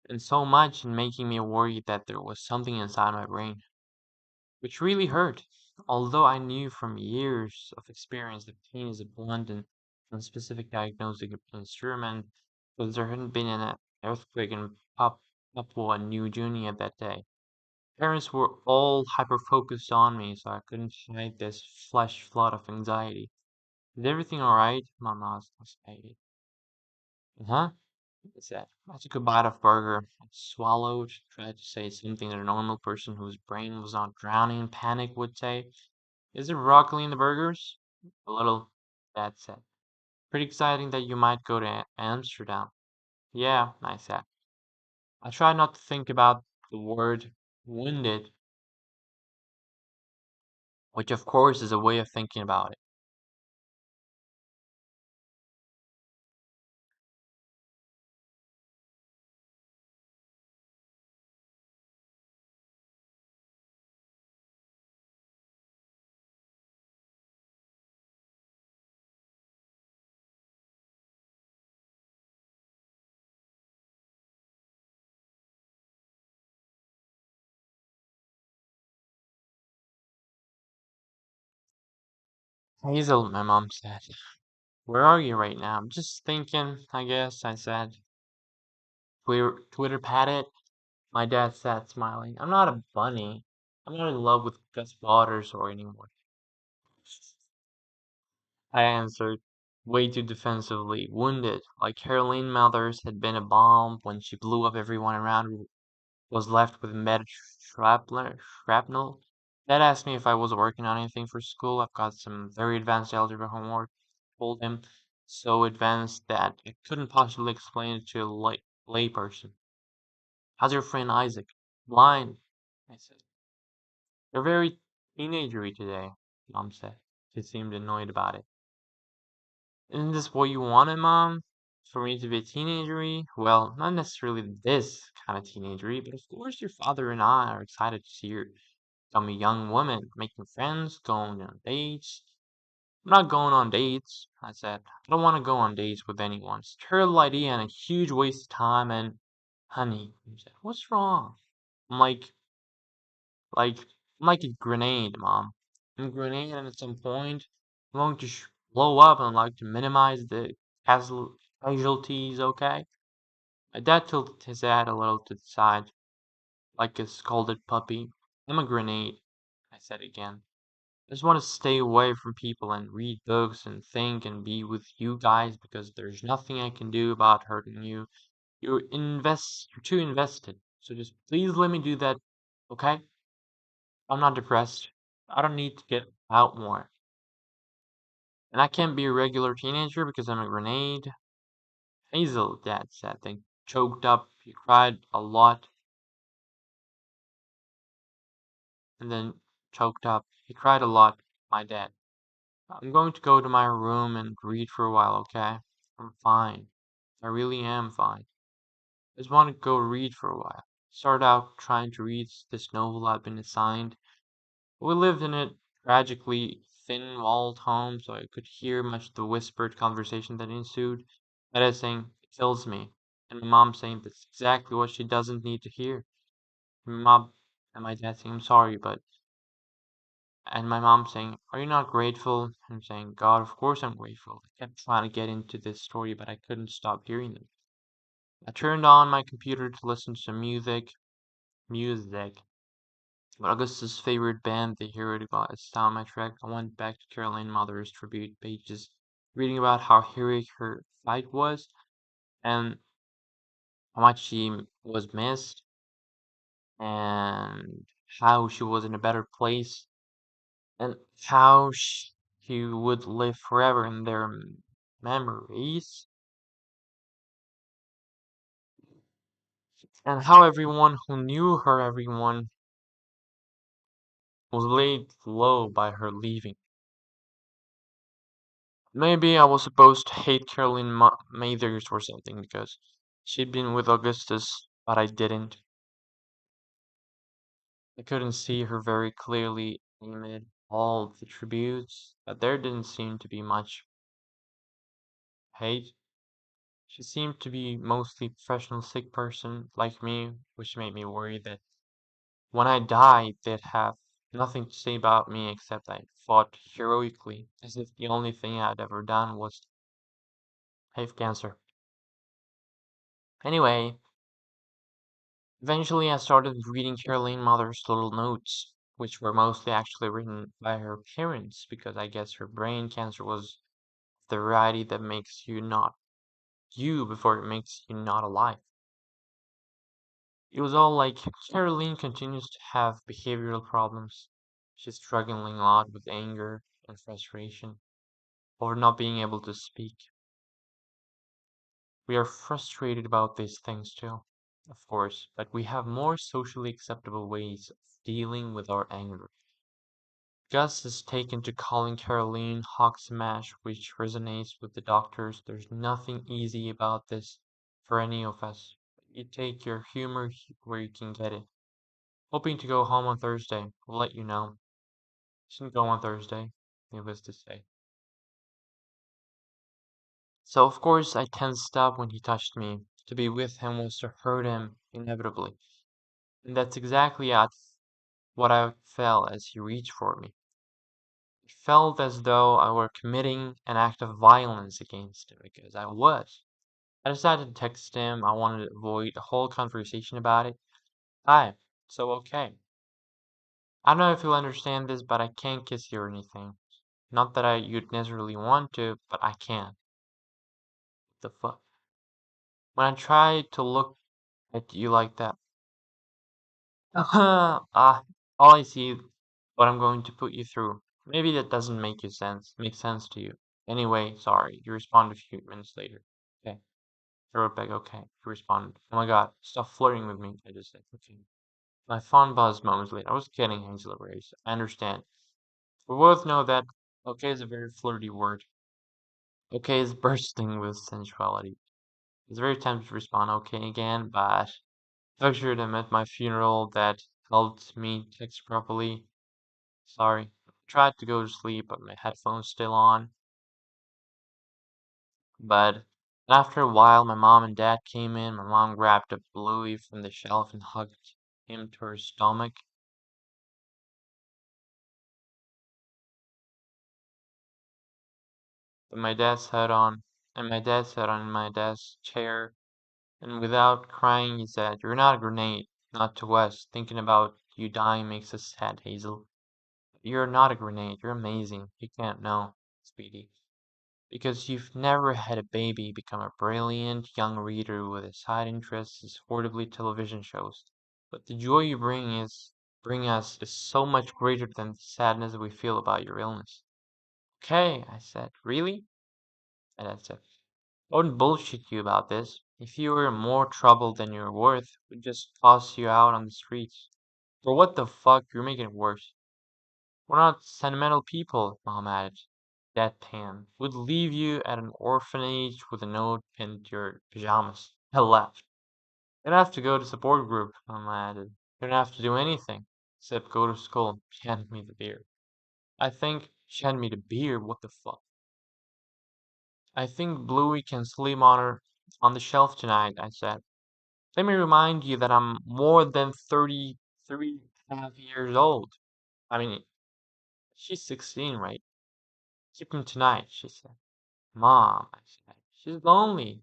S1: and so much and making me worried that there was something inside my brain, which really hurt. Although I knew from years of experience that pain is a blunt and unspecific diagnostic instrument, because there hadn't been an earthquake in Papua New Guinea that day. Parents were all hyper-focused on me, so I couldn't hide this flash flood of anxiety. Is everything alright? Mom asked anxiety. Uh-huh, I said. I took a bite of burger. I swallowed, tried to say something that a normal person whose brain was not drowning in panic would say. Is there broccoli in the burgers? A little, Dad said. Pretty exciting that you might go to Amsterdam. Yeah, I said. I tried not to think about the word wounded, which of course is a way of thinking about it. Hazel, my mom said. Where are you right now? I'm just thinking, I guess, I said. Twitter patted. My dad sat smiling. I'm not a bunny. I'm not in love with Gus Waters or anymore. I answered, way too defensively, wounded, like Caroline Mathers had been a bomb when she blew up everyone around was left with embedded shrapnel. Dad asked me if I was working on anything for school. I've got some very advanced algebra homework. Told him so advanced that I couldn't possibly explain it to a lay person. How's your friend Isaac? Blind, I said. You're very teenagery today, Mom said. She seemed annoyed about it. Isn't this what you wanted, Mom? For me to be teenagery? Well, not necessarily this kind of teenagery, but of course your father and I are excited to see you become a young woman, making friends, going on dates. I'm not going on dates, I said. I don't want to go on dates with anyone. It's a terrible idea and a huge waste of time and honey, he said, what's wrong? I'm like, I'm like a grenade, Mom. I'm a grenade and at some point I'm going to blow up and like to minimize the casualties, okay? My dad tilted his head a little to the side, like a scalded puppy. I'm a grenade, I said again. I just want to stay away from people and read books and think and be with you guys because there's nothing I can do about hurting you. You're too invested. So just please let me do that, okay? I'm not depressed. I don't need to get out more. And I can't be a regular teenager because I'm a grenade. Hazel, Dad said, then choked up. He cried a lot and then choked up. He cried a lot, my dad. I'm going to go to my room and read for a while, okay? I'm fine. I really am fine. I just want to go read for a while. Started out trying to read this novel I'd been assigned. We lived in a tragically thin-walled home, so I could hear much of the whispered conversation that ensued. My dad saying, "It kills me," and my mom saying that's exactly what she doesn't need to hear. And my dad saying, "I'm sorry, but," and my mom saying, "Are you not grateful?" And I'm saying, "God, of course I'm grateful." I kept trying to get into this story, but I couldn't stop hearing them. I turned on my computer to listen to some music. But Augustus' favorite band, the Hero got a soundtrack. I went back to Caroline Mother's tribute pages, reading about how heroic her fight was and how much she was missed and how she was in a better place and how she would live forever in their memories and how everyone who knew her, everyone was laid low by her leaving. Maybe I was supposed to hate Caroline Mathers or something because she'd been with Augustus, but I didn't. I couldn't see her very clearly amid all the tributes, but there didn't seem to be much hate. She seemed to be mostly professional sick person like me, which made me worry that when I died they'd have nothing to say about me except I fought heroically, as if the only thing I'd ever done was have cancer. Anyway, eventually I started reading Caroline Mother's little notes, which were mostly actually written by her parents because I guess her brain cancer was the variety that makes you not you before it makes you not alive. It was all like Caroline continues to have behavioral problems. She's struggling a lot with anger and frustration over not being able to speak. We are frustrated about these things too, of course, but we have more socially acceptable ways of dealing with our anger. Gus has taken to calling Caroline Hawk Smash, which resonates with the doctors. There's nothing easy about this for any of us. You take your humor where you can get it. Hoping to go home on Thursday. We'll let you know. Shouldn't go on Thursday, needless to say. So of course I tensed up when he touched me. To be with him was to hurt him, inevitably. And that's exactly what I felt as he reached for me. It felt as though I were committing an act of violence against him, because I was. I decided to text him. I wanted to avoid a whole conversation about it. Hi, so okay. I don't know if you'll understand this, but I can't kiss you or anything. Not that you'd necessarily want to, but I can't. What the fuck? When I try to look at you like that, all I see is what I'm going to put you through. Maybe that doesn't make sense to you. Anyway, sorry. You respond a few minutes later. Okay. I wrote back, okay. You responded. Oh my god, stop flirting with me. I just said, okay. My fond buzz moments later. I was kidding, Hazel Race. I understand. We both know that okay is a very flirty word. Okay is bursting with sensuality. It's very tempted to respond okay again, but I pictured him at my funeral that helped me text properly. Sorry. I tried to go to sleep, but my headphones still on. But after a while, my mom and dad came in. My mom grabbed a Bluey from the shelf and hugged him to her stomach. But my dad sat on my desk chair, and without crying, he said, "You're not a grenade, not to us. Thinking about you dying makes us sad, Hazel. You're not a grenade. You're amazing. You can't know, sweetie. Because you've never had a baby become a brilliant young reader with a side interest in horribly television shows. But the joy you bring us is so much greater than the sadness we feel about your illness." Okay, I said. Really? And I said, I wouldn't bullshit you about this. If you were in more trouble than you're worth, we'd just toss you out on the streets. For what the fuck, you're making it worse. We're not sentimental people, Mom added. Deadpan. We'd leave you at an orphanage with a note pinned to your pajamas. I laughed. You don't have to go to support group, Mom added. You don't have to do anything, except go to school. She handed me the beer. She handed me the beer, what the fuck? I think Bluey can sleep on the shelf tonight, I said. Let me remind you that I'm more than 33.5 years old. I mean, she's 16, right? Keep him tonight, she said. Mom, I said. She's lonely.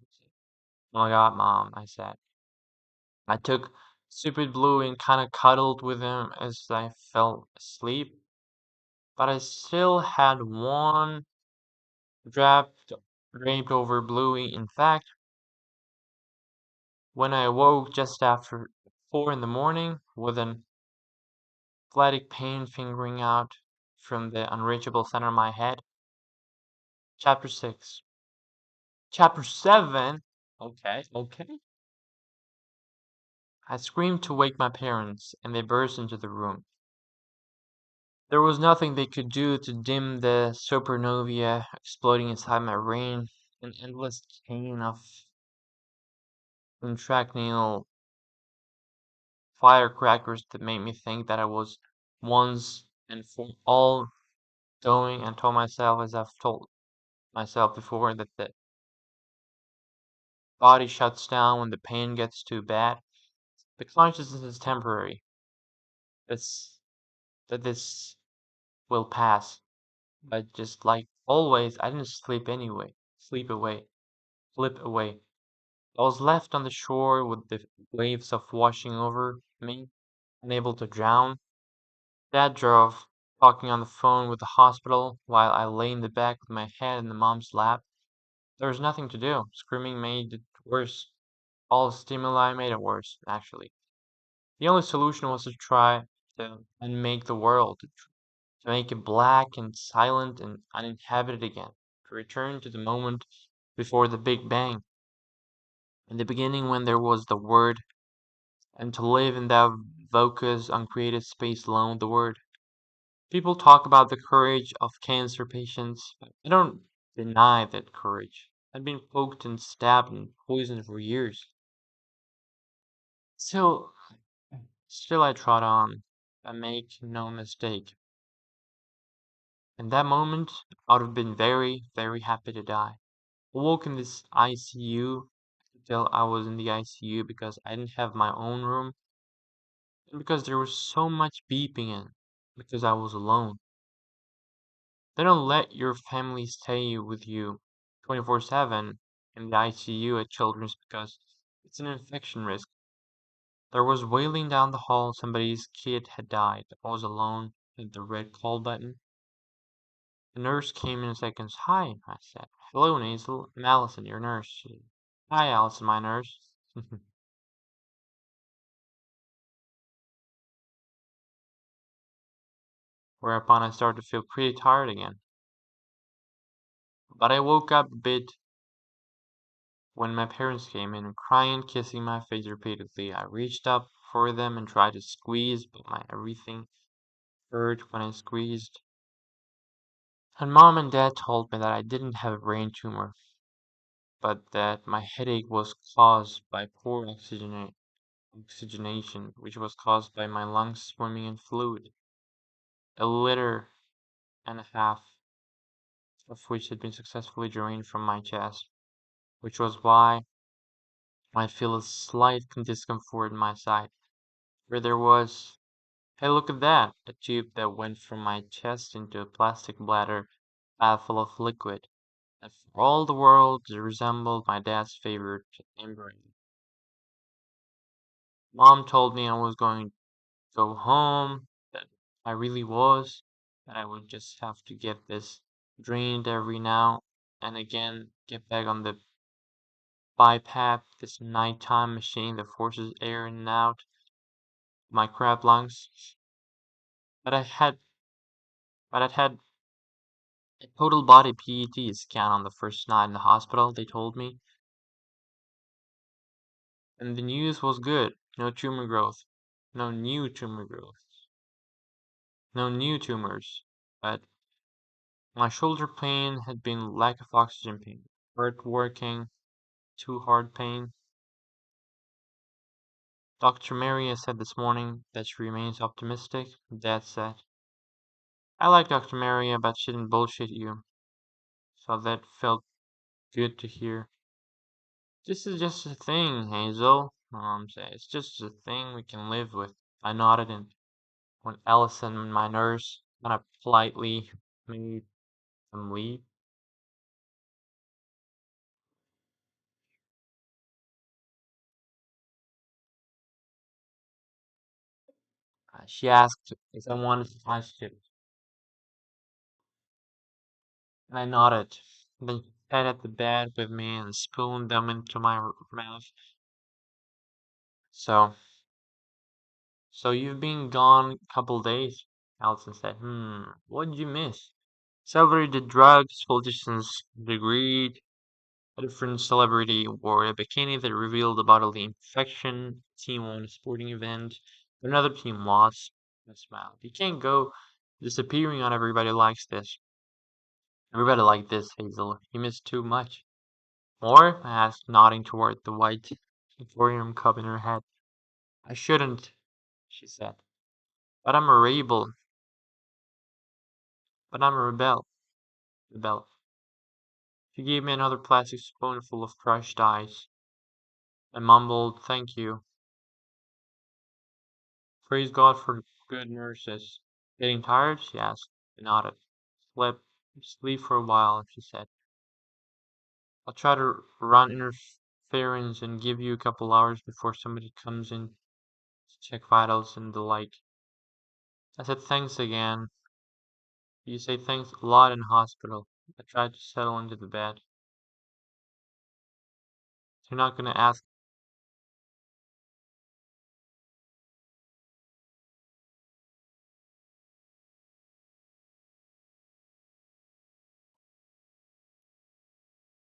S1: Oh my god, Mom, I said. I took stupid Bluey and kind of cuddled with him as I fell asleep. But I still had one draped, draped over Bluey. In fact, when I awoke just after 4 in the morning with an athletic pain fingering out from the unreachable center of my head. Chapter 6. Chapter 7? Okay, okay. I screamed to wake my parents, and they burst into the room. There was nothing they could do to dim the supernova exploding inside my brain, an endless chain of intractable firecrackers that made me think that I was once and for all going, and told myself, as I've told myself before, that the body shuts down when the pain gets too bad. The consciousness is temporary. This that this will pass. But just like always, I didn't sleep anyway. Sleep away. Flip away. I was left on the shore with the waves of washing over me, unable to drown. Dad drove, talking on the phone with the hospital, while I lay in the back with my head in the mom's lap. There was nothing to do. Screaming made it worse. All the stimuli made it worse, actually. The only solution was to try to unmake the world, to make it black and silent and uninhabited again, to return to the moment before the Big Bang, in the beginning when there was the Word, and to live in that vacuous, uncreated space alone with the Word. People talk about the courage of cancer patients. I don't deny that courage. I've been poked and stabbed and poisoned for years. Still, still I trot on. I make no mistake. In that moment, I would have been very, very happy to die. I woke in this ICU. I could tell I was in the ICU because I didn't have my own room, and because there was so much beeping in, because I was alone. They don't let your family stay with you 24/7 in the ICU at Children's because it's an infection risk. There was wailing down the hall. Somebody's kid had died. I was alone. Hit the red call button. The nurse came in seconds. Hi, I said. Hello, Nasal. I'm Allison, your nurse. Hi, Allison, my nurse. Whereupon I started to feel pretty tired again. But I woke up a bit when my parents came in, crying and kissing my face repeatedly. I reached up for them and tried to squeeze, but my everything hurt when I squeezed. And Mom and Dad told me that I didn't have a brain tumor, but that my headache was caused by poor oxygenation, which was caused by my lungs swimming in fluid, a liter and a half of which had been successfully drained from my chest, which was why I feel a slight discomfort in my side, where there was, hey, look at that, a tube that went from my chest into a plastic bladder full of liquid, that for all the world resembled my dad's favorite embryo. Mom told me I was going to go home, that I really was, that I would just have to get this drained every now and again, get back on the BiPAP, this nighttime machine that forces air in and out my crab lungs. But I had but I'd had a total body PET scan on the first night in the hospital, they told me, and the news was good. No tumor growth. No new tumor growth. No new tumors. But my shoulder pain had been lack of oxygen pain, hard working, too hard pain. Dr. Maria said this morning that she remains optimistic. Dad said, I like Dr. Maria, but she didn't bullshit you. So that felt good to hear. This is just a thing, Hazel, my mom said. It's just a thing we can live with. I nodded, and when Allison, my nurse, kind of politely made them leave, she asked if I wanted some ice chips, and I nodded. Then she sat at the bed with me and spooned them into my mouth. So, so you've been gone a couple days, Allison said. What did you miss? Celery did drugs, politicians agreed, a different celebrity wore a bikini that revealed a bodily infection, a team won a sporting event, but another team lost. I smiled. You can't go disappearing on everybody likes this. Everybody liked this, Hazel. You missed too much. More? I asked, nodding toward the white aquarium cup in her head. I shouldn't, she said. But I'm a rebel. But I'm a rebel. Rebel. She gave me another plastic spoonful of crushed ice. I mumbled, thank you. Praise God for good nurses. Getting tired? She asked. I nodded. Sleep for a while, she said. I'll try to run interference and give you a couple hours before somebody comes in to check vitals and the like. I said thanks again. You say thanks a lot in hospital. I tried to settle into the bed. You're not gonna ask.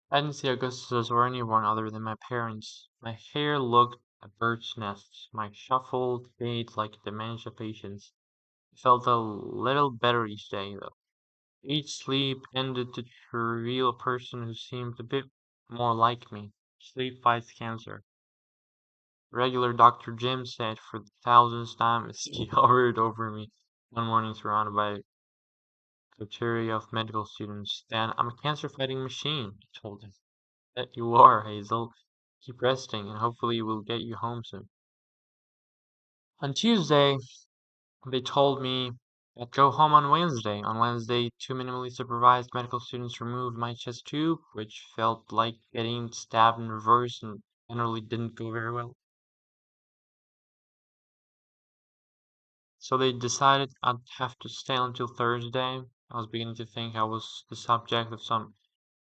S1: I didn't see Augustus or anyone other than my parents. My hair looked a bird's nest. My shuffled gait like a dementia patient's. I felt a little better each day, though. Each sleep ended to reveal a person who seemed a bit more like me. Sleep fights cancer. Regular Dr. Jim said for the thousandth time as he hovered over me one morning surrounded by a coterie of medical students. Dan, I'm a cancer fighting machine, I told him. That you are, Hazel. Keep resting and hopefully we'll get you home soon. On Tuesday, they told me I'd go home on Wednesday. On Wednesday, two minimally supervised medical students removed my chest tube, which felt like getting stabbed in reverse and generally didn't go very well. So they decided I'd have to stay until Thursday. I was beginning to think I was the subject of some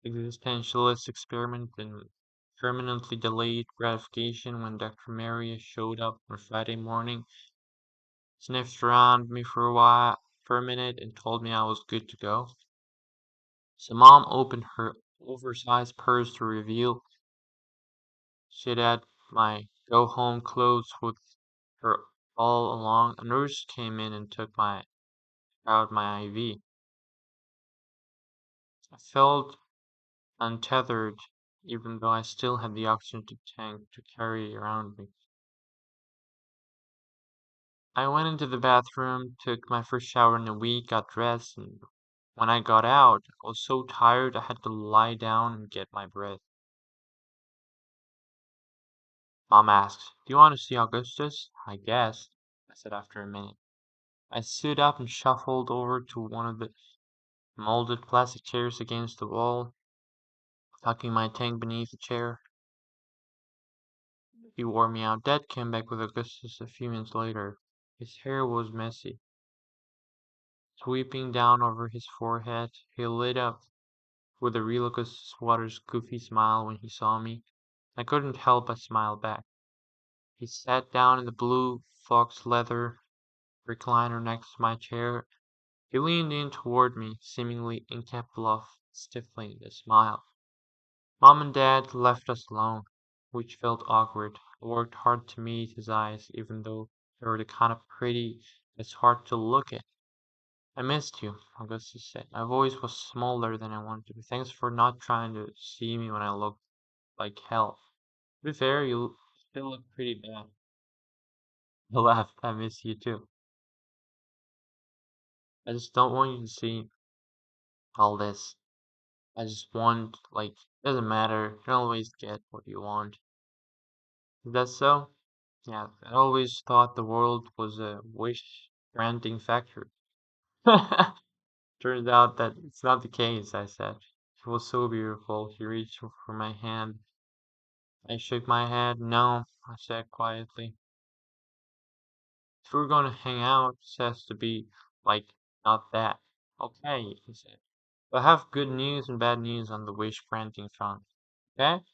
S1: existentialist experiment in permanently delayed gratification when Dr. Maria showed up on Friday morning, sniffed around me for a minute, and told me I was good to go. So Mom opened her oversized purse to reveal she'd had my go-home clothes with her all along. A nurse came in and took out my IV. I felt untethered, even though I still had the oxygen tank to carry around me. I went into the bathroom, took my first shower in a week, got dressed, and when I got out, I was so tired I had to lie down and get my breath. Mom asked, "Do you want to see Augustus?" "I guess," I said after a minute. I stood up and shuffled over to one of the molded plastic chairs against the wall, tucking my tank beneath the chair. He wore me out. Dad came back with Augustus a few minutes later. His hair was messy, sweeping down over his forehead. He lit up with a real Augustus Waters goofy smile when he saw me. I couldn't help but smile back. He sat down in the blue fox leather recliner next to my chair. He leaned in toward me, seemingly incapable of stifling a smile. Mom and Dad left us alone, which felt awkward. I worked hard to meet his eyes, even though they were the kind of pretty that's hard to look at. "I missed you," Augustus said. "My voice was smaller than I wanted to be. Thanks for not trying to see me when I looked like hell. To be fair, you still look pretty bad." I laughed. "I miss you too. I just don't want you to see all this. I just want, doesn't matter. You can always get what you want." Is that so? Yeah, I always thought the world was a wish granting factory. Turns out that it's not the case, I said. He was so beautiful. He reached for my hand. I shook my head. "No," I said quietly. "If we're gonna hang out, it has to be, like, not that." "Okay," he said. "I have good news and bad news on the wish granting front. Okay?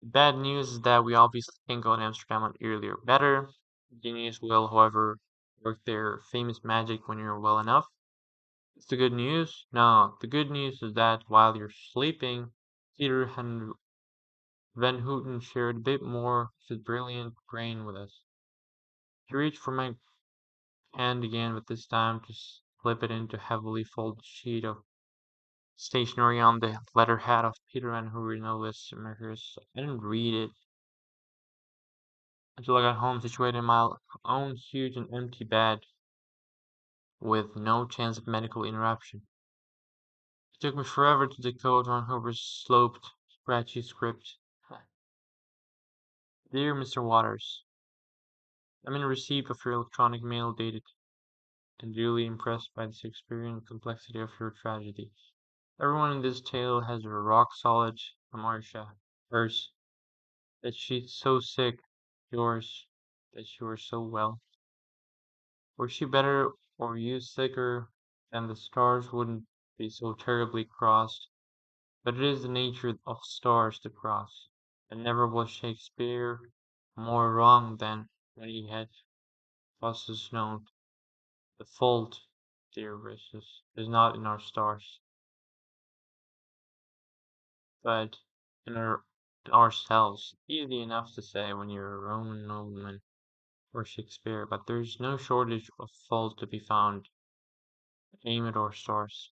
S1: The bad news is that we obviously can't go to Amsterdam on earlier better. Genius will, however, work their famous magic when you're well enough. It's the good news? No, the good news is that while you're sleeping, Peter and Van Houten shared a bit more of his brilliant brain with us." He reached for my hand again, but this time to slip it into a heavily folded sheet of stationery on the letterhead of Peter Van Hoeren's Americas. I didn't read it until I got home, situated in my own huge and empty bed, with no chance of medical interruption. It took me forever to decode Von Hoover's sloped, scratchy script. "Dear Mr. Waters, I'm in receipt of your electronic mail dated and duly impressed by the experience and complexity of your tragedy. Everyone in this tale has a rock-solid Marcia, hers, that she's so sick, yours, that you are so well. Were she better or you sicker, then the stars wouldn't be so terribly crossed. But it is the nature of stars to cross, and never was Shakespeare more wrong than when he had Faustus note. The fault, dear Riches, is not in our stars, but in ourselves. Easy enough to say when you're a Roman nobleman or Shakespeare, but there's no shortage of fault to be found. Aim at our stars."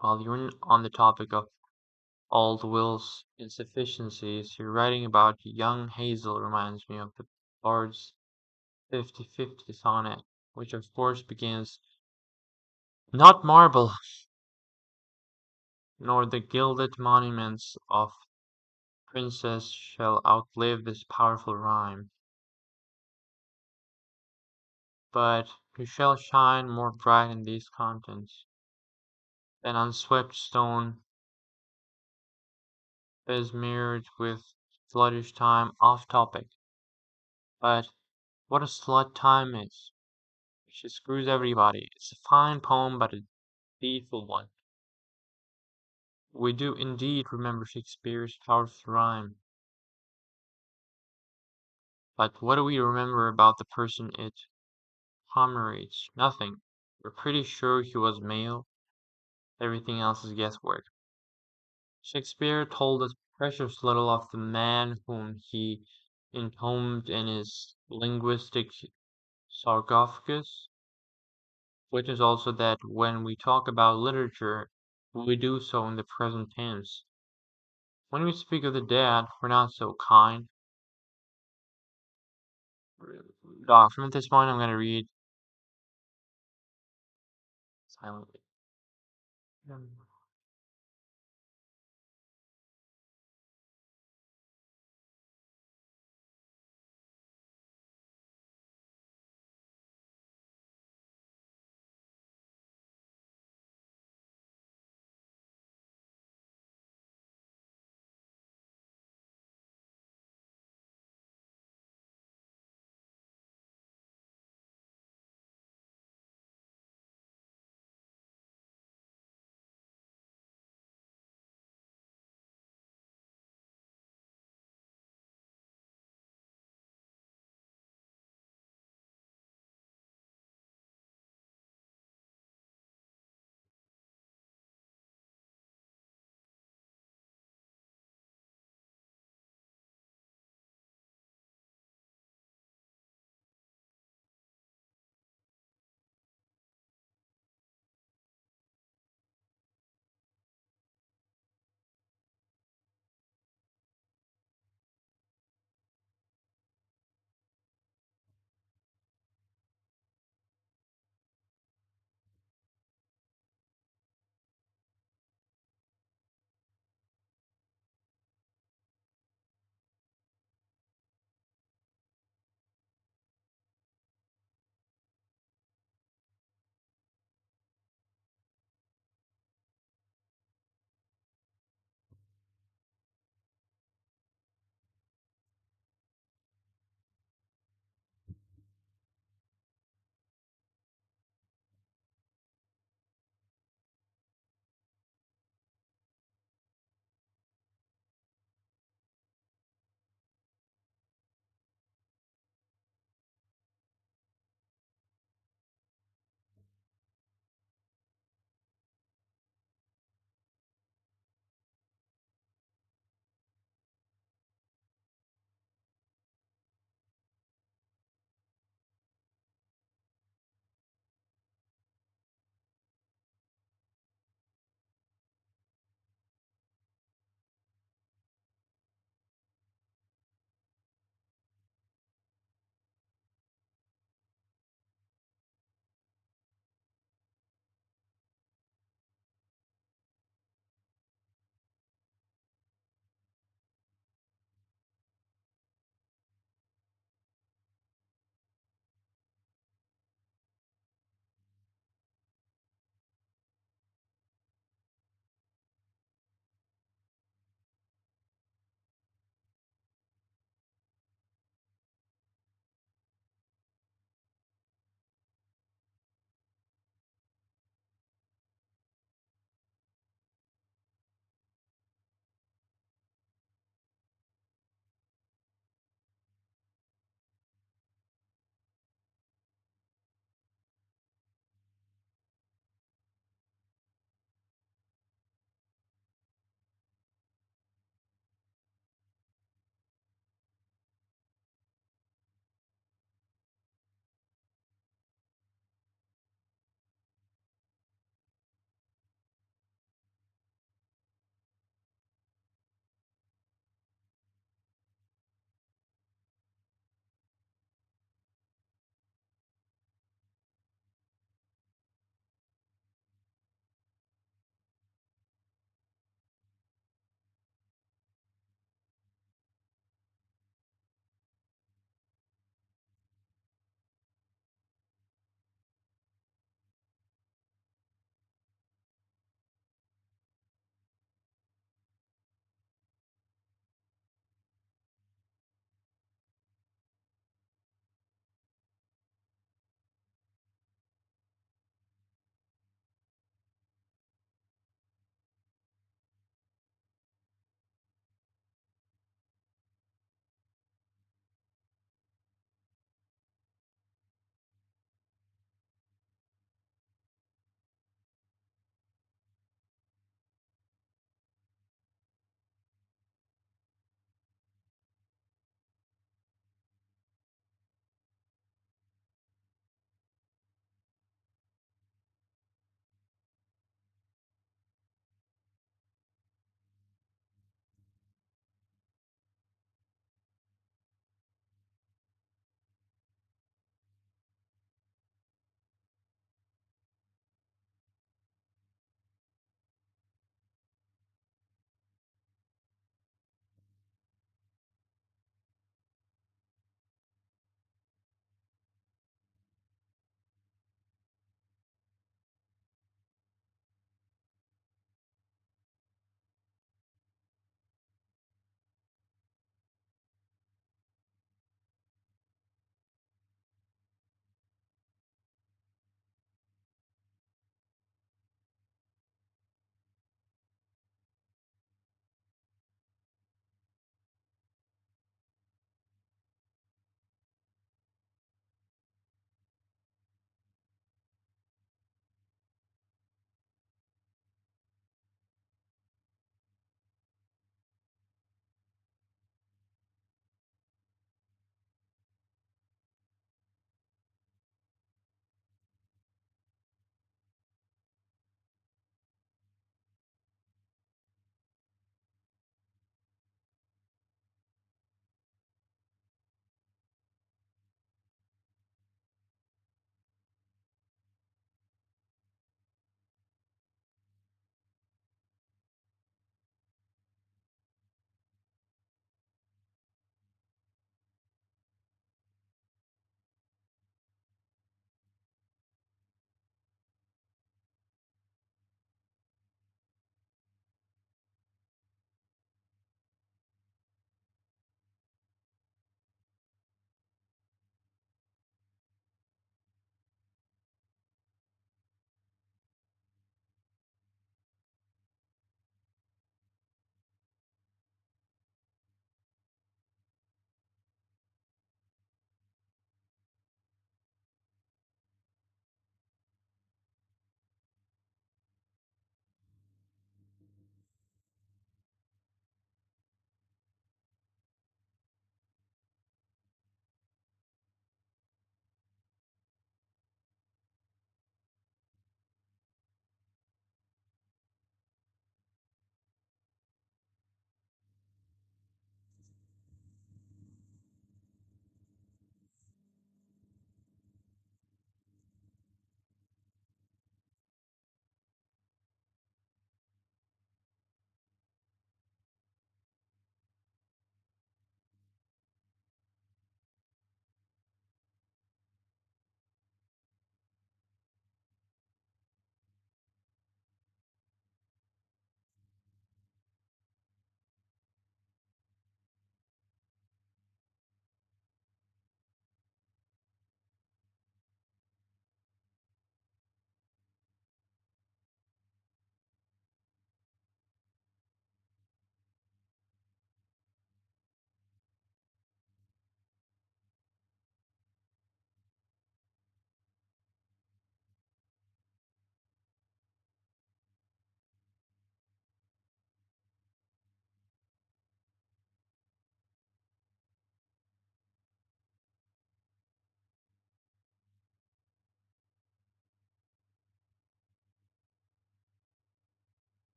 S1: While you're on the topic of old Will's insufficiencies, your writing about young Hazel reminds me of the Bard's 50-50 sonnet, which of course begins, "Not marble, nor the gilded monuments of princess shall outlive this powerful rhyme, but who shall shine more bright in these contents than unswept stone besmeared with sluttish time." Off topic, but what a slut time is. She screws everybody. It's a fine poem, but a deceitful one. We do indeed remember Shakespeare's powerful rhyme. But what do we remember about the person it commemorates? Nothing. We're pretty sure he was male. Everything else is guesswork. Shakespeare told us precious little of the man whom he entombed in his linguistic sarcophagus, which is also that when we talk about literature, we do so in the present tense. When we speak of the dead, we're not so kind. From this point, I'm going to read silently.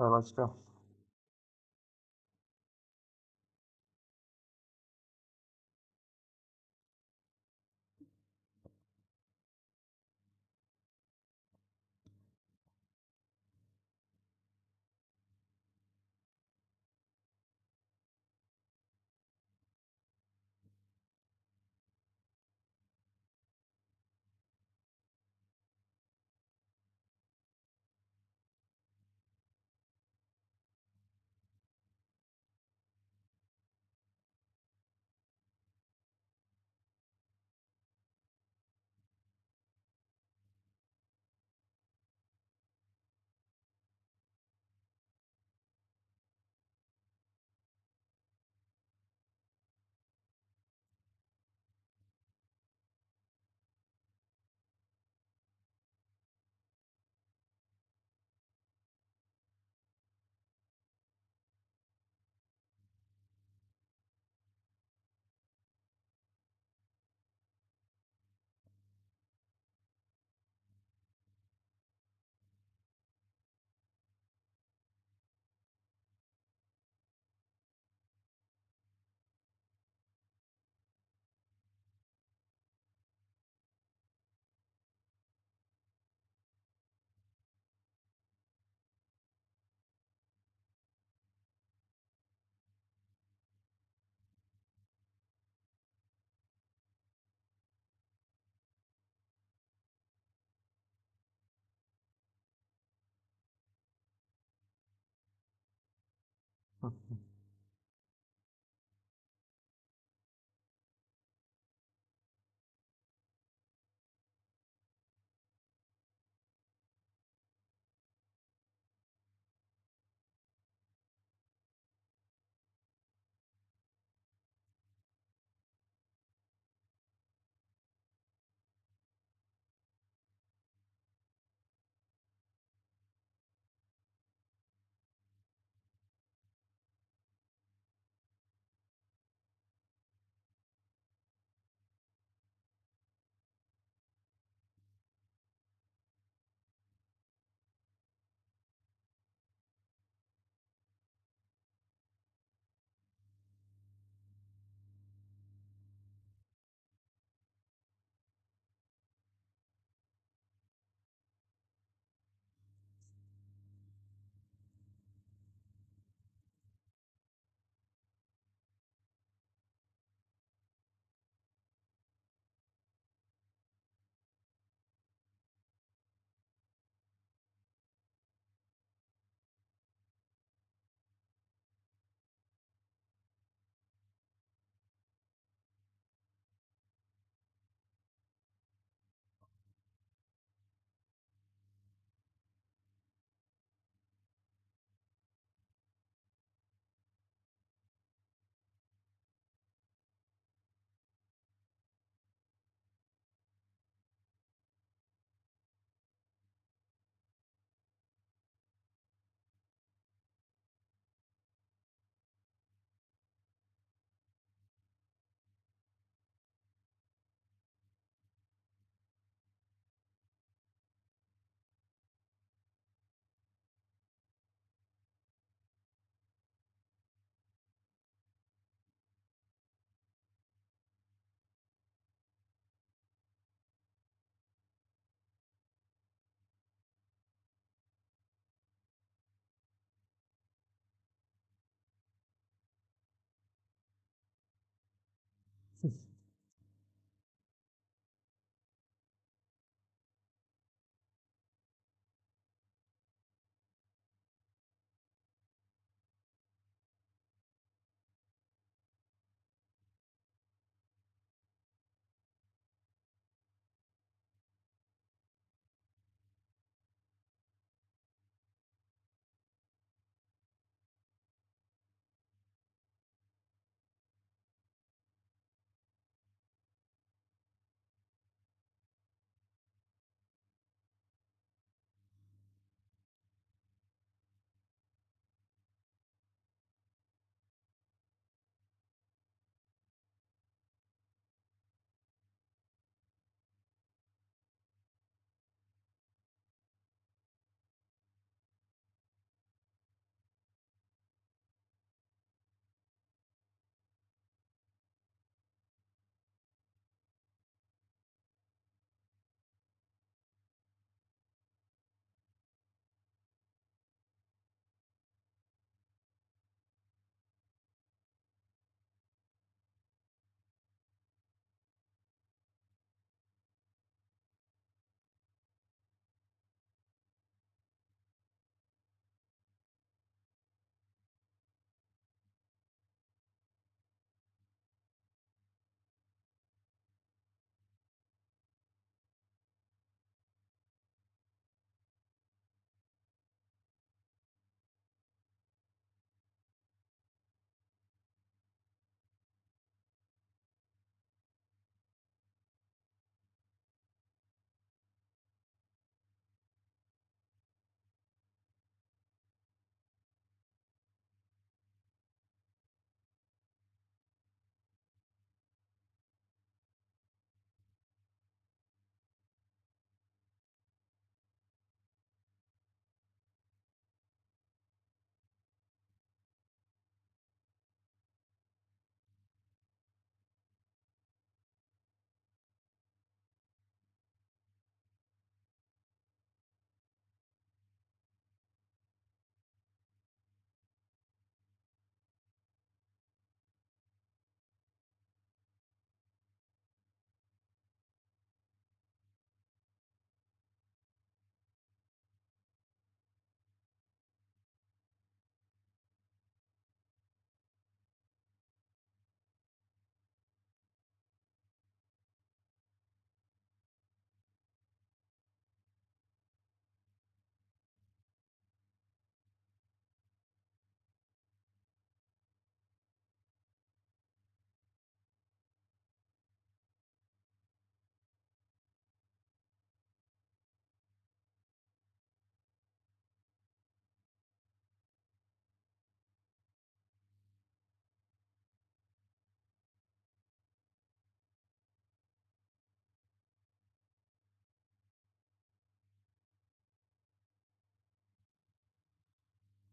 S1: So let's go.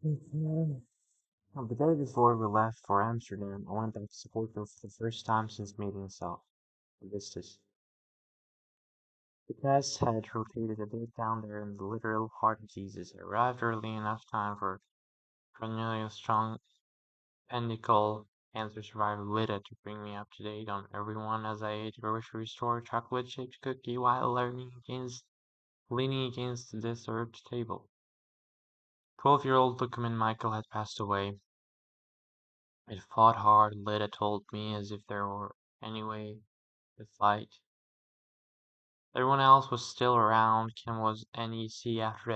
S1: The day before we left for Amsterdam, I went back to support her for the first time since meeting Augustus. The test had rotated a bit down there in the literal heart of Jesus. I arrived early enough time for Cornelius' strong Pendical cancer survivor Lida to bring me up to date on everyone as I ate grocery store chocolate chip cookie while leaning against the dessert table. 12-year-old Lukeman Michael had passed away. It fought hard, Lida told me, as if there were any way to fight. Everyone else was still around. Kim was NEC after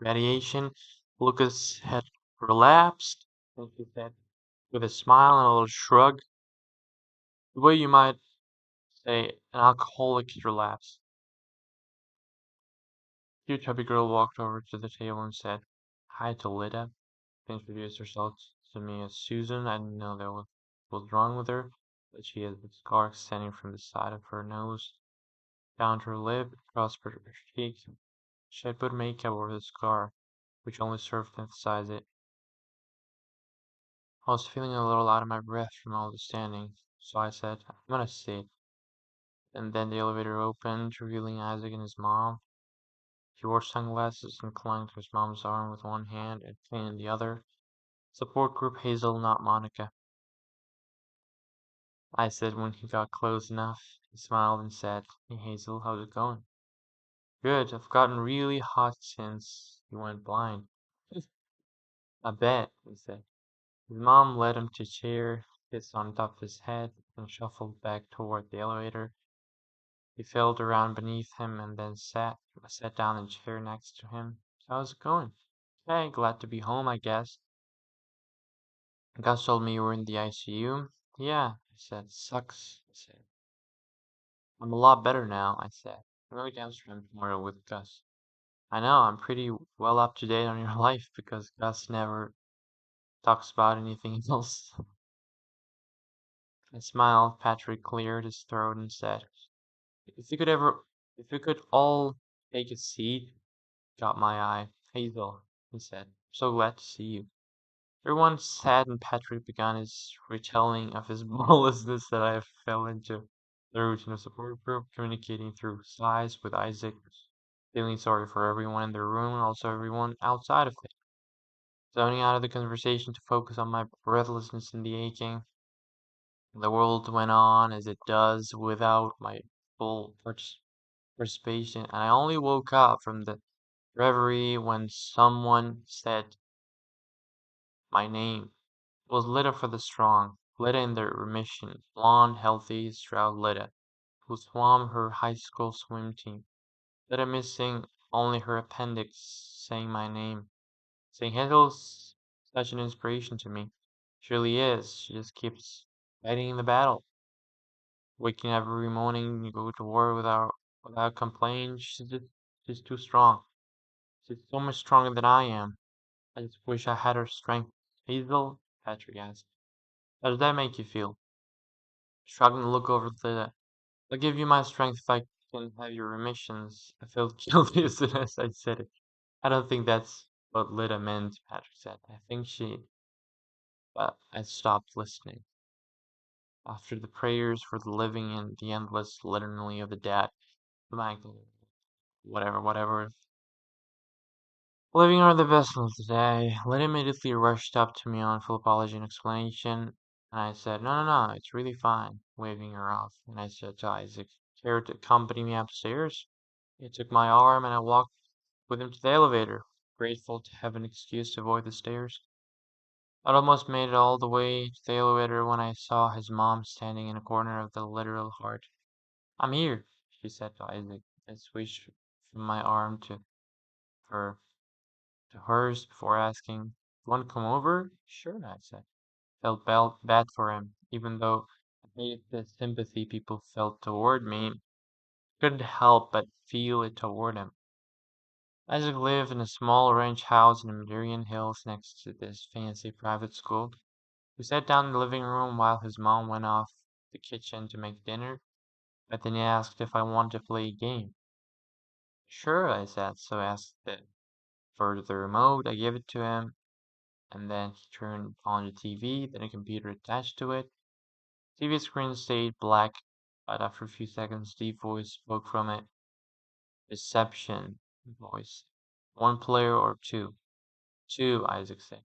S1: radiation. Lucas had relapsed, and he said, with a smile and a little shrug, the way you might say an alcoholic relapse. The chubby girl walked over to the table and said, "Hi to Lida." She introduced herself to me as Susan. I didn't know what was wrong with her, but she had a scar extending from the side of her nose down to her lip, across her cheek. She had put makeup over the scar, which only served to emphasize it. I was feeling a little out of my breath from all the standing, so I said, "I'm gonna sit." And then the elevator opened, revealing Isaac and his mom. He wore sunglasses and clung to his mom's arm with one hand and Kane in the other. Support group Hazel, not Monica. I said when he got close enough. He smiled and said, "Hey Hazel, how's it going?" "Good. I've gotten really hot since you went blind." "I bet," he said. His mom led him to a chair, kissed on top of his head, and shuffled back toward the elevator. He felt around beneath him and then sat down in the chair next to him. "How's it going?" "Okay, glad to be home, I guess." "Gus told me you were in the ICU." "Yeah," I said. "Sucks," I said. "I'm a lot better now," I said. "I'm going to Amsterdam tomorrow with Gus." "I know, I'm pretty well up to date on your life because Gus never talks about anything else." I smiled. Patrick cleared his throat and said, If we could all take a seat." Got my eye. "Hazel," he said, "so glad to see you." Everyone sat and Patrick began his retelling of his balllessness that I fell into the routine of support group, communicating through sighs with Isaac, feeling sorry for everyone in the room and also everyone outside of it, zoning out of the conversation to focus on my breathlessness and the aching. The world went on as it does without my full participation, and I only woke up from the reverie when someone said my name. It was Lida for the strong, Lida in the remission, blonde, healthy, Stroud Lida, who swam her high school swim team. Lida missing only her appendix, saying my name. Saying Hazel's such an inspiration to me. She really is. She just keeps fighting in the battle. Waking up every morning, you go to work without complaint. She's too strong. She's so much stronger than I am. I just wish I had her strength. Hazel? Patrick asked. How does that make you feel? Shrugging to look over the I'll give you my strength if I can have your remissions. I felt guilty as soon as I said it. I don't think that's what Lida meant, Patrick said. I think she but I stopped listening. After the prayers for the living and the endless litany of the dead, Michael, whatever. Living are the best of the day. Lynn immediately rushed up to me on full apology and explanation, and I said, No, it's really fine, waving her off. And I said to Isaac, care to accompany me upstairs? He took my arm, and I walked with him to the elevator, grateful to have an excuse to avoid the stairs. I'd almost made it all the way to the elevator when I saw his mom standing in a corner of the literal heart. I'm here, she said to Isaac, and switched from my arm her to hers before asking, "Want to come over?" "Sure," I said. Felt bad for him, even though I hated the sympathy people felt toward me. Couldn't help but feel it toward him. Isaac lived in a small ranch house in the Madrian Hills next to this fancy private school. We sat down in the living room while his mom went off to the kitchen to make dinner, but then he asked if I wanted to play a game. Sure, I said, so asked that for the remote. I gave it to him, and then he turned on the TV, then a computer attached to it. TV screen stayed black, but after a few seconds, deep voice spoke from it. Reception voice. One player or two? Two, Isaac said.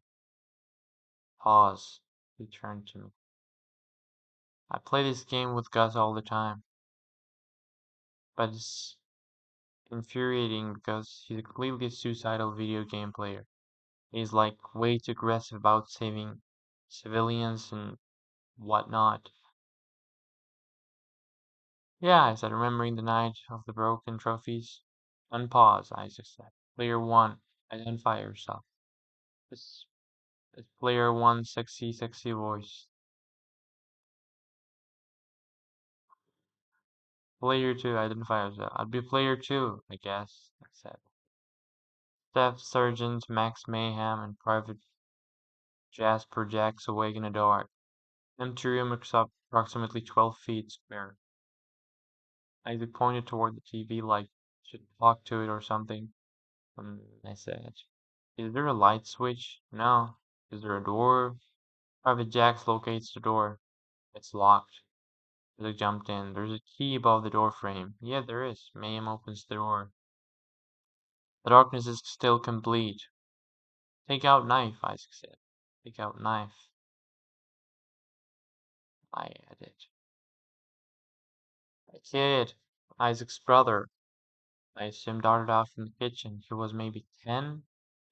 S1: Pause. He turned to me. I play this game with Gus all the time, but it's infuriating because he's clearly a suicidal video game player. He's like way too aggressive about saving civilians and whatnot. Yeah, I said, remembering the night of the broken trophies. Unpause, Isaac said. Player one, identify yourself. This is player one, sexy, sexy voice. Player two, identify yourself. I'd be player two, I guess, I said. Staff Sergeant Max Mayhem and Private Jasper Jacks awake in the dark. Empty room approximately 12 feet square. Isaac pointed toward the TV like should talk to it or something. I said, is there a light switch? No. Is there a door? Private Jacks locates the door. It's locked. Isaac jumped in. There's a key above the door frame. Yeah, there is. Mayhem opens the door. The darkness is still complete. Take out knife, Isaac said. Take out knife. I added. A kid. Isaac's brother. I assumed darted out from the kitchen. He was maybe 10,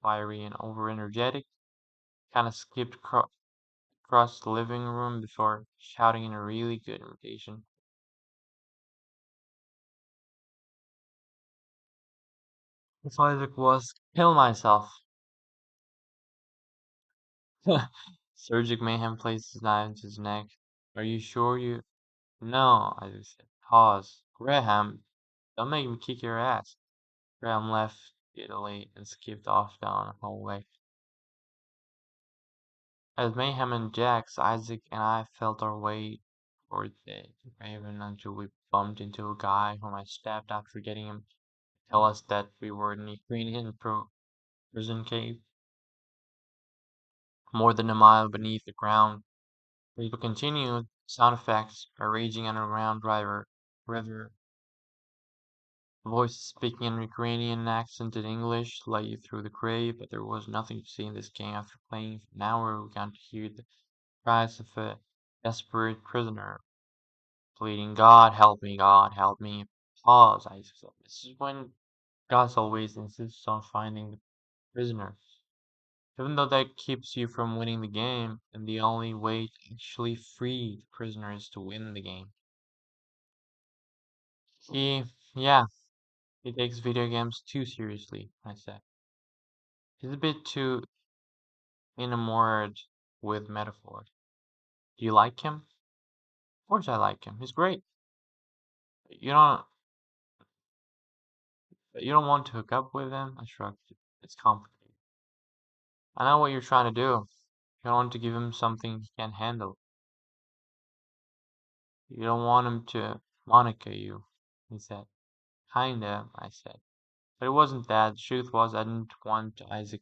S1: fiery and over-energetic. Kinda skipped across the living room before shouting in a really good imitation. If Isaac was, kill myself. Surgic Mayhem placed his knife into his neck. Are you sure you... No, Isaac said. Pause. Graham, don't make me kick your ass. Graham left giddily and skipped off down the hallway. As Mayhem and Jax, Isaac and I felt our way toward the Raven until we bumped into a guy whom I stabbed after getting him to tell us that we were in a Ukrainian prison cave, more than a mile beneath the ground. People continued, sound effects, a raging underground river, voices speaking in Ukrainian accented English led you through the grave, but there was nothing to see in this game. After playing for an hour, we began to hear the cries of a desperate prisoner, pleading, God help me, God help me. Pause, I said. This is when God always insists on finding the prisoner. Even though that keeps you from winning the game, and the only way to actually free the prisoner is to win the game. Yeah, he takes video games too seriously, I said. He's a bit too enamored with metaphors. Do you like him? Of course I like him. He's great. You don't you don't want to hook up with him? I shrugged. It's complicated. I know what you're trying to do. You don't want to give him something he can't handle. You don't want him to Monica you, he said. Kinda, I said. But it wasn't that. The truth was I didn't want Isaac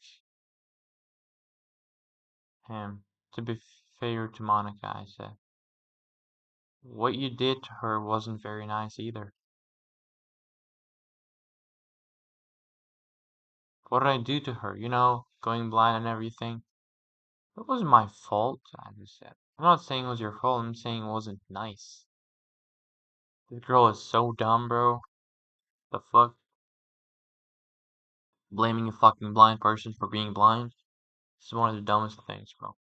S1: him. To be fair to Monica, I said. What you did to her wasn't very nice either. What did I do to her? You know, going blind and everything. It wasn't my fault, I just said. I'm not saying it was your fault, I'm saying it wasn't nice. This girl is so dumb, bro. The fuck? Blaming a fucking blind person for being blind? This is one of the dumbest things, bro.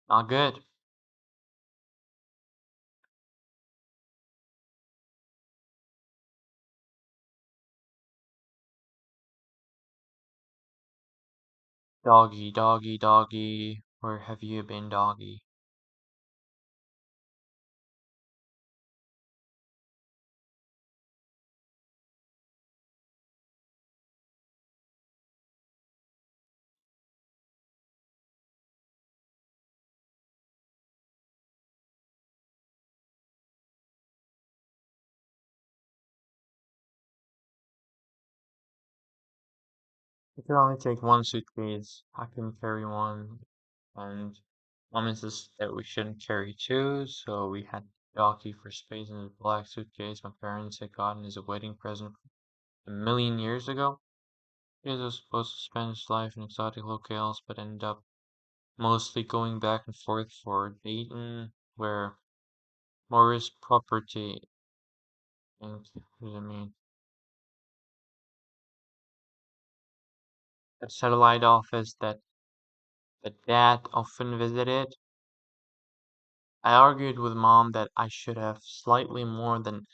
S1: Not good. Doggy, doggy, doggy. Where have you been, doggy? I could only take one suitcase. I couldn't carry one, and mom insisted that we shouldn't carry two, so we had to jockey for space in the black suitcase my parents had gotten as a wedding present a million years ago. He was supposed to spend his life in exotic locales, but ended up mostly going back and forth for Dayton, where Morris property and what does it mean? A satellite office that dad often visited. I argued with mom that I should have slightly more than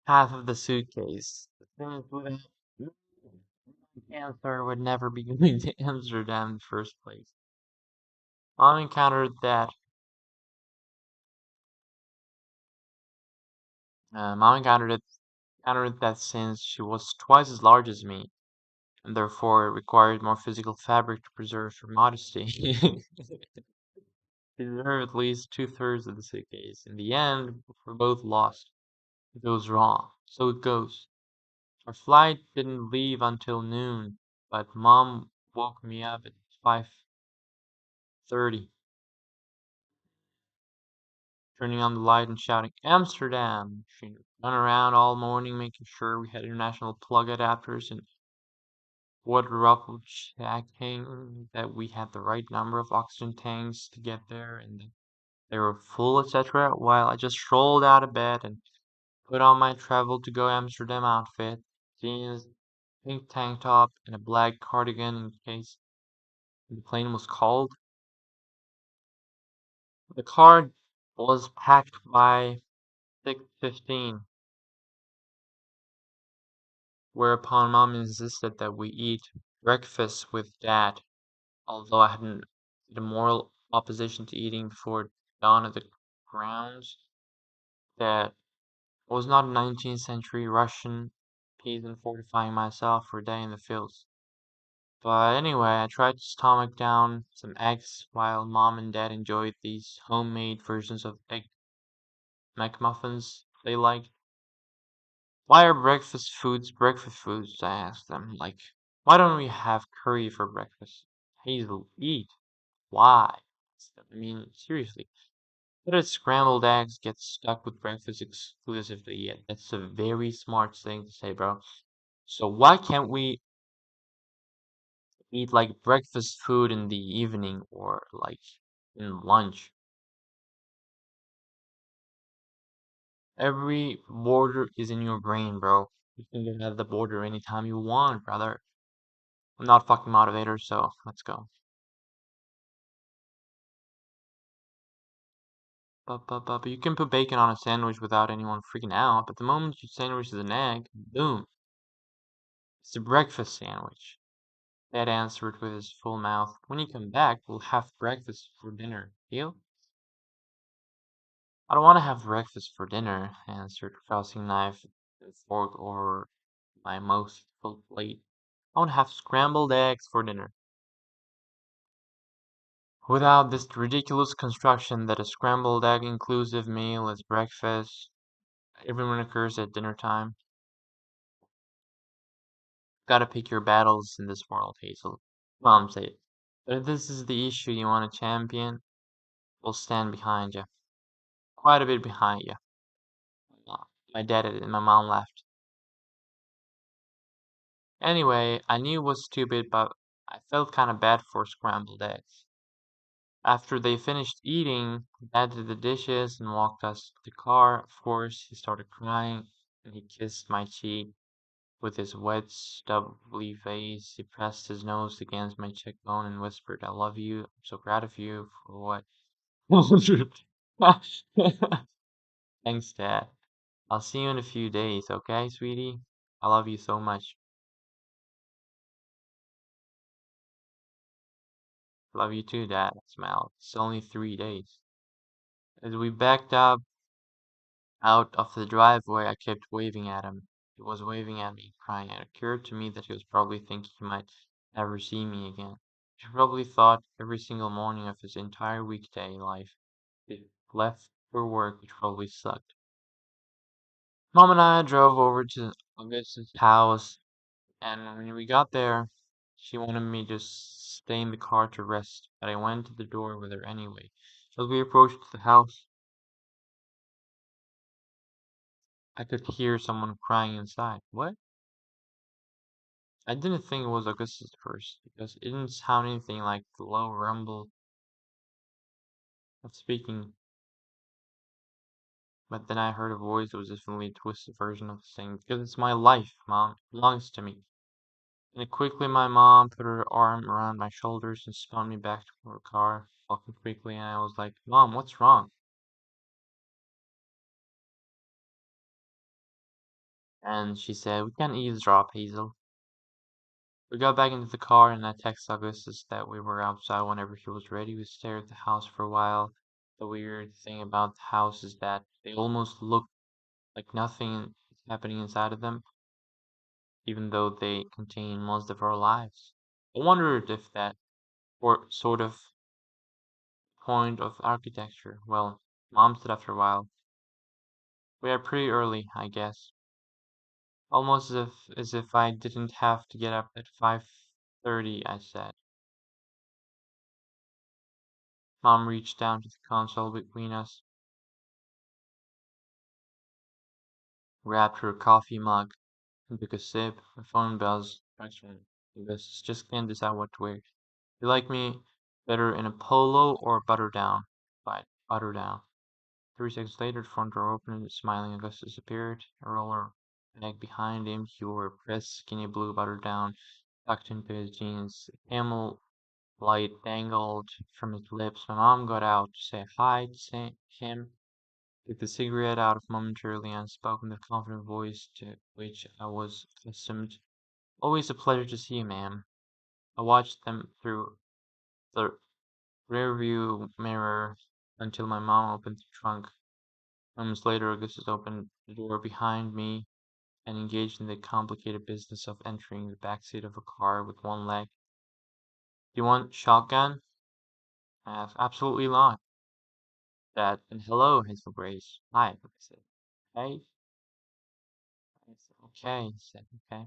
S1: half of the suitcase. The thing is, with cancer would never be going to Amsterdam in the first place. Mom encountered that. Mom encountered that since she was twice as large as me, and therefore required more physical fabric to preserve her modesty. She deserved at least two-thirds of the suitcase. In the end, we're both lost. It goes wrong. So it goes. Our flight didn't leave until noon, but Mom woke me up at 5:30, turning on the light and shouting, Amsterdam! She ran around all morning making sure we had international plug adapters and quadruple checking that we had the right number of oxygen tanks to get there and that they were full, etc. While I just strolled out of bed and put on my travel to go Amsterdam outfit, jeans, pink tank top, and a black cardigan in case the plane was cold. The car was packed by 6:15, whereupon Mom insisted that we eat breakfast with Dad, although I hadn't the moral opposition to eating before dawn of the grounds that I was not a 19th century Russian peasant fortifying myself for a day in the fields. But anyway, I tried to stomach down some eggs while Mom and Dad enjoyed these homemade versions of egg McMuffins they liked. Why are breakfast foods? I asked them. Like, why don't we have curry for breakfast? Hazel, eat. Why? I mean, seriously. How did scrambled eggs get stuck with breakfast exclusively yet? That's a very smart thing to say, bro. So why can't we eat like breakfast food in the evening or like in lunch? Every border is in your brain, bro. You can get out of the border anytime you want, brother. I'm not fucking motivator, so let's go. But you can put bacon on a sandwich without anyone freaking out. But the moment you sandwich is an egg, boom, it's a breakfast sandwich. Dad answered with his full mouth. When you come back, we'll have breakfast for dinner. Deal? I don't want to have breakfast for dinner, I answered, crossing knife and fork over my most full plate. I want to have scrambled eggs for dinner. Without this ridiculous construction that a scrambled egg inclusive meal is breakfast, everyone occurs at dinner time. Gotta pick your battles in this world, Hazel. Mom said. But if this is the issue you want to champion, we'll stand behind you. Quite a bit behind you. My dad and my mom laughed. Anyway, I knew it was stupid, but I felt kind of bad for scrambled eggs. After they finished eating, Dad did the dishes and walked us to the car. Of course, he started crying and he kissed my cheek with his wet, stubbly face. He pressed his nose against my cheekbone and whispered, I love you. I'm so proud of you for what. Thanks, Dad. I'll see you in a few days, okay, sweetie? I love you so much. Love you too, Dad. I smiled. It's only 3 days. As we backed up out of the driveway, I kept waving at him. He was waving at me, crying. It occurred to me that he was probably thinking he might never see me again. He probably thought every single morning of his entire weekday life. He left for work, which probably sucked. Mom and I drove over to Augustus' house, and when we got there, She wanted me to stay in the car to rest, but I went to the door with her anyway. As we approached the house, I could hear someone crying inside. What? I didn't think it was Augustus at first, because it didn't sound anything like the low rumble of speaking. But then I heard a voice that was definitely a twisted version of saying, because it's my life, Mom. It belongs to me. And quickly my mom put her arm around my shoulders and spun me back to her car, walking quickly, and I was like, Mom, what's wrong? And she said, we can't eavesdrop, Hazel. We got back into the car and I texted Augustus that we were outside whenever he was ready. We stared at the house for a while. The weird thing about the house is that they almost look like nothing is happening inside of them, even though they contain most of our lives. I wondered if that were sort of point of architecture. Well, Mom said after a while, we are pretty early, I guess. Almost as if I didn't have to get up at 5:30, I said. Mom reached down to the console between us, grabbed her coffee mug, and took a sip. Her phone buzzed. Next one. This just can't decide what to wear. You like me better in a polo or butter down? Fine, butter down. 3 seconds later, the front door opened. Smiling Augustus appeared. A roller bag behind him. He wore a pressed, skinny blue butter down, tucked into his jeans. A camel light dangled from his lips. My mom got out to say hi to him, took the cigarette out of momentarily and spoke in the confident voice to which I was accustomed. Always a pleasure to see you, ma'am. I watched them through the rearview mirror until my mom opened the trunk. Moments later, Augustus opened the door behind me and engaged in the complicated business of entering the back seat of a car with one leg. Do you want shotgun? I asked. Absolutely not. Dad, and hello, Hazel Grace. Hi, I said. Hey? I said, okay, he said, okay.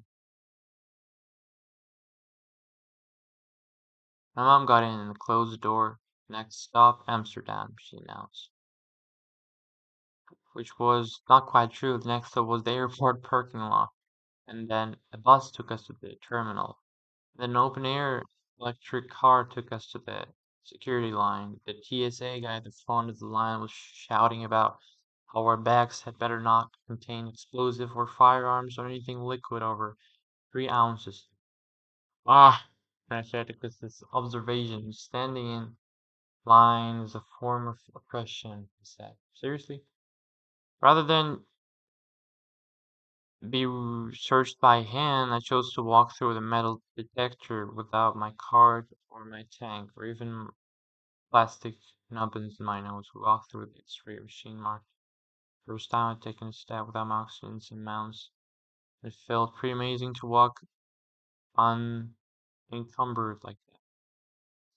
S1: My mom got in and closed the door. Next stop, Amsterdam, she announced. Which was not quite true. The next stop was the airport parking lot. And then a bus took us to the terminal. Then an open-air electric car took us to the security line. The TSA guy at the front of the line was shouting about how our bags had better not contain explosive or firearms or anything liquid over 3 ounces. Ah, I said because this observation, standing in line is a form of oppression, he said. Seriously? Rather than be searched by hand, I chose to walk through the metal detector without my card or my tank or even plastic nubbins in my nose. We walked through the X-ray machine marked. First time I'd taken a step without my oxygen and mounts. It felt pretty amazing to walk unencumbered like that.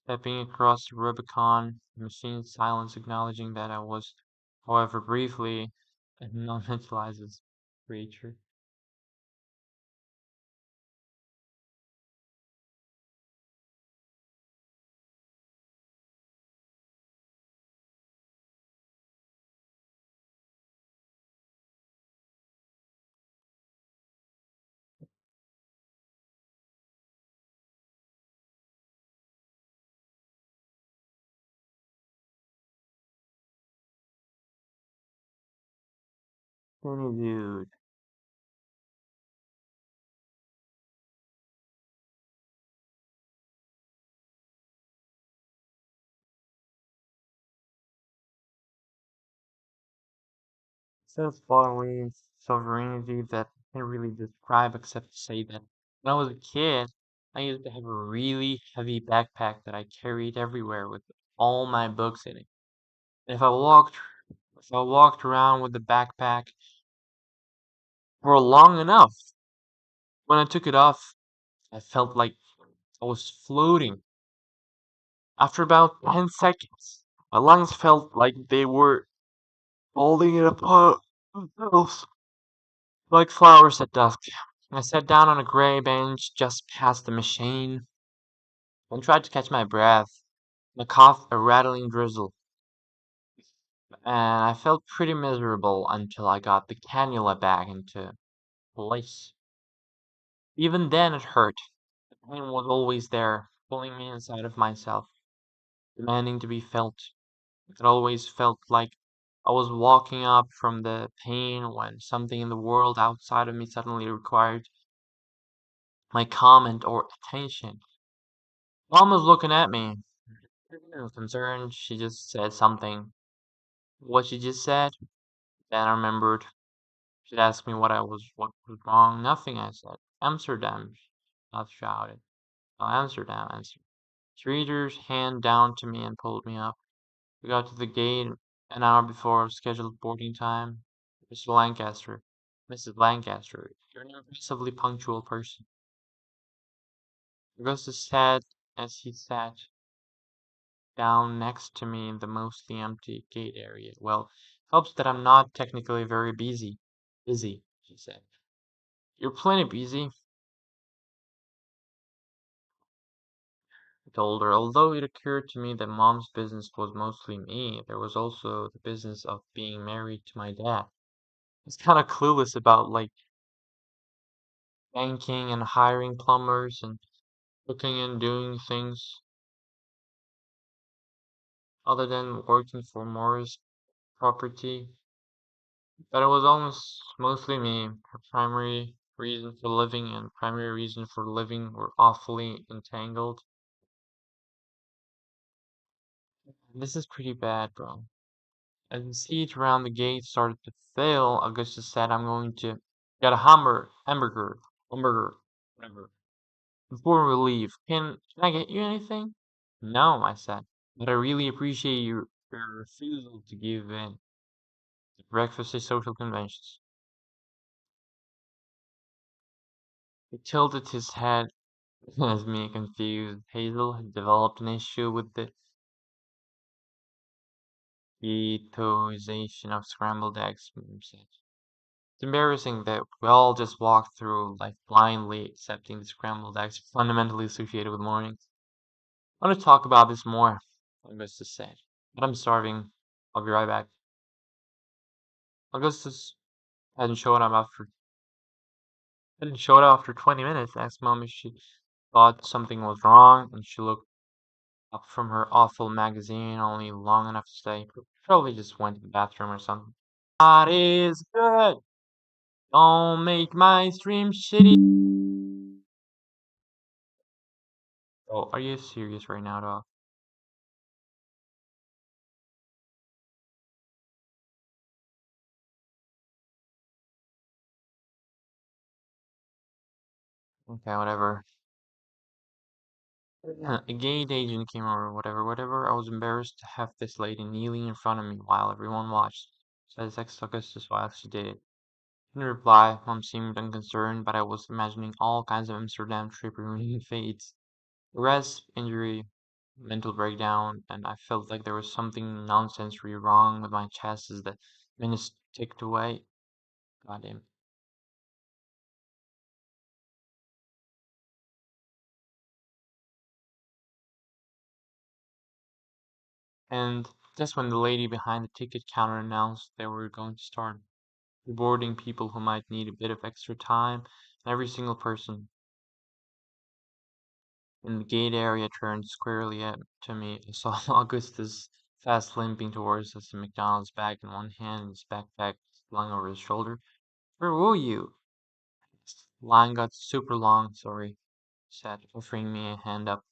S1: Stepping across the Rubicon, the machine's silence acknowledging that I was, however briefly, a non-mentalized creature. Skinny dude. Self-bodily sovereignty that I can't really describe except to say that when I was a kid, I used to have a really heavy backpack that I carried everywhere with all my books in it. And if I walked around with the backpack for long enough, when I took it off, I felt like I was floating. After about 10 seconds, my lungs felt like they were holding it apart themselves like flowers at dusk. I sat down on a gray bench just past the machine and tried to catch my breath. My cough a rattling drizzle, and I felt pretty miserable until I got the cannula back into place. Even then it hurt. The pain was always there, pulling me inside of myself, demanding to be felt. It always felt like I was walking up from the pain when something in the world outside of me suddenly required my comment or attention. Mom was looking at me, concerned. She just said something. What she just said, then I remembered. She'd asked me what was wrong. Nothing, I said. Amsterdam, I shouted. Oh, Amsterdam, answered. She reached her hand down to me and pulled me up. We got to the gate an hour before our scheduled boarding time. Mr. Lancaster, Mrs. Lancaster, you're an impressively punctual person. Augustus said as he sat down next to me in the mostly empty gate area. Well, helps that I'm not technically very busy. Busy, she said. You're plenty busy, I told her. Although it occurred to me that Mom's business was mostly me, there was also the business of being married to my dad. I was kind of clueless about like banking and hiring plumbers and cooking and doing things other than working for Morris Property. But it was almost mostly me. Her primary reason for living and primary reason for living were awfully entangled. This is pretty bad, bro. As the seats around the gate started to fill, Augustus said, I'm going to get a hamburger, whatever, before we leave. Can I get you anything? No, I said, but I really appreciate your refusal to give in. Breakfast is social conventions. He tilted his head as me confused. Hazel had developed an issue with the ghettoization of scrambled eggs, Mom said. It's embarrassing that we all just walk through life blindly accepting the scrambled eggs are fundamentally associated with mornings. I want to talk about this more, Augustus said. But I'm starving. I'll be right back. Augustus hadn't showed up after hadn't showed up after 20 minutes. I asked Mom if she thought something was wrong, and she looked up from her awful magazine only long enough to say, probably just went to the bathroom or something. That is good. Don't make my stream shitty. Oh, are you serious right now, dog? Okay, whatever. A gate agent came over, whatever. I was embarrassed to have this lady kneeling in front of me while everyone watched. So I texted Augustus while she did it. In reply, Mom seemed unconcerned, but I was imagining all kinds of Amsterdam trip ruining fates. Arrest, injury, mental breakdown, and I felt like there was something nonsensory wrong with my chest as the minutes ticked away. Goddamn. And just when the lady behind the ticket counter announced they were going to start rewarding people who might need a bit of extra time, and every single person in the gate area turned squarely to me. I saw Augustus fast limping towards us, a McDonald's bag in one hand and his backpack slung over his shoulder. Where were you? The line got super long, sorry, said, offering me a hand up.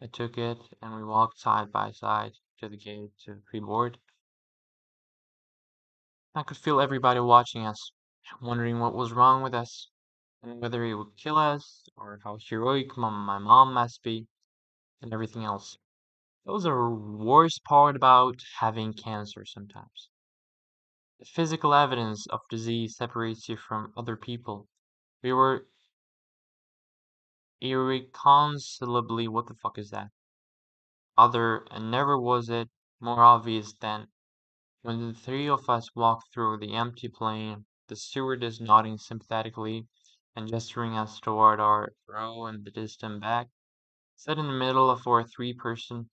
S1: I took it, and we walked side by side to the gate to pre-board. I could feel everybody watching us, wondering what was wrong with us, and whether it would kill us, or how heroic my mom must be, and everything else. That was the worst part about having cancer sometimes. The physical evidence of disease separates you from other people. We were irreconcilably, what the fuck is that? Other, and never was it more obvious than when the three of us walked through the empty plane, the stewardess nodding sympathetically, and gesturing us toward our row in the distant back. Sat in the middle of our three-person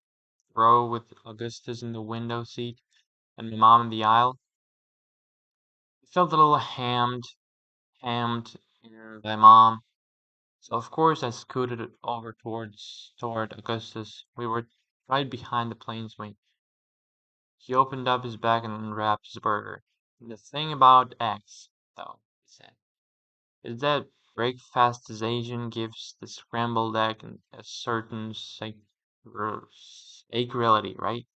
S1: row with Augustus in the window seat and my mom in the aisle. It felt a little hammed in by mom. So of course I scooted over toward Augustus. We were right behind the plane's wing. He opened up his bag and unwrapped his burger. The thing about eggs, though, he said, is that breakfastization gives the scrambled egg a certain sacrality, right?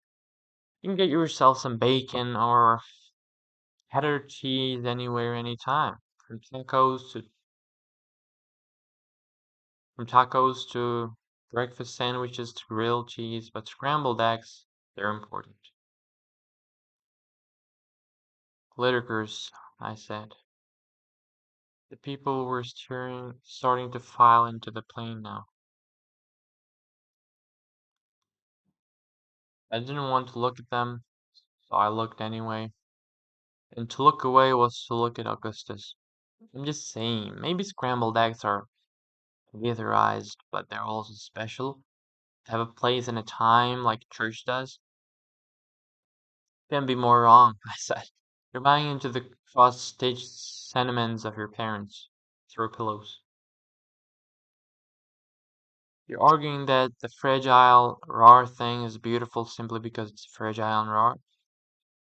S1: You can get yourself some bacon or cheddar cheese anywhere, anytime. From tacos to breakfast sandwiches to grilled cheese, but scrambled eggs, they're important. Liturgers, I said. The people were starting to file into the plane now. I didn't want to look at them, so I looked anyway. And to look away was to look at Augustus. I'm just saying, maybe scrambled eggs are computerized, but they're also special. To have a place and a time like church does. Can't be more wrong, I said. You're buying into the cross-stitched sentiments of your parents through pillows. You're arguing that the fragile, raw thing is beautiful simply because it's fragile and raw.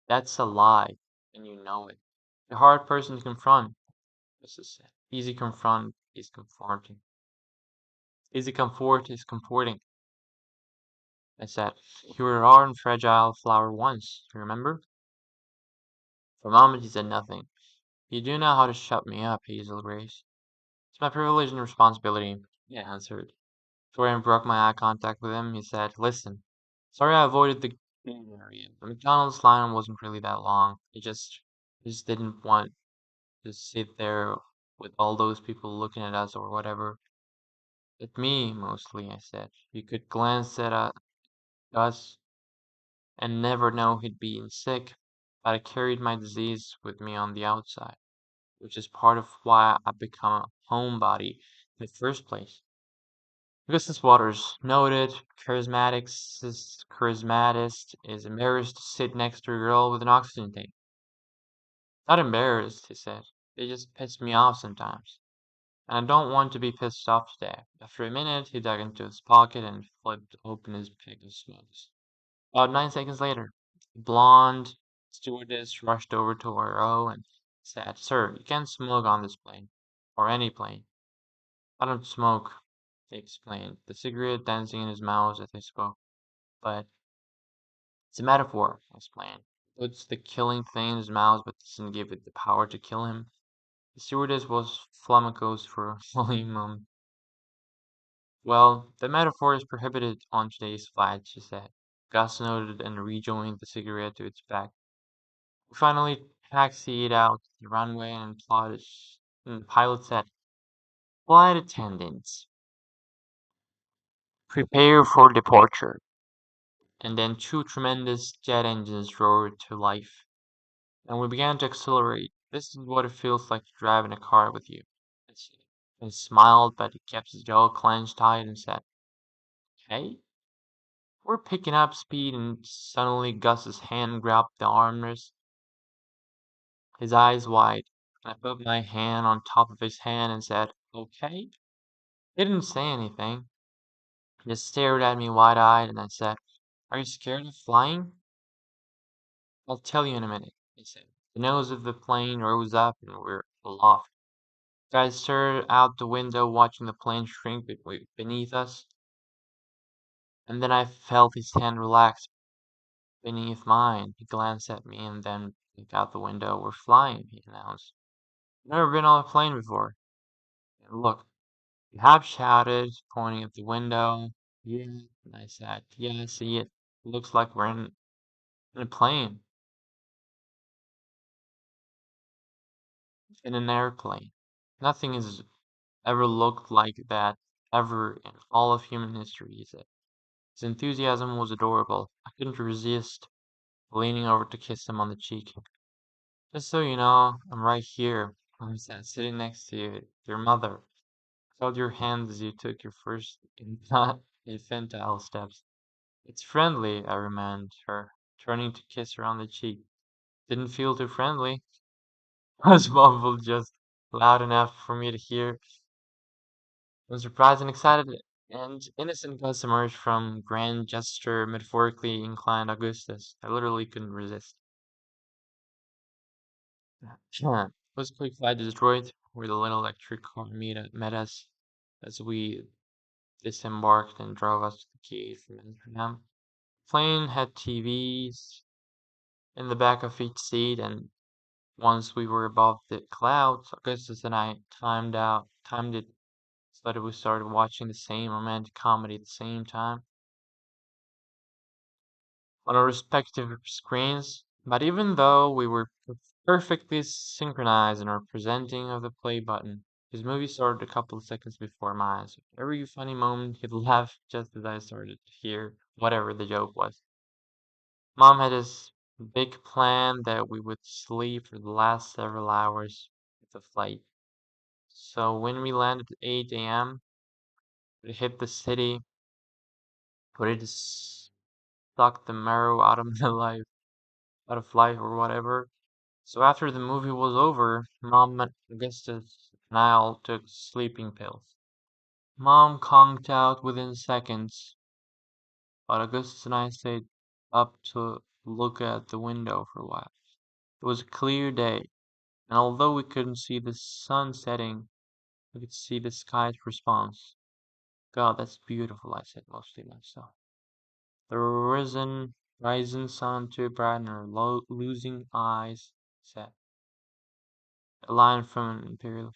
S1: That's a lie, and you know it. The hard person to confront, this is it. Easy confront is comforting. Easy comfort is comforting. I said, you were raw and fragile flower once, you remember? For a moment he said nothing. You do know how to shut me up, Hazel Grace. It's my privilege and responsibility, I answered. Before I broke my eye contact with him, he said, listen, sorry I avoided the green area. The McDonald's line wasn't really that long. I just didn't want to sit there with all those people looking at us or whatever. At me, mostly, I said. You could glance at us and never know he'd been sick, but I carried my disease with me on the outside, which is part of why I become a homebody in the first place. Augustus Waters, noted charismatist, is embarrassed to sit next to a girl with an oxygen tank. Not embarrassed, he said. They just piss me off sometimes. And I don't want to be pissed off today. After a minute, he dug into his pocket and flipped open his pack of smokes. About 9 seconds later, the blonde stewardess rushed over to our row and said, Sir, you can't smoke on this plane. Or any plane. I don't smoke, he explained, the cigarette dancing in his mouth as he spoke. But it's a metaphor, I explained. It puts the killing thing in his mouth but doesn't give it the power to kill him. The stewardess was flamencos for a fully moment. Well, the metaphor is prohibited on today's flight, she said. Gus nodded and rejoined the cigarette to its pack. We finally taxied out the runway and the pilot said, Flight attendants, prepare for departure. And then two tremendous jet engines roared to life, and we began to accelerate. This is what it feels like to drive in a car with you. He smiled, but he kept his jaw clenched tight and said, Hey? We're picking up speed, and suddenly Gus's hand grabbed the armrest, his eyes wide, and I put my hand on top of his hand and said, Okay? He didn't say anything, he just stared at me wide-eyed, and I said, Are you scared of flying? I'll tell you in a minute, he said. The nose of the plane rose up and we're aloft. I stared out the window watching the plane shrink beneath us, and then I felt his hand relax beneath mine. He glanced at me and then looked out the window. We're flying, he announced. I've never been on a plane before. And look, you have shouted, pointing at the window. Yeah, and I said, yeah, I see it. It looks like we're in a plane, in an airplane. Nothing has ever looked like that ever in all of human history, he said. His enthusiasm was adorable. I couldn't resist leaning over to kiss him on the cheek. Just so you know, I'm right here, I sat sitting next to you, your mother. Held your hand as you took your first infantile steps. It's friendly, I reminded her, turning to kiss her on the cheek. Didn't feel too friendly. Was muffled just loud enough for me to hear. When surprised and excited and innocent gusts emerged from grand gesture metaphorically inclined Augustus. I literally couldn't resist. It was a quick flight to Detroit, where the little electric car met us as we disembarked and drove us to the gate from Amsterdam. Plane had TVs in the back of each seat, and once we were above the clouds, Augustus and I timed it so that we started watching the same romantic comedy at the same time on our respective screens. But even though we were perfectly synchronized in our presenting of the play button, his movie started a couple of seconds before my eyes. Every funny moment, he'd laugh just as I started to hear whatever the joke was. Mom had this big plan that we would sleep for the last several hours of the flight. So when we landed at 8 a.m., we hit the city, ready to suck the marrow out of life or whatever. So after the movie was over, Mom and Augustus and I all took sleeping pills. Mom conked out within seconds, but Augustus and I stayed up to look at the window for a while. It was a clear day, and although we couldn't see the sun setting, we could see the sky's response. God, that's beautiful, I said mostly myself. The rising sun too bright and our losing eyes, said. A line from an imperial.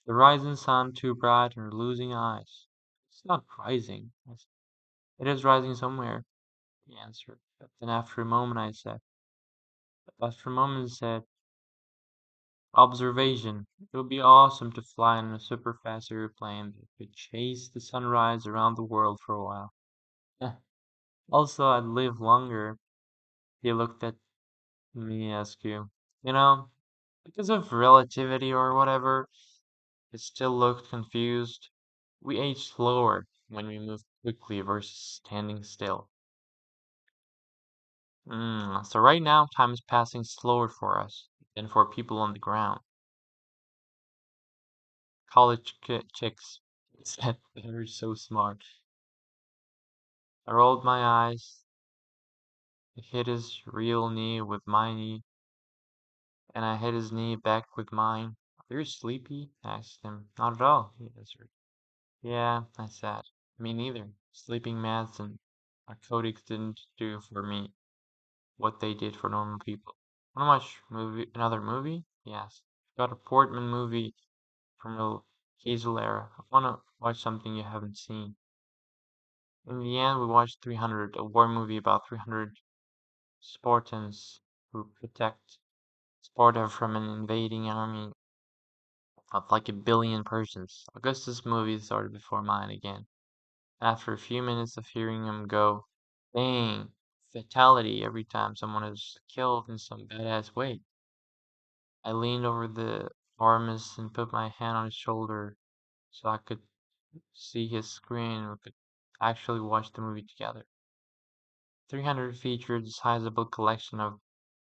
S1: The rising sun too bright and our losing eyes. It's not rising. I said. It is rising somewhere, he answered. But then after a moment I said, observation. It would be awesome to fly in a super fast airplane that could chase the sunrise around the world for a while. Also, I'd live longer. He looked at me askew. You know, because of relativity or whatever, it still looked confused. We age slower when we move quickly versus standing still. So right now, time is passing slower for us than for people on the ground. College chicks said they're so smart. I rolled my eyes, hit his real knee with my knee, and I hit his knee back with mine. Are you sleepy? I asked him. Not at all, he answered. Yeah, I said. Me neither. Sleeping meds and narcotics didn't do for me what they did for normal people. Wanna watch another movie? He asked. Got a Portman movie from the Hazel era. I wanna watch something you haven't seen. In the end, we watched 300, a war movie about 300 Spartans who protect Sparta from an invading army of like a billion persons. Augustus' movie started before mine again. After a few minutes of hearing him go, bang, fatality every time someone is killed in some badass way, I leaned over the armrest and put my hand on his shoulder so I could see his screen and we could actually watch the movie together. 300 featured a sizable collection of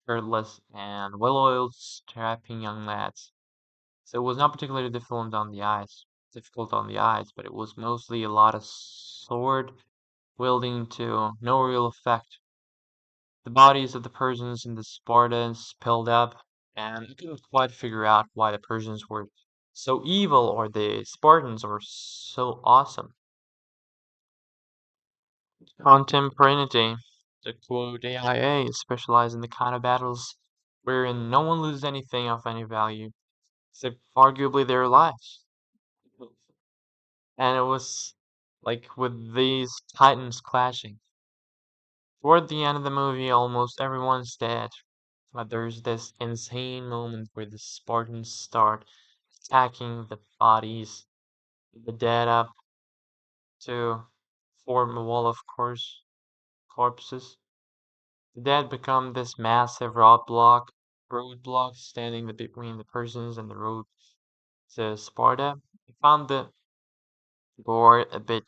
S1: shirtless and well-oiled, strapping young lads. So it was not particularly difficult on the eyes, but it was mostly a lot of sword wielding to no real effect. The bodies of the Persians and the Spartans piled up, and I couldn't quite figure out why the Persians were so evil or the Spartans were so awesome. Contemporaneity, to quote AIA, specialize in the kind of battles wherein no one loses anything of any value, except arguably their lives. And it was like with these titans clashing. Toward the end of the movie, almost everyone's dead, but there's this insane moment where the Spartans start attacking the bodies of the dead up to form a wall of corpses. The dead become this massive roadblock, roadblocks standing between the persons and the road to Sparta. I found the gore a bit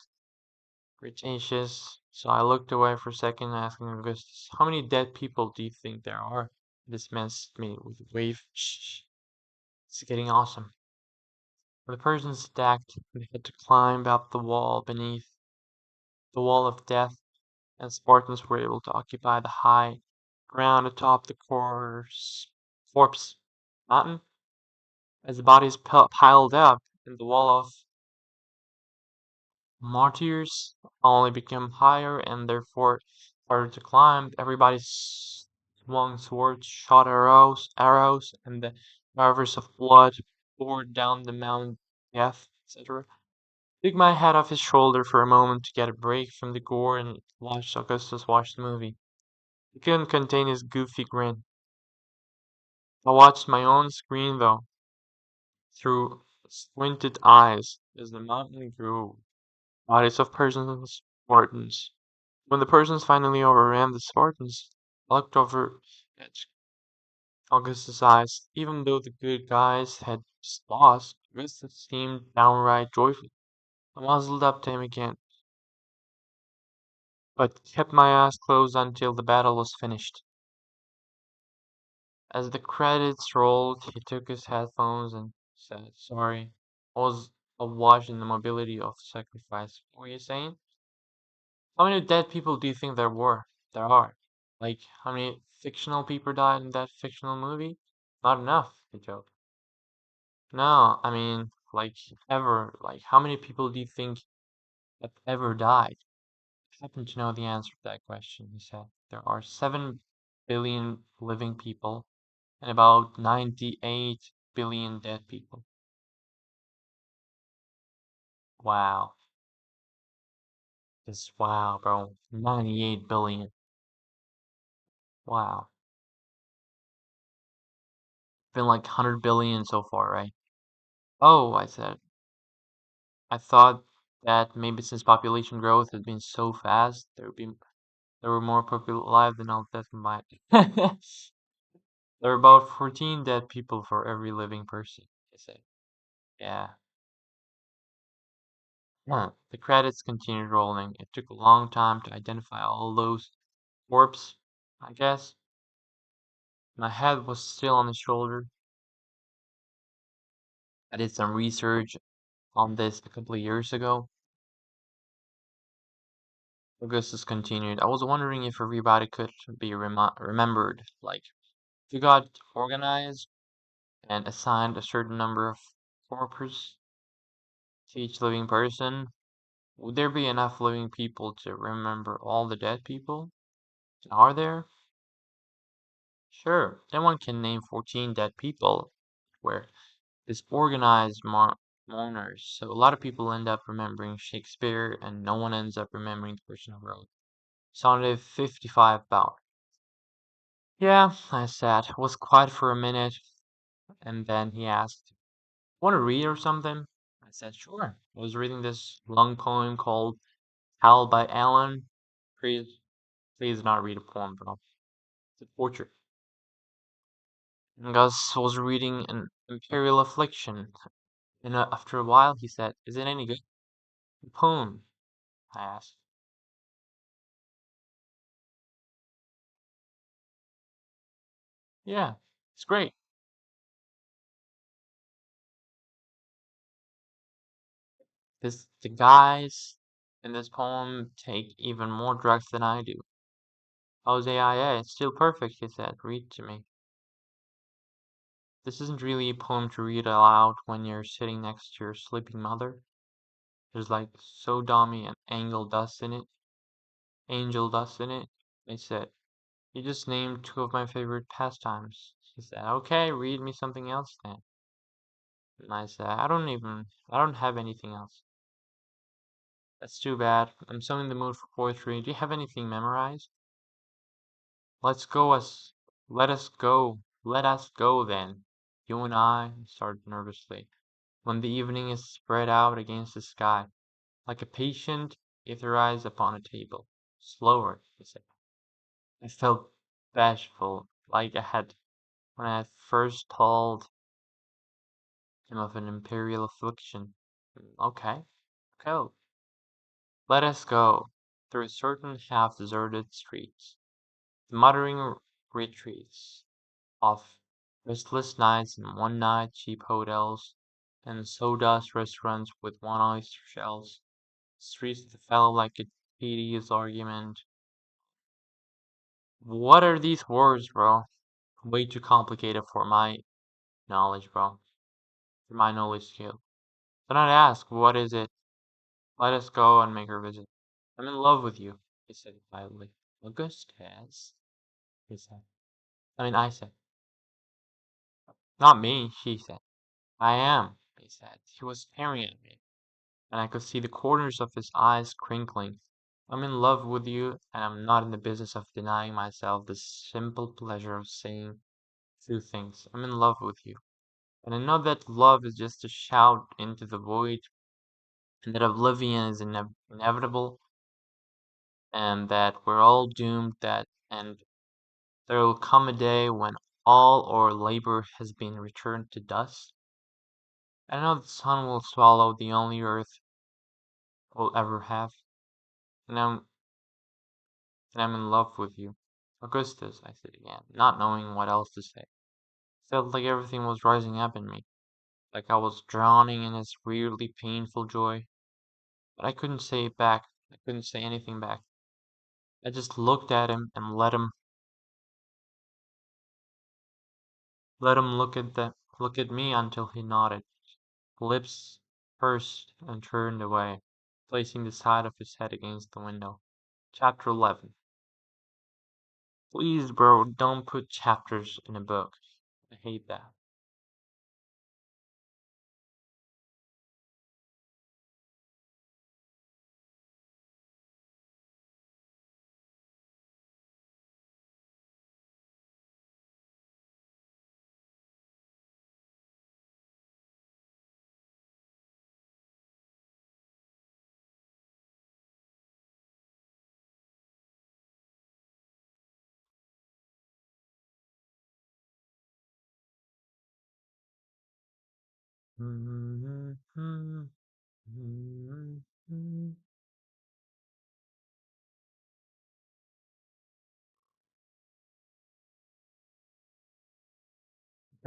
S1: pretentious, so I looked away for a second, asking Augustus, "How many dead people do you think there are?" This man hit me with a wave. Shh, it's getting awesome. The persons stacked, they had to climb up the wall beneath the wall of death, and Spartans were able to occupy the high ground atop the corpse mountain. As the bodies piled up, and the wall of martyrs only became higher and therefore harder to climb. Everybody swung swords, shot arrows, and the rivers of blood poured down the mountain, death, etc. Took my head off his shoulder for a moment to get a break from the gore and watched Augustus watch the movie. He couldn't contain his goofy grin. I watched my own screen though, through squinted eyes, as the mountain grew. Bodies of persons, Spartans. When the persons finally overran the Spartans, I looked over at Augustus' eyes. Even though the good guys had just lost, Augustus seemed downright joyful. I muzzled up to him again, but kept my eyes closed until the battle was finished. As the credits rolled, he took his headphones and said, "Sorry, I was awash in the mobility of sacrifice." What were you saying? How many dead people do you think there are? Like, how many fictional people died in that fictional movie? Not enough, he joked. No, I mean, like, ever. Like, how many people do you think have ever died? I happen to know the answer to that question, he said. There are 7 billion living people and about 98 billion dead people. Wow. Just wow, bro. 98 billion. Wow. Been like 100 billion so far, right? Oh, I said. I thought that maybe since population growth has been so fast, there were more people alive than all death combined. There are about 14 dead people for every living person, I said. Yeah. The credits continued rolling. It took a long time to identify all those corpses, I guess. My head was still on his shoulder. I did some research on this a couple of years ago. Augustus continued. I was wondering if everybody could be remembered. Like, if you got organized and assigned a certain number of corpses to each living person, would there be enough living people to remember all the dead people? Are there? Sure, then one can name 14 dead people where disorganized mourners. So a lot of people end up remembering Shakespeare and no one ends up remembering the person who wrote. Sounded 55 about. Yeah, I said. It was quiet for a minute, and then he asked, "Want to read or something?" I said, "Sure." I was reading this long poem called Hell by Allen. Please not read a poem, bro. It's a torture. And Gus was reading an Imperial Affliction, and after a while he said, "Is it any good?" "The poem?" I asked. "Yeah, it's great." The guys in this poem take even more drugs than I do. "How's AIA? It's still perfect," he said. "Read to me." This isn't really a poem to read aloud when you're sitting next to your sleeping mother. There's like sodomy and angel dust in it. I said, "You just named two of my favorite pastimes." She said, "Okay, read me something else then." And I said, I don't have anything else." "That's too bad. I'm so in the mood for poetry. Do you have anything memorized?" "Let's go us, let us go then. You and I," started nervously, "when the evening is spread out against the sky, like a patient etherized upon a table." "Slower," he said. I felt bashful, like I had when I first told him of an imperial affliction. Okay, go. Let us go through certain half-deserted streets, the muttering retreats of restless nights and one-night cheap hotels, and sawdust restaurants with one oyster shells, streets that felt like a tedious argument. What are these words, bro? Way too complicated for my knowledge, bro. For my knowledge scale. Do not ask, what is it? Let us go and make her visit. I'm in love with you, he said quietly. Augustus, he said. I said. Not me, she said. I am, he said. He was staring at me, and I could see the corners of his eyes crinkling. I'm in love with you, and I'm not in the business of denying myself the simple pleasure of saying two things. I'm in love with you. And I know that love is just a shout into the void, and that oblivion is inevitable, and that we're all doomed, and there will come a day when all our labor has been returned to dust. I know the sun will swallow the only earth we'll ever have, and I'm in love with you. Augustus, I said again, not knowing what else to say. Felt like everything was rising up in me, like I was drowning in this weirdly painful joy. But I couldn't say it back. I couldn't say anything back. I just looked at him and let him look at me until he nodded. Lips pursed and turned away, placing the side of his head against the window. Chapter 11. Please, bro, don't put chapters in a book. I hate that.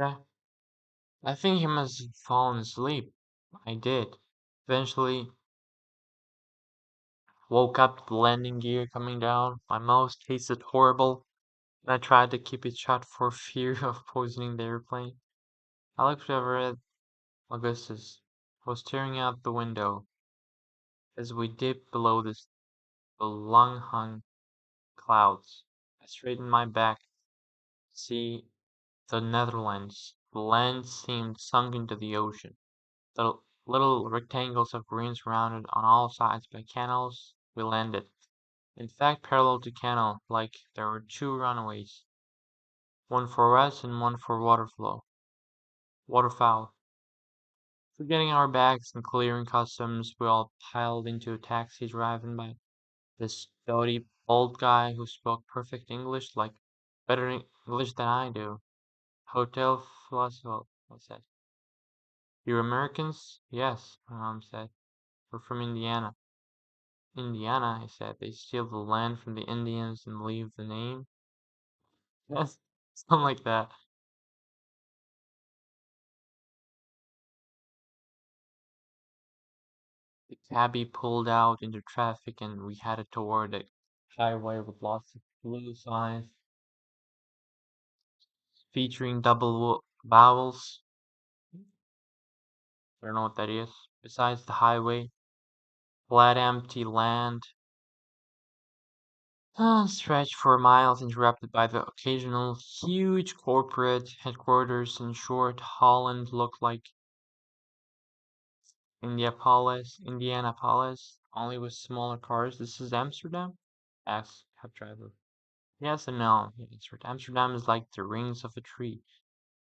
S1: Okay. I think he must have fallen asleep. I did. Eventually, woke up to the landing gear coming down. My mouth tasted horrible, and I tried to keep it shut for fear of poisoning the airplane. I looked over at Augustus, who was staring out the window as we dipped below the long-hung clouds. I straightened my back to see the Netherlands. The land seemed sunk into the ocean. The little rectangles of green surrounded on all sides by canals. We landed, in fact, parallel to canal, like there were two runways, one for us and one for waterfowl. Forgetting our bags and clearing customs, we all piled into a taxi driven by this dotty old guy who spoke perfect English, like better English than I do. Hotel Flassel, I said. You're Americans? Yes, my mom said. We're from Indiana. Indiana, I said. They steal the land from the Indians and leave the name? Yes, something like that. The cabbie pulled out into traffic and we headed toward a highway with lots of blue signs featuring double vowels. I don't know what that is. Besides the highway, flat empty land stretched for miles, interrupted by the occasional huge corporate headquarters. In short, Holland looked like Indianapolis, only with smaller cars. This is Amsterdam? Asked cab driver. Yes and no, he answered. Amsterdam is like the rings of a tree.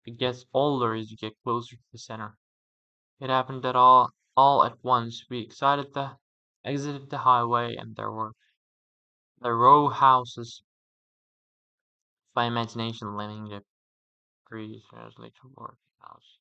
S1: It gets older as you get closer to the center. It happened that all at once we exited the highway, and there were the row houses of my imagination lining the free seriously to work house.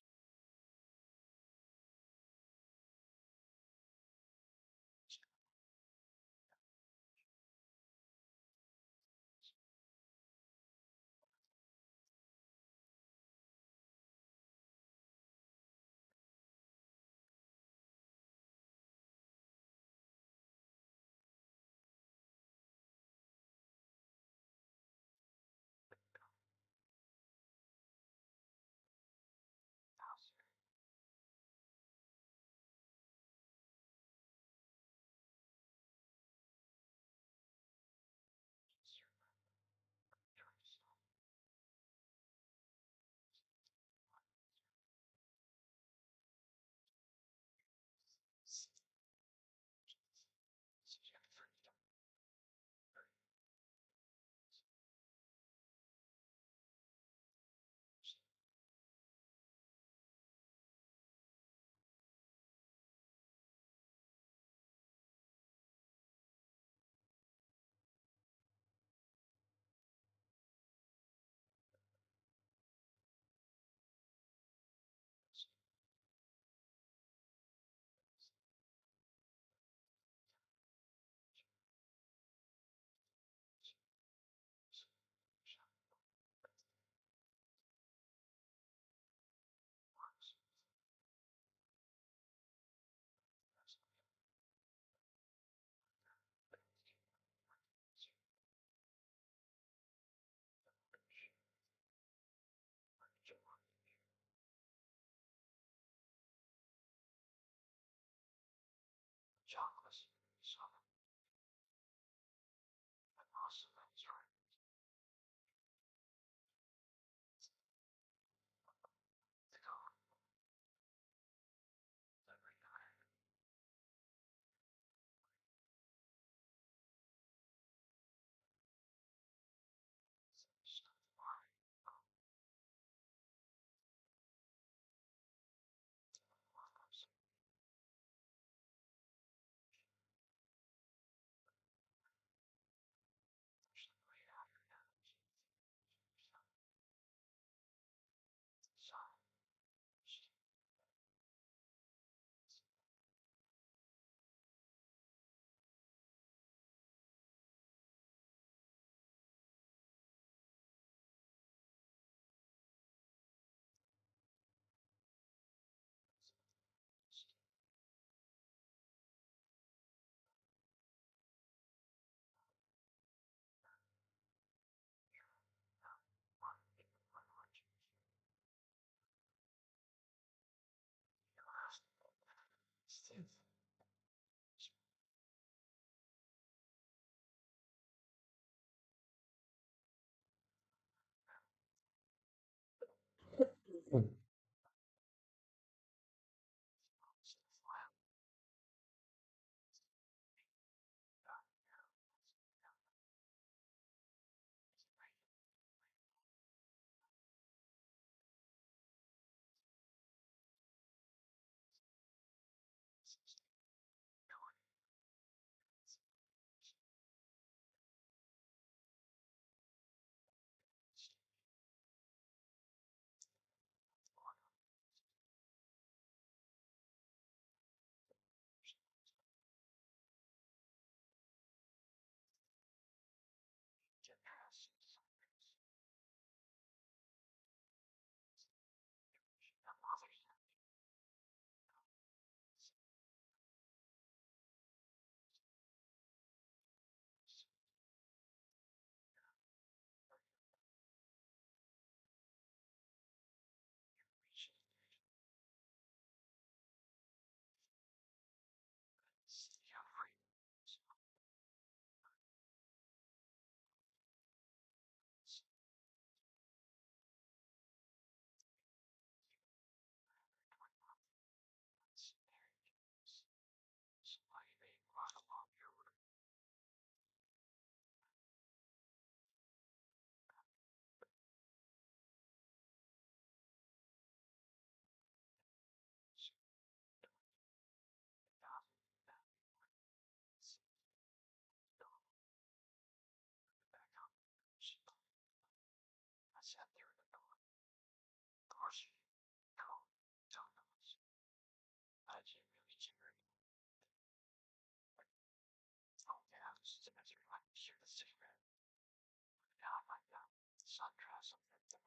S1: sundress of the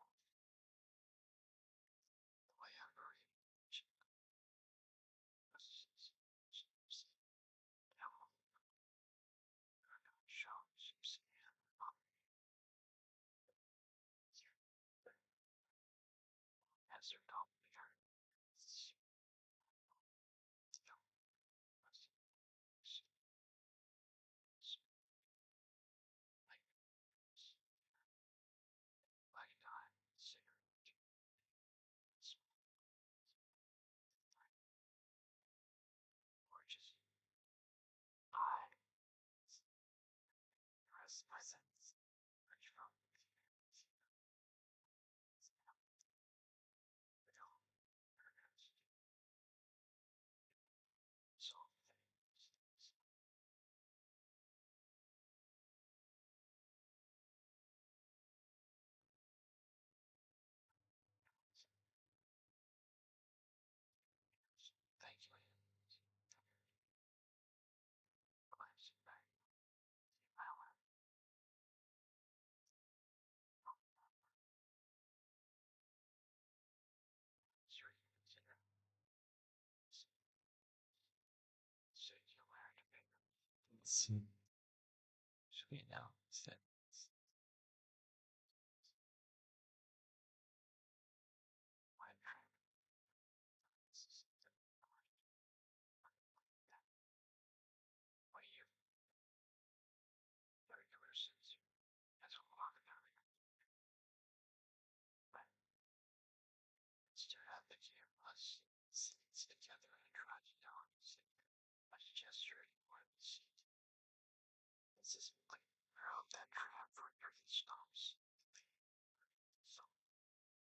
S1: way I breathe. See, should now set my way you regular sense as a walk but instead of the two of us sits together and trudge down a gesture for the seat. This is like road that trap for your stops. So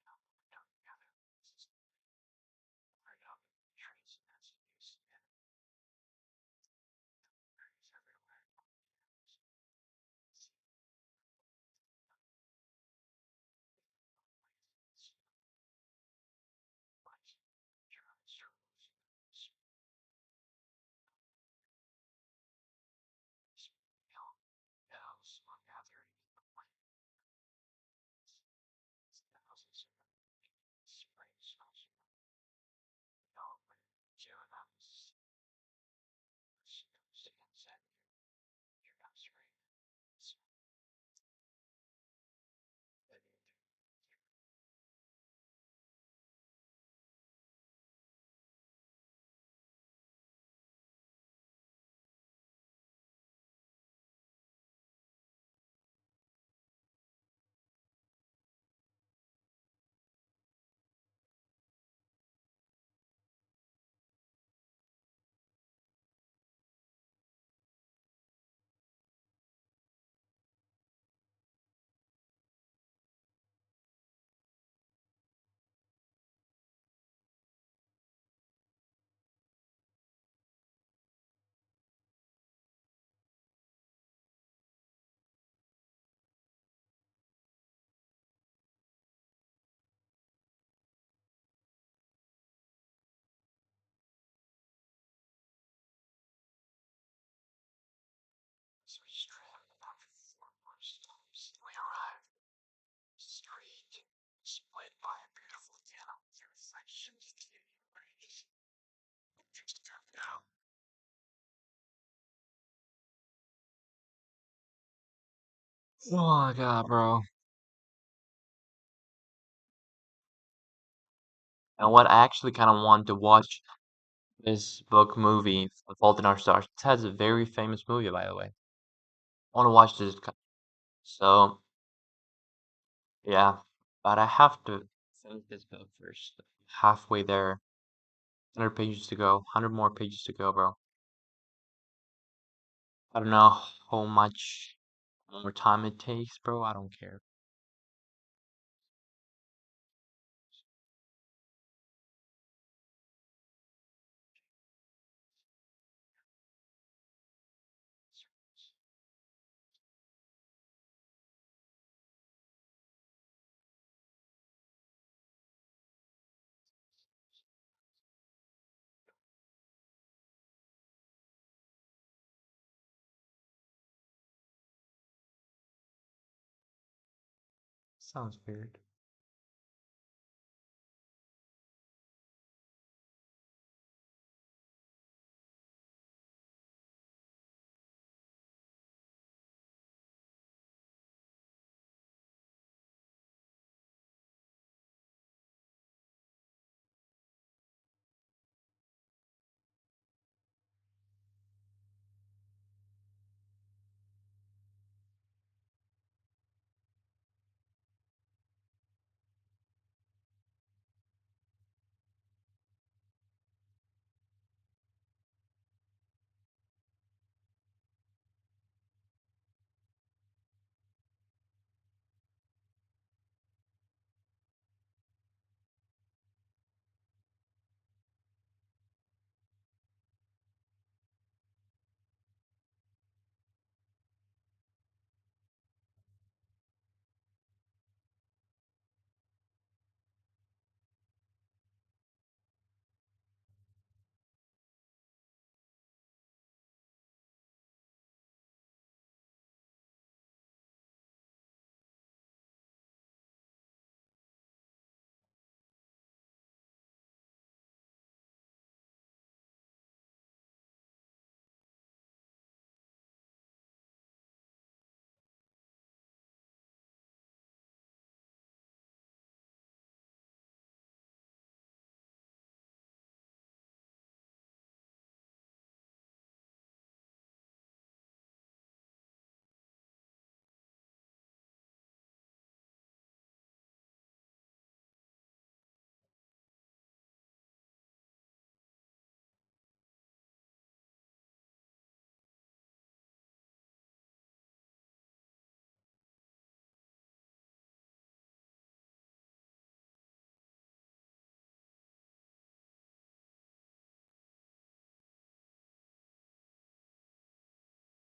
S1: now we're done together. This is right up trains and that's use and trains everywhere. So straight after 4 more stops, we arrived. Street split by a beautiful canal. The reflections of the rays. Just come down. Oh my god, bro. And what I actually kind of want to watch this book movie, Fault in Our Stars. It has a very famous movie, by the way. I want to watch this. So, yeah. But I have to finish this book first. Halfway there. 100 pages to go. 100 more pages to go, bro. I don't know how much more time it takes, bro. I don't care. Sounds weird.